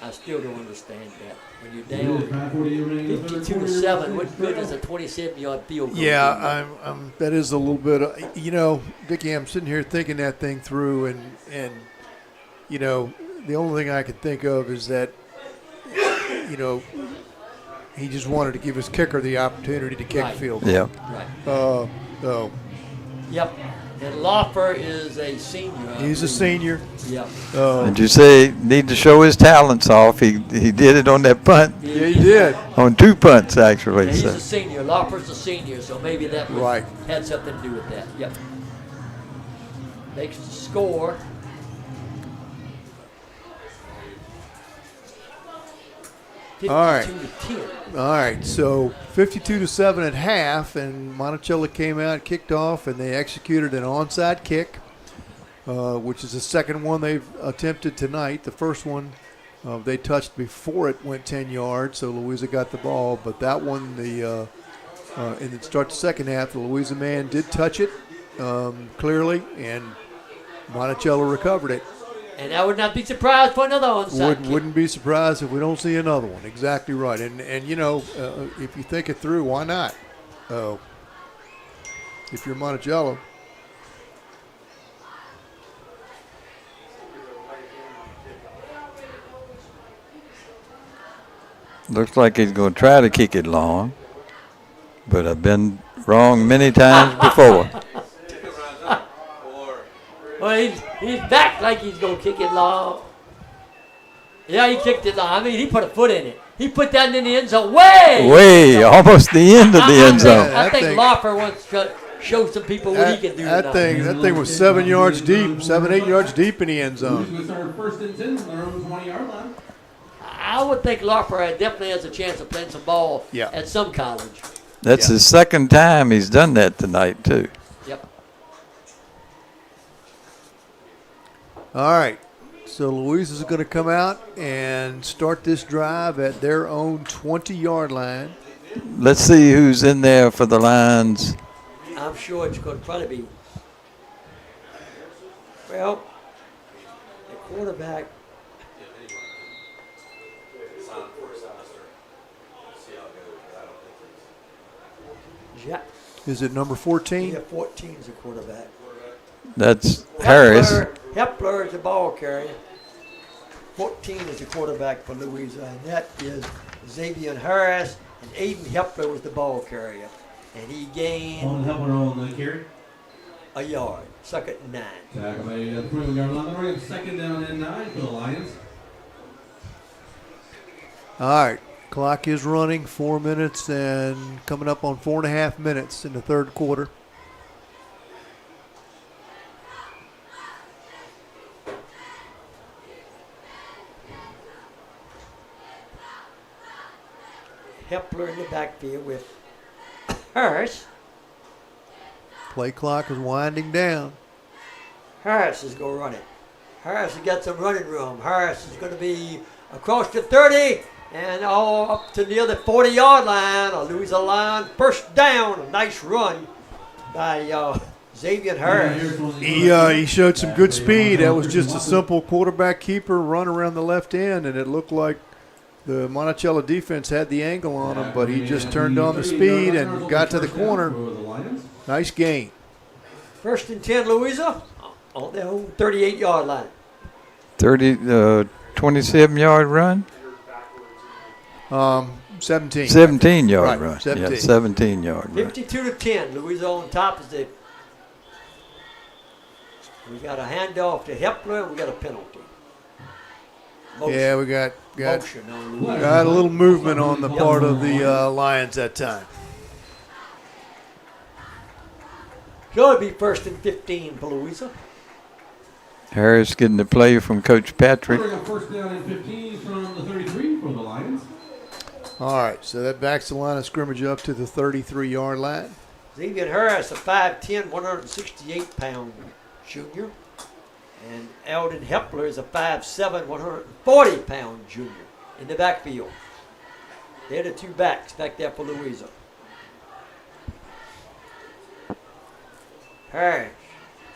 I still don't understand that. When you're It is down 5:48 remaining in the third 52 to quarter. 7, what good is a 27-yard field goal? Yeah, I'm that is a little bit. Dickie, I'm sitting here thinking that thing through, and the only thing I can think of is that he just wanted to give his kicker the opportunity to kick Right. a field goal. Yeah. Right. So Yep. And Loffer is a senior. I he's a believe. senior. Yep. And you say need to show his talents off. He did it on that punt, Yeah, he did. on 2 punts actually. Yeah, he's So. a senior. Loffer's a senior, so maybe that was, Right. had something to do with that. Yep. Makes the score. All right. 52 to 10. All right, so 52 to 7 at half, and Monticello came out, kicked off, and they executed an onside kick, which is the second one they've attempted tonight. The first one they touched before it went 10 yards, so Louisa got the ball. But that one, in the start the second half, the Louisa man did touch it clearly, and Monticello recovered it. And I would not be surprised for another onside kick. Wouldn't be surprised if we don't see another one. Exactly right. And if you think it through, why not? If you're Monticello. Looks like he's going to try to kick it long, but I've been wrong many times before. Well, he's back like he's going to kick it long. Yeah, he kicked it long. I mean, he put a foot in it. He put that in the end zone Way, almost the end of the end zone. I think thing- Loffer wants to show some people what he can do That tonight. thing was 7 yards deep, 8 yards deep in the end zone. Louisa started first and 10 from their own 20-yard line. I would think Loffer definitely has a chance of playing some ball Yeah. at some college. That's Yeah. his second time he's done that tonight, too. Yep. All right. So Louisa's going to come out and start this drive at their own 20-yard line. Let's see who's in there for the Lions. I'm sure it's going to probably be. Well, the quarterback. Sign up for a semester. See how it goes, but I don't think Yeah, Is it number 14? 14 is the quarterback. That's Harris. Hepler is the ball carrier. 14 is the quarterback for Louisa, and that is Xavier Harris, and Aiden Hepler was the ball carrier. And he gained On helper on the carry. a yard, second and 9. Tackle made at the 21-yard line. We're in second down and 9 for the Lions. All right. Clock is running, 4 minutes, and coming up on 4.5 minutes in the third quarter. Hepler in the backfield with Harris. Play clock is winding down. Harris is going to run it. Harris has got some running room. Harris is going to be across the 30 and all up to near the 40-yard line. A Louisa line. First down. A nice run by Xavier Harris. He showed some good speed. That was just a simple quarterback keeper run around the left end, and it looked like the Monticello defense had the angle on him, but he just turned on the speed and got to the corner. Nice gain. First and 10, Louisa, on their own 38-yard line. 27-yard run? 17. 17-yard Right, run. 17. Yeah, 17-yard run. 52 to 10. Louisa on top is the. We got a handoff to Hepler, and we got a penalty. Motion. Yeah, we got Motion on Louisa. a little movement on the part of the Lions that time. So it'll be first and 15 for Louisa. Harris getting the play from Coach Patrick. We're going first down and 15 from the 33 for the Lions. All right, so that backs the line of scrimmage up to the 33-yard line. Xavier Harris, a 5'10", 168-pound junior. And Eldon Hepler is a 5'7", 140-pound junior in the backfield. They're the two backs back there for Louisa. Harris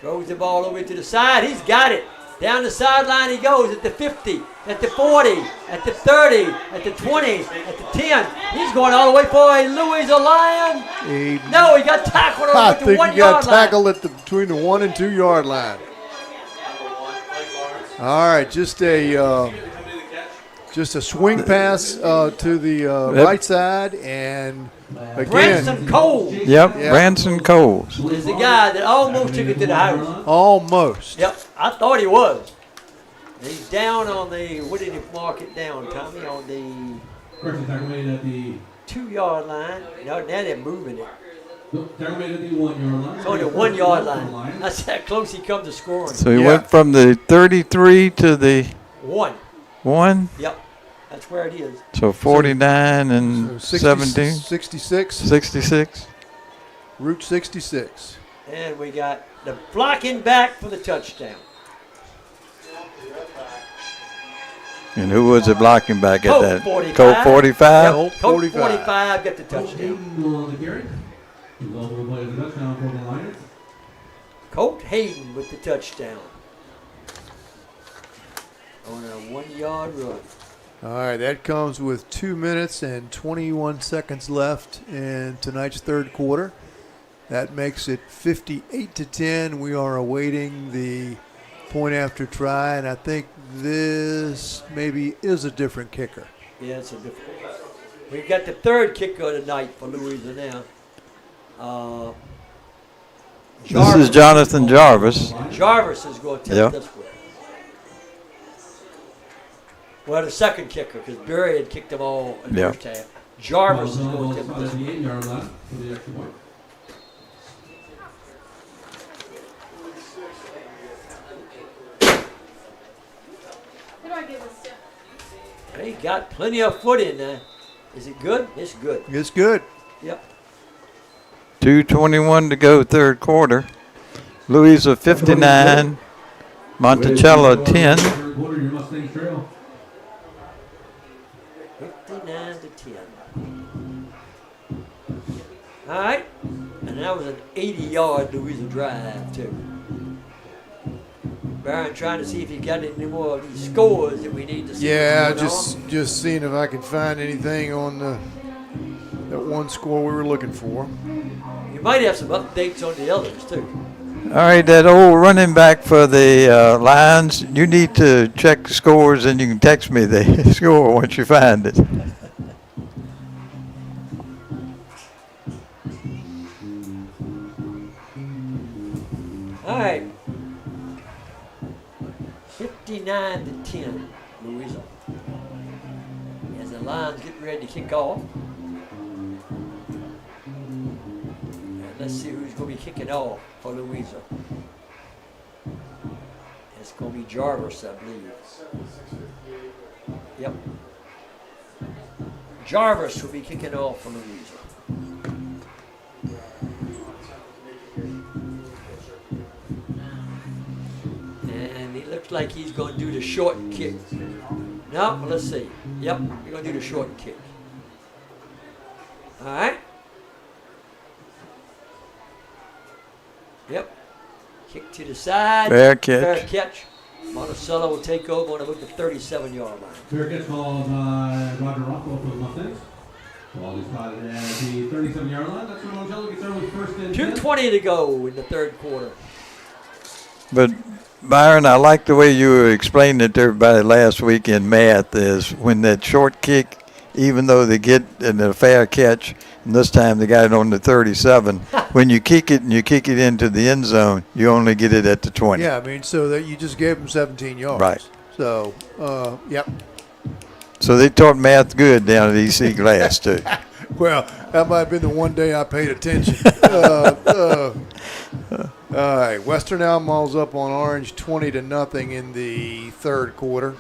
throws the ball over to the side. He's got it. Down the sideline he goes at the 50, at the 40, at the 30, at the 20, at the 10. He's going all the way for a Louisa Lion. No, he got tackled I at the think 1 he yard got line. tackled at between the 1 and 2 yard line. All right, just a swing pass to the right side, and again, Branson Cole Yep, Branson Coles. is the guy that almost took it to the house. almost. Yep, I thought he was. He's down on the, what did he mark it down, Tommy? On the Correction, tackle made at the 2 yard line. No, now they're moving it. tackle made at the 1 yard line. It's on the 1 yard line. That's how close he comes to scoring. So he Yeah. went from the 33 to the 1. 1. Yep, that's where it is. So 49 and 17. 66. 66. Route 66. And we got the blocking back for the touchdown. And who was the blocking back at Colt that? 45. Colt 45. Colt Colt 45. 45 got the touchdown. Hayden on the carry. He's also going to play as a touchdown for the Lions. Colt Hayden with the touchdown. On a 1 yard run. All right, that comes with 2 minutes and 21 seconds left in tonight's third quarter. That makes it 58-10. We are awaiting the point after try, and I think this maybe is a different kicker. Yeah, it's a difficult one. We've got the third kicker of the night for Louisa now. This is Jonathan Jarvis. Jarvis is going to Yeah. test this one. Well, the second kicker, because Berry had kicked them all in the Yeah. first half. Jarvis is Ball's going on to the test this one. 8 yard line for the extra point. He got plenty of foot in there. Is it good? It's good. It's good. Yep. 2:21 to go, third quarter. Louisa 59, Monticello 10. Third quarter, your Mustangs trail. 59 to 10. All right. And that was an 80-yard Louisa drive, too. Baron trying to see if he got any more of these scores that we need to see. Yeah, what's going on. just seeing if I can find anything on that one score we were looking for. You might have some updates on the others, too. All right, that old running back for the Lions, you need to check the scores and you can text me the score once you find it. All right. 59 to 10, Louisa. As the Lions get ready to kick off. And let's see who's going to be kicking off for Louisa. It's going to be Jarvis, I believe. Yep. Jarvis will be kicking off for Louisa. And he looks like he's going to do the short kick. No, let's see. Yep, you're going to do the short kick. All right. Yep. Kick to the side. Fair catch. Fair catch. Monticello will take over on about the 37-yard line. Fair catch called by Roger Rockwell for the Mustangs. Ball is spotted at the 37-yard line. That's where Monticello gets started with first and 10. 2:20 to go in the third quarter. But Byron, I like the way you were explaining it to everybody last week in math is when that short kick, even though they get in a fair catch, and this time they got it on the 37, when you kick it and you kick it into the end zone, you only get it at the 20. Yeah, I mean, so that you just gave them 17 yards. Right. So, yep. So they taught math good down at EC Glass, too. Well, that might have been the one day I paid attention. All right, Western Albemarle's up on Orange 20-0 in the third quarter.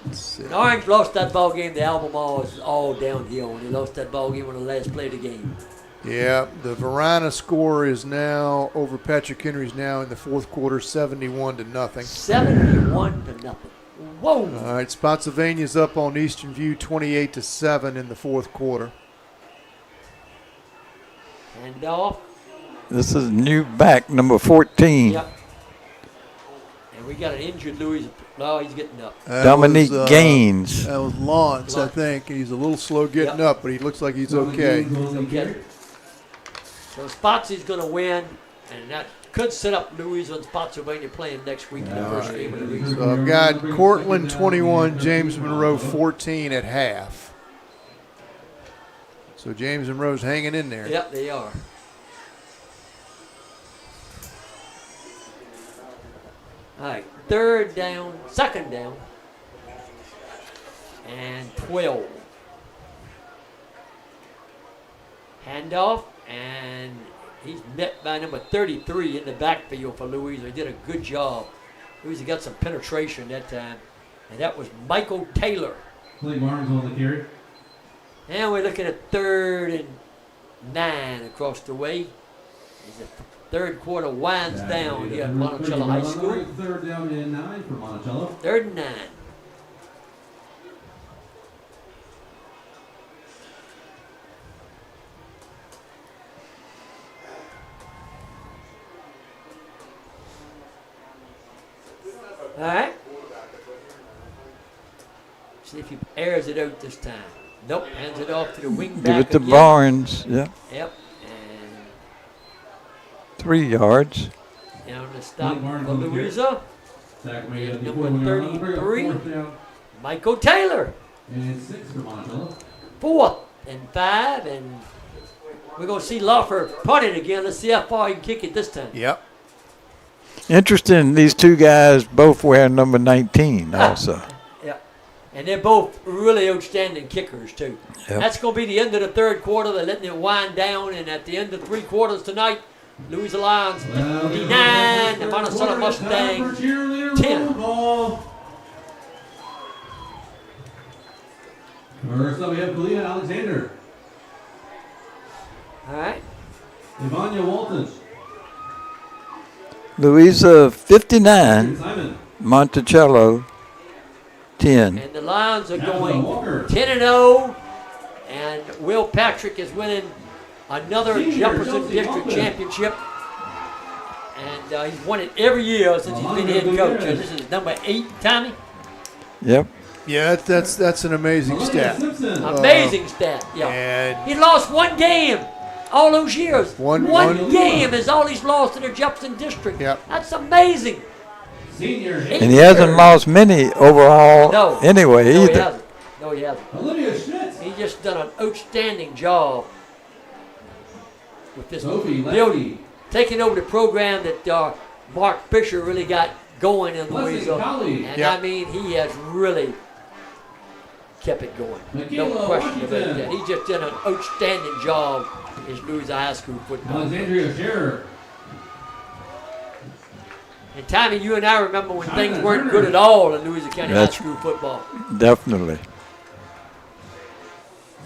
Let's see. When Orange lost that ball game, the Albemarle was all downhill. When they lost that ball game on the last play of the game. Yeah, the Verona score is now over Patrick Henry's now in the fourth quarter, 71-0. 71-0. Whoa! All right, Spotsylvania's up on Eastern View 28-7 in the fourth quarter. And off. This is new back, number 14. Yep. And we got an injured Louisa. No, he's getting up. Dominique Gaines. That was Lawrence, I think. He's a little slow getting up, but he looks like he's okay. Okay. So Spotsy's going to win, and that could set up Louisa and Spotsylvania playing next week in the first game of the week. So I've got Cortland 21, James Monroe 14 at half. So James Monroe's hanging in there. Yep, they are. All right, second down, and 12. Handoff, and he's met by number 33 in the backfield for Louisa. He did a good job. Louisa got some penetration that time, and that was Michael Taylor. Clay Barnes on the carry. And we're looking at 3rd and 9 across the way. As the third quarter winds down here at Monticello High School. 3rd down and 9 for Monticello. 3rd and 9. All right. See if he airs it out this time. Nope, hands it off to the wing back. Give it to again. Barnes. Yep. Yep. And 3 yards. down the stop Barnes for on the carry. Louisa. Sack made up Number before we were on. 33. 4th down Michael Taylor. and 6 for Monticello. 4th and 5. And we're going to see Loffer punt it again. Let's see how far he can kick it this time. Yep. Interesting, these two guys both wear number 19 also. Yeah. And they're both really outstanding kickers, too. Yep. That's going to be the end of the third quarter. They're letting it wind down. And at the end of 3 quarters tonight, Louisa Lions 59, the Monticello Mustang 10. First up, we have Kalia Alexander. All right. Ivania Waltons. Louisa 59, Simon. Monticello 10. And the Lions are Napa going Walker. 10-0. And Will Patrick is winning another Senior Jefferson Chelsea District Hoffman. championship. And he's won it every year since he's been head coach. And this is number 8, Tommy. Yep. Yeah, that's an amazing Melania stat. Simpson. Amazing stat. Yeah. And He lost one game all those years. One- game is all he's lost in the Jefferson District. Yep. That's amazing. Senior And he hasn't lost many overall No. anyway No, he either. hasn't. No, he hasn't. Olivia Schmitz. He's just done an outstanding job with this Sophie building. Lefty. Taking over the program that Mark Fisher really got going in Blessing Louisa. Colley. And Yep. I mean, he has really kept it going. No Michaela question about Washington. that. He just did an outstanding job in Louisa High School football. Alexandria Scherer. And Tommy, you and I remember when things weren't good at all in Louisa County High That's- School football. Definitely.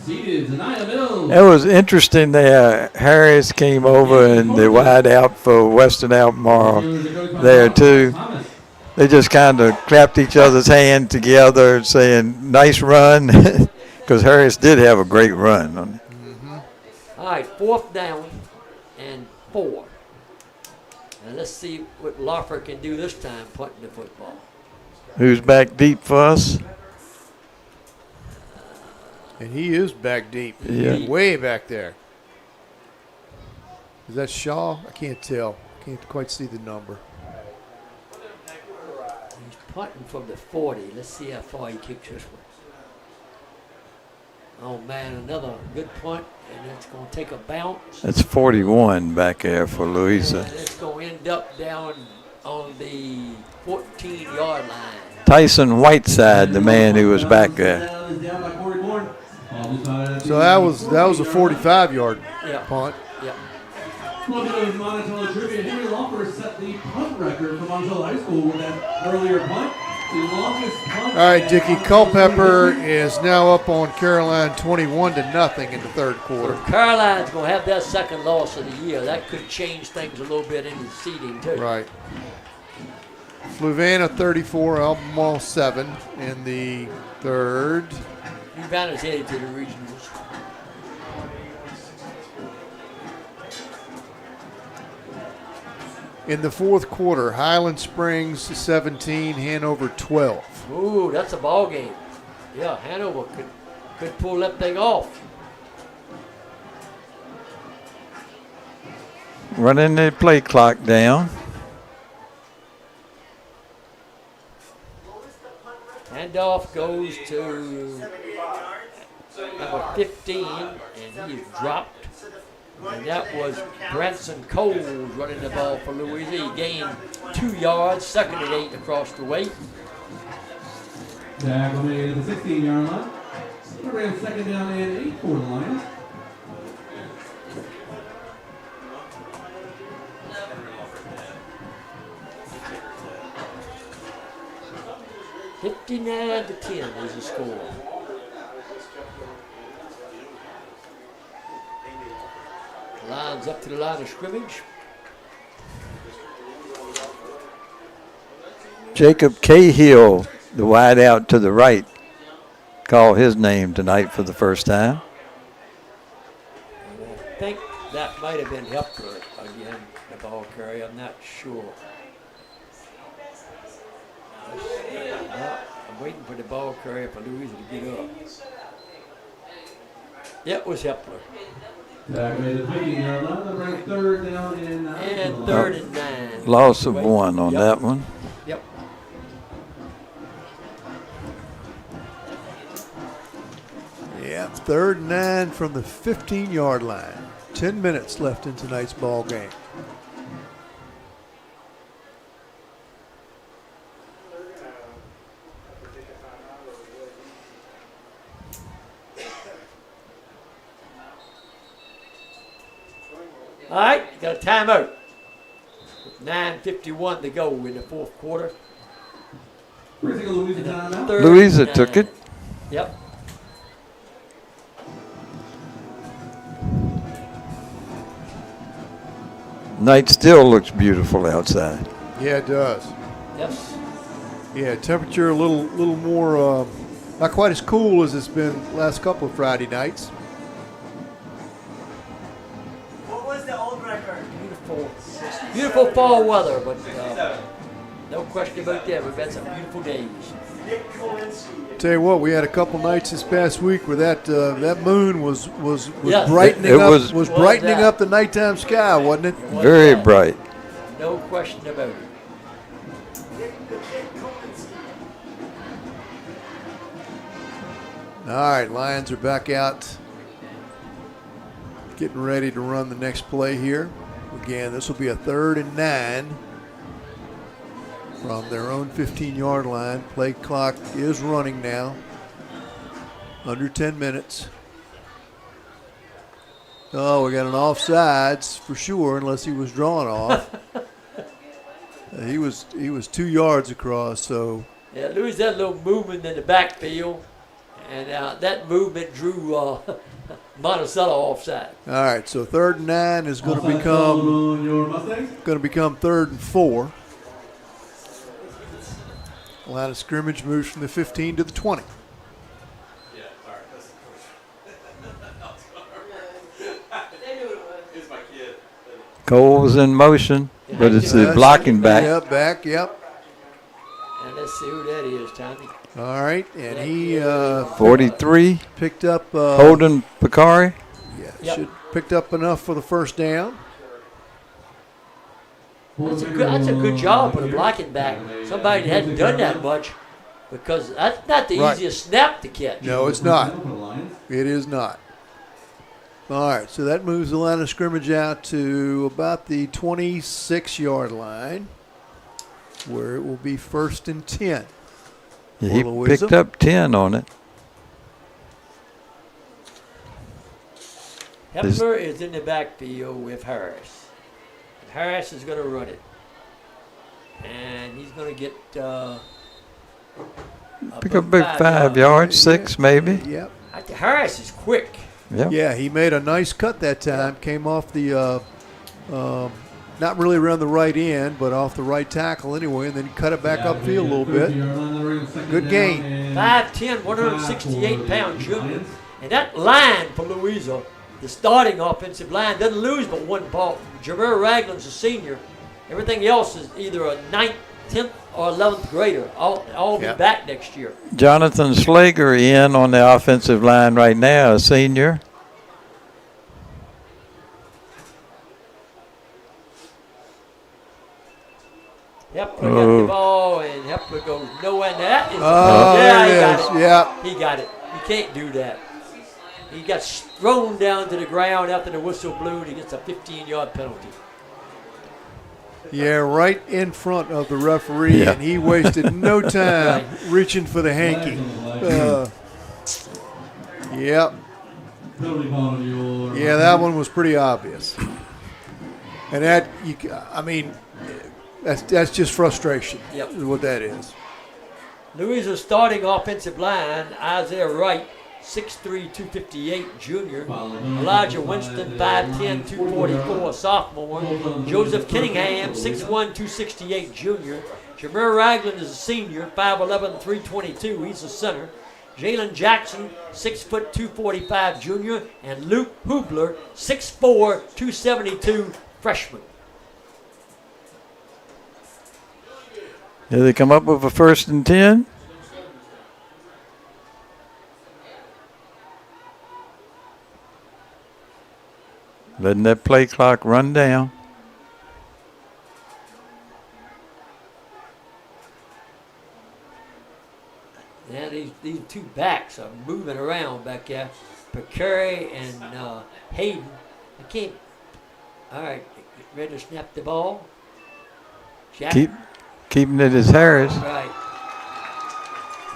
Seated Zanaya Mills. It was interesting there. Harris came over and the wide out for Western Albemarle there too. Thomas. They just kind of clapped each other's hand together saying, nice run, because Harris did have a great run. All right, 4th down and 4. And let's see what Loffer can do this time punting the football. Who's back deep for us? And he is back deep. Yeah. He's way back there. Is that Shaw? I can't tell. Can't quite see the number. He's punting from the 40. Let's see how far he kicks this one. Oh, man, another good punt, and it's going to take a bounce. That's 41 back there for Louisa. And it's going to end up down on the 14-yard line. Tyson Whiteside, the man who was back there. Down by Corey Bourne. So that was a 45-yard Yeah. punt. Yeah. Look at the Monticello trivia. Henry Loffer set the punt record for Monticello High School with that earlier punt. The longest punt. All right, Dickie Culpepper is now up on Caroline 21-0 in the third quarter. Caroline's going to have their second loss of the year. That could change things a little bit in the seeding, too. Right. Fluvanna 34, Albemarle 7 in the third. Fluvanna's headed to the regionals. In the fourth quarter, Highland Springs 17, Hanover 12. Ooh, that's a ball game. Yeah, Hanover could pull that thing off. Running the play clock down. Handoff goes to number 15, and he is dropped. And that was Branson Coles running the ball for Louisa. He gained 2 yards, 2nd and 8 across the way. Tackle made at the 16-yard line. We ran 2nd down and 8 for the Lions. $59-10 is the score. Lions up to the line of scrimmage. Jacob Cahill, the wide out to the right, called his name tonight for the first time. And I think that might have been Hepler again, the ball carrier. I'm not sure. I'm waiting for the ball carrier for Louisa to get up. Yeah, it was Hepler. Tackle made at the 15-yard line. They ran 3rd down and 9. And 3rd and 9. Loss of 1 on that one. Yep. Yeah, 3rd and 9 from the 15-yard line. 10 minutes left in tonight's ball game. All right, got a timeout. 9:51 to go in the fourth quarter. We're going to take a Louisa timeout. Louisa took it. Yep. Night still looks beautiful outside. Yeah, it does. Yes. Yeah, temperature a little more, not quite as cool as it's been last couple of Friday nights. What was the old record? Beautiful fall weather, but no question about that. We've had some beautiful days. Tell you what, we had a couple nights this past week where that moon was Yes. brightening It up was brightening that. up the nighttime sky, wasn't it? Very bright. No question about it. All right, Lions are back out, getting ready to run the next play here. Again, this will be a 3rd and 9 from their own 15-yard line. Play clock is running now. Under 10 minutes. Oh, we got an offsides for sure, unless he was drawn off. He was 2 yards across, so. Yeah, Louis had a little movement in the backfield, and that movement drew Monticello offside. All right, so 3rd and 9 is going to Offside called on your Mustangs. become 3rd and 4. Line of scrimmage moves from the 15 to the 20. Yeah, sorry. It's my kid. Cole was in motion, but it's the Yes. blocking back. Yep, back, yep. And let's see who that is, Tommy. All right, and he 43, picked up. Holden Picari. Yeah, Yep. picked up enough for the first down. That's a good job for the blocking back. Somebody that hadn't done that much, because that's not the Right. easiest snap to catch. No, it's not. It is not. All right, so that moves the line of scrimmage out to about the 26-yard line, where it will be 1st and 10. He For Louisa. picked up 10 on it. Hepler is in the backfield with Harris. Harris is going to run it. And he's going to get Pick up about 5 yards, 6 maybe. Yep. I think Harris is quick. Yep. Yeah, he made a nice cut that time. Came off the, not really around the right end, but off the right tackle anyway, and then cut it back upfield a little bit. Good gain. 5'10", 168-pound junior. And that line for Louisa, the starting offensive line, doesn't lose but one ball. Jameer Ragland's a senior, Everything else is either a 9th, 10th, or 11th grader. All be Yep. back next year. Jonathan Slager in on the offensive line right now, a senior. Hepler got the ball, and Hepler goes nowhere. And that is Oh, yeah, he there got it it. is. Yeah. He got it. You can't do that. He got thrown down to the ground after the whistle blew, and he gets a 15-yard penalty. Yeah, right in front of the referee, Yeah. and he wasted no time reaching for the hanky. Yep. Penalty ball on your Yeah, that one was pretty obvious. And that, that's just frustration. Yep. Is what that is. Louisa's starting offensive line, Isaiah Wright, 6'3", 258, junior. Elijah Winston, 5'10", 244, sophomore. Joseph Kenningham, 6'1", 268, junior. Jameer Ragland is a senior, 5'11", 322, he's a center. Jalen Jackson, 6 foot 245, junior. And Luke Hubler, 6'4", 272, freshman. Here they come up with a 1st and 10. Letting that play clock run down. Yeah, these two backs are moving around back there. Picari and Hayden. I can't. All right, ready to snap the ball. Jack. Keeping it as Harris. Right.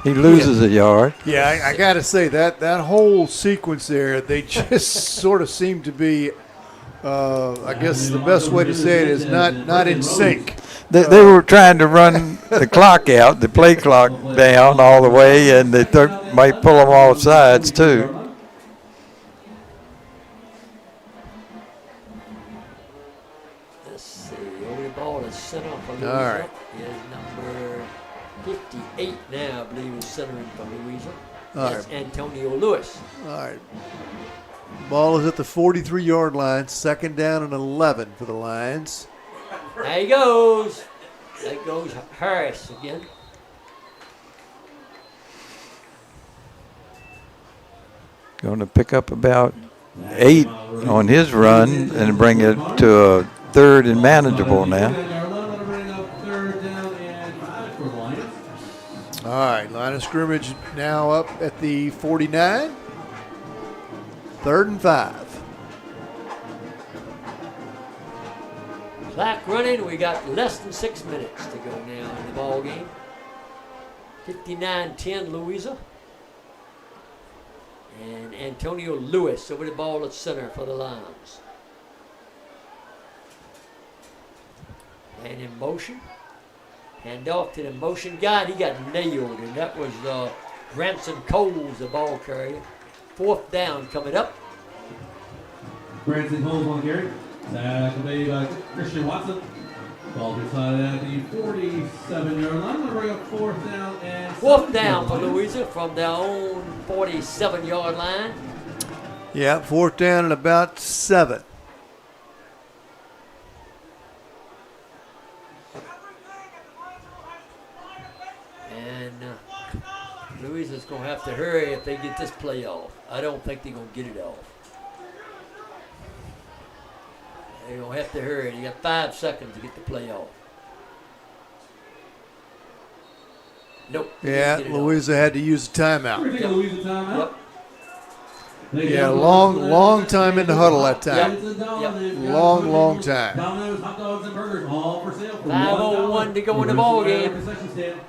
He loses a yard. Yeah, I got to say that whole sequence there, they just sort of seem to be, I guess the best way to say it is not in sync. They were trying to run the clock out, the play clock down all the way, and they might pull them off sides too. Let's see. Over the ball to center for Louisa. All right. Is number 58 now, I believe, is centering for Louisa. All That's right. Antonio Lewis. All right. Ball is at the 43-yard line. 2nd down and 11 for the Lions. There he goes. There goes Harris again. Going to pick up about 8 on his run and bring it to a 3rd and manageable now. All right, line of scrimmage now up at the 49. 3rd and 5. Clock running. We got less than 6 minutes to go now in the ball game. 59-10 Louisa. And Antonio Lewis over the ball at center for the Lions. And in motion. Hand off to the motion guy. And he got nailed. And that was Branson Coles, the ball carrier. 4th down coming up. Branson Coles on carry. Tackle made by Christian Watson. Ball decided at the 47-yard line. Going to bring up 4th down and 4th down for Louisa from their own 47-yard line. Yeah, 4th down and about 7. And Louisa's going to have to hurry if they get this play off. I don't think they're going to get it off. They're going to have to hurry. They got 5 seconds to get the play off. Nope. they Yeah, didn't get it Louisa had to use a We're timeout. taking a Louisa timeout. off. Yeah, long time in the huddle that time. Long time. Domino's, hot dogs, and burgers, all for sale. For 5:01 to go in the ball game. Concession stand.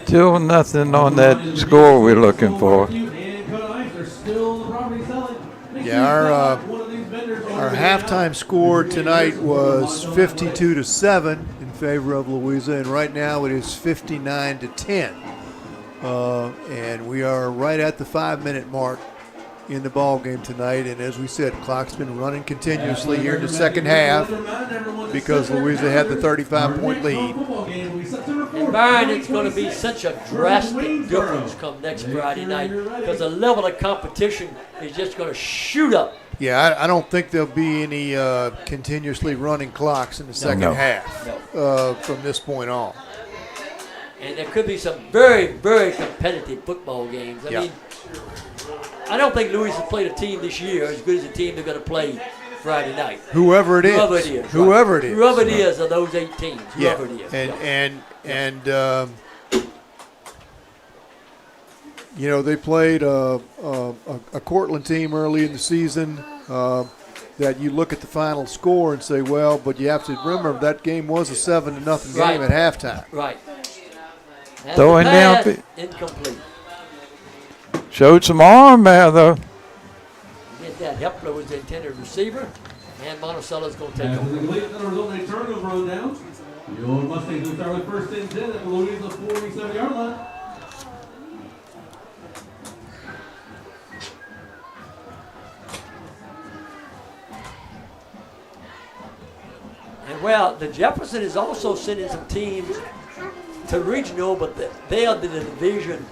Still nothing on that score we're looking for. And Cut Ice are still the property selling. Make sure Yeah, you stop one of these vendors on Our your way halftime out. score tonight was 52-7 in favor of Louisa, and right now it is 59-10. And we are right at the 5-minute mark in the ball game tonight. And as we said, clock's been running continuously here in the second half because Louisa had the 35-point lead. And Byron, it's going to be such a drastic difference come next Friday night because the level of competition is just going to shoot up. Yeah, I don't think there'll be any continuously running clocks in the second half from this point on. And there could be some very, very competitive football games. I mean, I don't think Louisa played a team this year as good as the team they're going to play Friday night. Whoever it is. Whoever it is of those 8 teams. Yeah. Whoever it is. And you know, they played a Cortland team early in the season that you look at the final score and say, well, but you have to remember that game was a 7-0 game at halftime. Right. Throwing down. Incomplete. Showed some arm there, though. Get that. Hepler was the intended receiver, and Monticello's going to take As over. the complete center result, a turnover on down. The old Mustangs will start with first and 10 at the Louisa 47-yard line. And well, the Jefferson is also sending some teams to regional, but they are the Division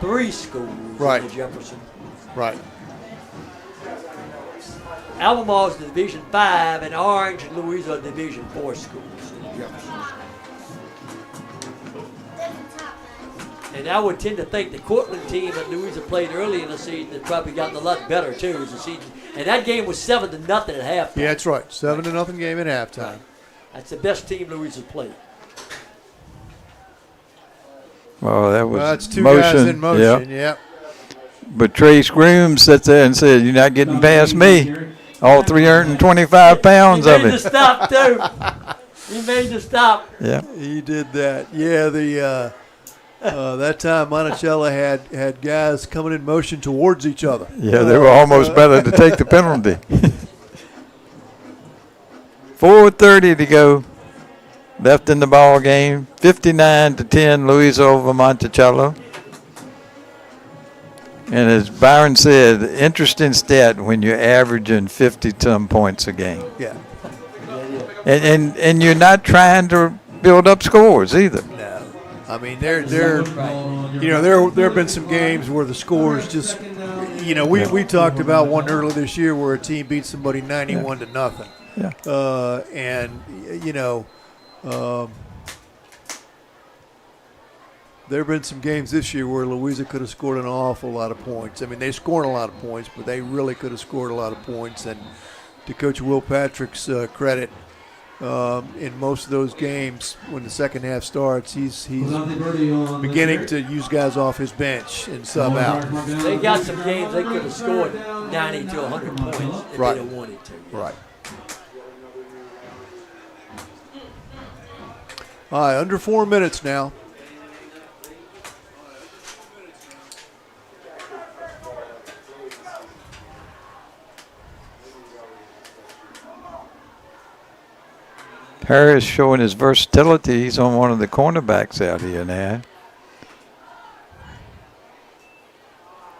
III schools Right. in the Jefferson. Right. Albemarle is Division 5, and Orange and Louisa are Division 4 schools in the Jefferson. And I would tend to think the Cortland team that Louisa played early in the season has probably gotten a lot better too as the season. And that game was 7-0 at halftime. Yeah, that's right. 7-0 game at halftime. That's the best team Louisa played. Well, that was That's two guys in motion. Yep. But Trace Groom sat there and said, "You're not getting past me." All 325 pounds of He made the it. stop too. He made the stop. Yeah. He did that. Yeah, that time Monticello had guys coming in motion towards each other. Yeah, they were almost better to take the penalty. 4:30 to go. Left in the ball game. 59-10, Louisa over Monticello. And as Byron said, interesting stat when you're averaging 50-some points a game. Yeah. And you're not trying to build up scores either. No. I mean, there have been some games where the scores just, we talked about one earlier this year where a team beat somebody 91-0. Yeah. There have been some games this year where Louisa could have scored an awful lot of points. I mean, they scored a lot of points, but they really could have scored a lot of points. And to Coach Will Patrick's credit, in most of those games, when the second half starts, he's beginning to use guys off his bench and sub out. They got some games they could have scored 90 to 100 points if Right. they'd have wanted to. Right. All right, under 4 minutes now. Harris showing his versatility. He's on one of the cornerbacks out here now.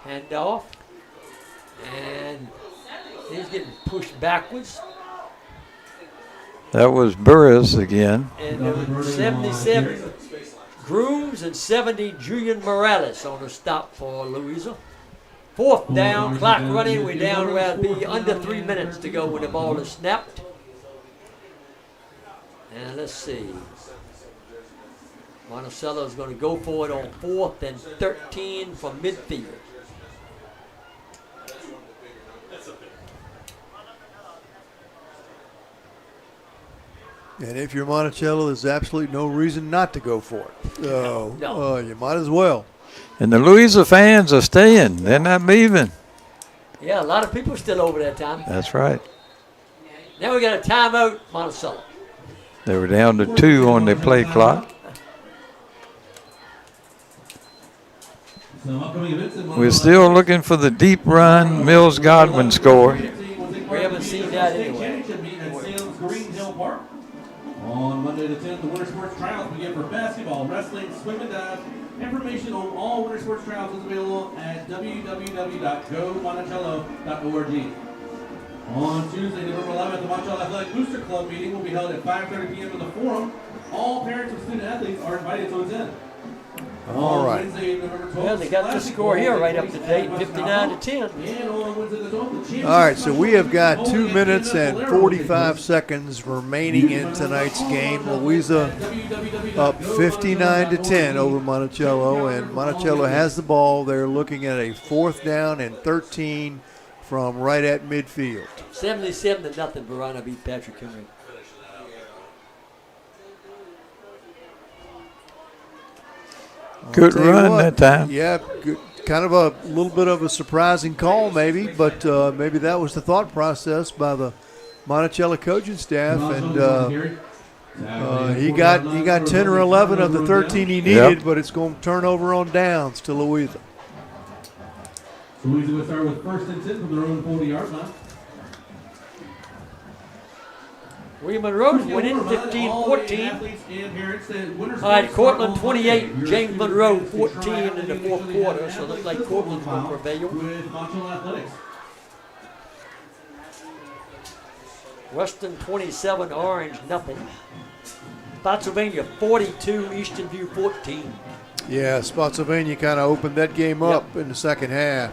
Hand off. And he's getting pushed backwards. That was Burris again. And 77 Grooms and 70 Julian Morales on the stop for Louisa. Fourth down, clock running. We're down where it'd be under 3 minutes to go when the ball is snapped. And let's see. Monticello's going to go for it on 4th and 13 from midfield. And if you're Monticello, there's absolutely no reason not to go for it. No. You might as well. And the Louisa fans are staying. They're not leaving. Yeah, a lot of people still over that time. That's right. Now we got a timeout, Monticello. They were down to 2 on their play clock. We're still looking for the deep run, Mills Godwin score. We haven't seen that anyway. On Monday the 10th, the Winter Sports Trials begin for basketball, wrestling, swim, and dive. Information on all Winter Sports Trials is available at www.gomonticello.org. On Tuesday, November 11th, the Monticello Athletic Booster Club meeting will be held at 5:30 p.m. in the Forum. All parents of student athletes are invited to attend. All right. Wednesday, Well, they got the score here right up to date, 59-10. All right, so we have got 2 minutes and 45 seconds remaining in tonight's game. Louisa up 59-10 over Monticello, and Monticello has the ball. They're looking at a 4th down and 13 from right at midfield. 77-0, Verona beat Patrick Henry. Good Tell you run what, that time. Yeah, good, kind of a little bit of a surprising call maybe, but maybe that was the thought process by the Monticello coaching staff, and he got 10 or 11 of the 13 he needed, but it's going to turn over on downs to Louisa. Louisa will start with 1st and 10 from their own 40-yard line. William Monroe winning 15-14. All right, Cortland 28, James Monroe 14 in the 4th quarter, so it looks like Cortland's going to prevail. With Monticello Athletics. Weston 27, Orange nothing. Spotsylvania 42, Easton View 14. Yeah, Spotsylvania kind of opened that game up in the second half.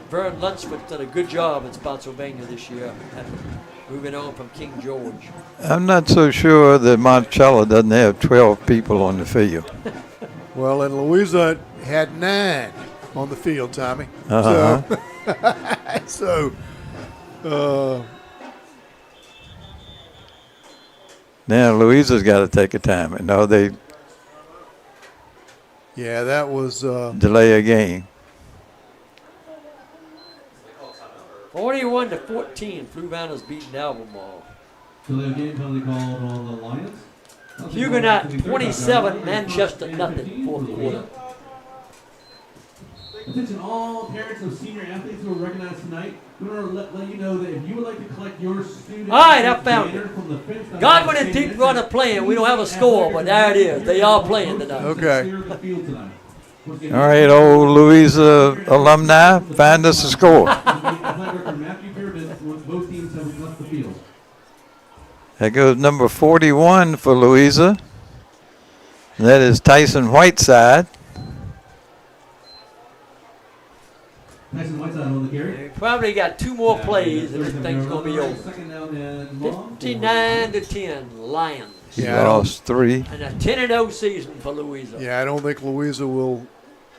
Vern Lunsford's done a good job in Spotsylvania this year, moving on from King George. I'm not so sure that Monticello doesn't have 12 people on the field. Well, and Louisa had 9 on the field, Tommy. Uh-huh. So Now Louisa's got to take a time. And no, they yeah, that was delay a game. 41-14, Fluvanna's beating Albemarle. So they have game penalty called on the Lions. Huguenot 27, Manchester nothing, 4th quarter. Attention all parents of senior athletes who are recognized tonight. We want to let you know that if you would like to collect your student. All right, I found it. Godwin and Deep Run are playing. We don't have a score, but there it is. They are playing tonight. okay. All right, old Louisa alumni, find us a score. That goes number 41 for Louisa. And that is Tyson Whiteside. Tyson Whiteside on the carry. We probably got 2 more plays, and this thing's going to be over. 59-10, Lions. Yeah, Lost 3. And a 10-0 season for Louisa. Yeah, I don't think Louisa will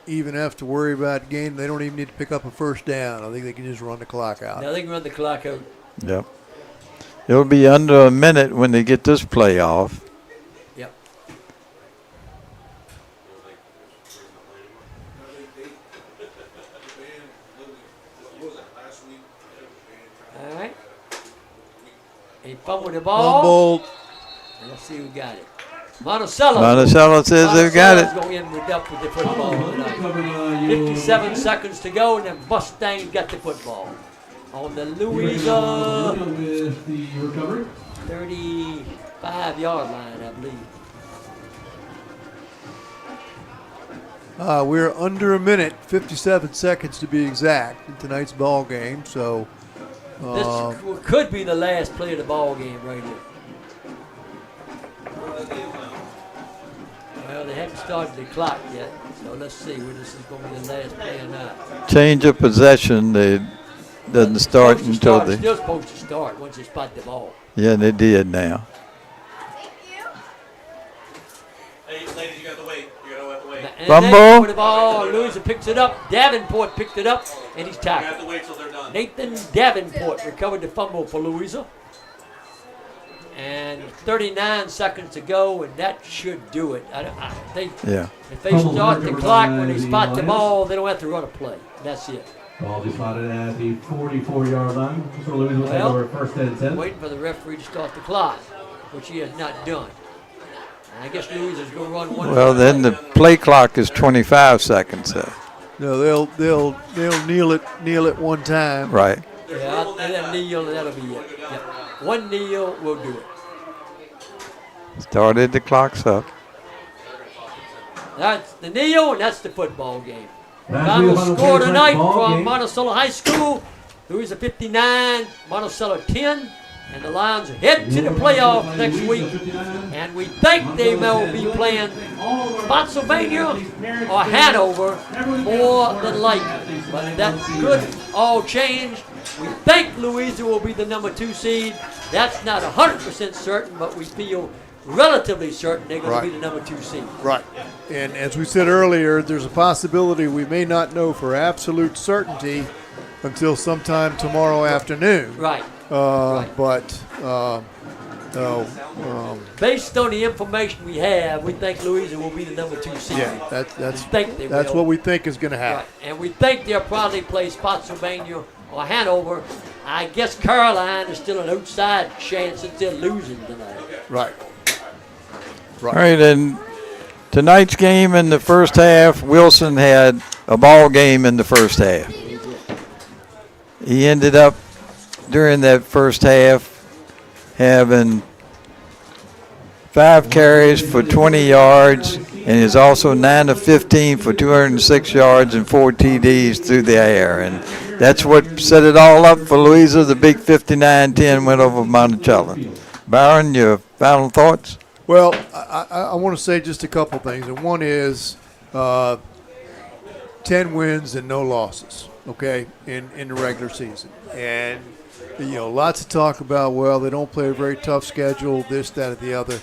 even have to worry about game. They don't even need to pick up a 1st down. I think they can just run the clock out. Now they can run the clock out. Yep. It'll be under a minute when they get this play off. Yep. All right. He fumbled the ball. Fumbled. Let's see who got it. Monticello. Monticello says they've got it. Monticello's going to end up with the football tonight. 57 seconds to go, and then Mustang got the football. On the Louisa with the recovery. 35-yard line, I believe. We're under a minute, 57 seconds to be exact, in tonight's ball game. So This could be the last play of the ball game right here. Well, they haven't started the clock yet, so let's see whether this is going to be the last play or not. Change of possession. They doesn't start until They're they. still supposed to start once they spot the ball. Yeah, they did now. Hey, ladies, you got to wait. You're going to have to wait. And Fumble. then for the ball, Louisa picks it up. Davenport picked it up, and he's You have to tackled. wait till they're done. Nathan Davenport recovered the fumble for Louisa. And 39 seconds to go, and that should do it. Yeah. If they start the clock when they spot the ball, they don't have to run a play. That's it. Ball be spotted at the 44-yard line. So Louisa will take Well, over 1st and 10. Waiting for the referee to start the clock, which he has not done. And I guess Louisa's going to run one. Well, then the play clock is 25 seconds. no, they'll kneel it one time. Right. Yeah, and then kneel, and that'll be it. Yep. One kneel will do it. Started the clocks up. That's the kneel, and that's the football game. That's Final the score tonight ball from game. Monticello High School. Louisa 59, Monticello 10. And the Lions head to the playoffs next week. And we think they will be playing Spotsylvania or Hanover more than likely. But that could all change. We think Louisa will be the number 2 seed. That's not 100% certain, but we feel relatively certain they're going to be the number 2 seed. Right. And as we said earlier, there's a possibility we may not know for absolute certainty until sometime tomorrow afternoon. Right. But based on the information we have, we think Louisa will be the number 2 seed. yeah, that's what we think is going to happen. Right. And we think they'll probably play Spotsylvania or Hanover. I guess Caroline is still an outside chance that they're losing tonight. Right. All right, and tonight's game in the first half, Wilson had a ball game in the first half. He ended up during that first half having 5 carries for 20 yards, and is also 9 of 15 for 206 yards and 4 TDs through the air. And that's what set it all up for Louisa. The big 59-10 went over Monticello. Byron, your final thoughts? Well, I want to say just a couple things. And one is 10 wins and no losses, okay, in the regular season. And, lots of talk about, well, they don't play a very tough schedule, this, that, or the other.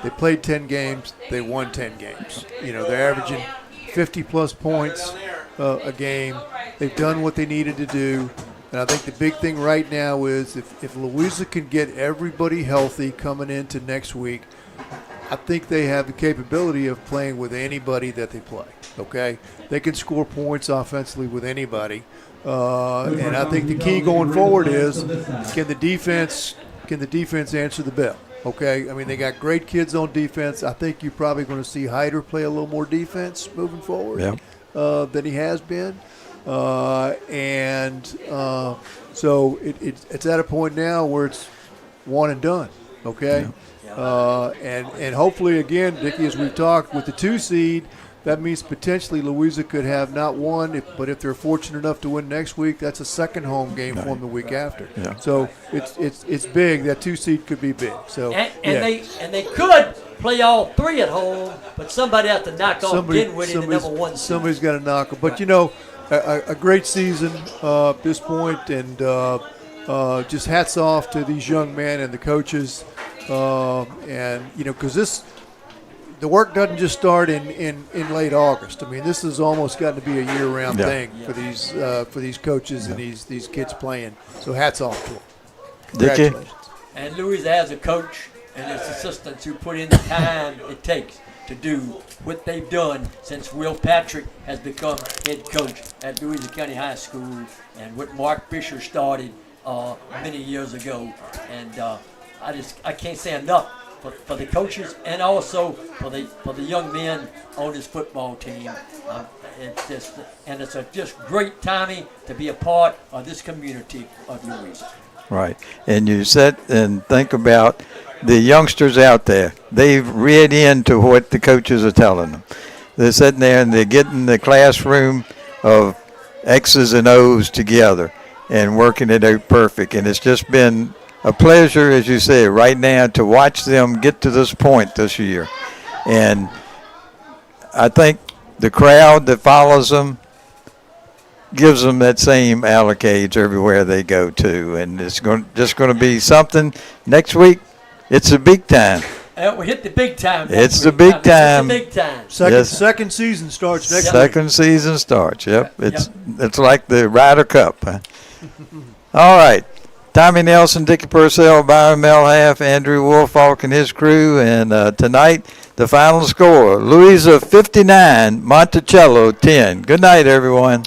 They played 10 games. They won 10 games. They're averaging 50-plus points a game. They've done what they needed to do. And I think the big thing right now is if Louisa can get everybody healthy coming into next week, I think they have the capability of playing with anybody that they play, okay? They can score points offensively with anybody. And I think the key going forward is can the defense answer the bell, okay? I mean, they got great kids on defense. I think you're probably going to see Hyder play a little more defense moving forward than he has been. So it's at a point now where it's one and done, okay? And hopefully, again, Dickie, as we've talked, with the 2 seed, that means potentially Louisa could have not one, but if they're fortunate enough to win next week, that's a second home game for them the week after. Yeah. So it's big. That 2 seed could be big. So they could play all 3 at home, but somebody has to knock off Dinwiddie, the number 1 seed. Somebody's got to knock them. But a great season at this point, and just hats off to these young men and the coaches. Because the work doesn't just start in late August. I mean, this has almost got to be a year-round thing for these coaches and these kids playing. So hats off to them. Congratulations. And Louisa has a coach and his assistants who put in the time it takes to do what they've done since Will Patrick has become head coach at Louisa County High School, and what Mark Fisher started many years ago. And I can't say enough for the coaches and also for the young men on this football team. It's just great timing to be a part of this community of Louisa. Right. And you sit and think about the youngsters out there. They've read into what the coaches are telling them. They're sitting there and they're getting the classroom of X's and O's together and working it out perfect. And it's just been a pleasure, as you say, right now to watch them get to this point this year. And I think the crowd that follows them gives them that same allocates everywhere they go to. And it's just going to be something. Next week, it's a big time. We hit the big time. It's the big time. It's the big time. Second season starts next week. Second season starts, yep. It's like the Ryder Cup. Huh? All right. Tommy Nelson, Dickie Purcell, Byron Melhalf, Andrew Woolfolk, and his crew. And tonight, the final score, Louisa 59, Monticello 10. Good night, everyone.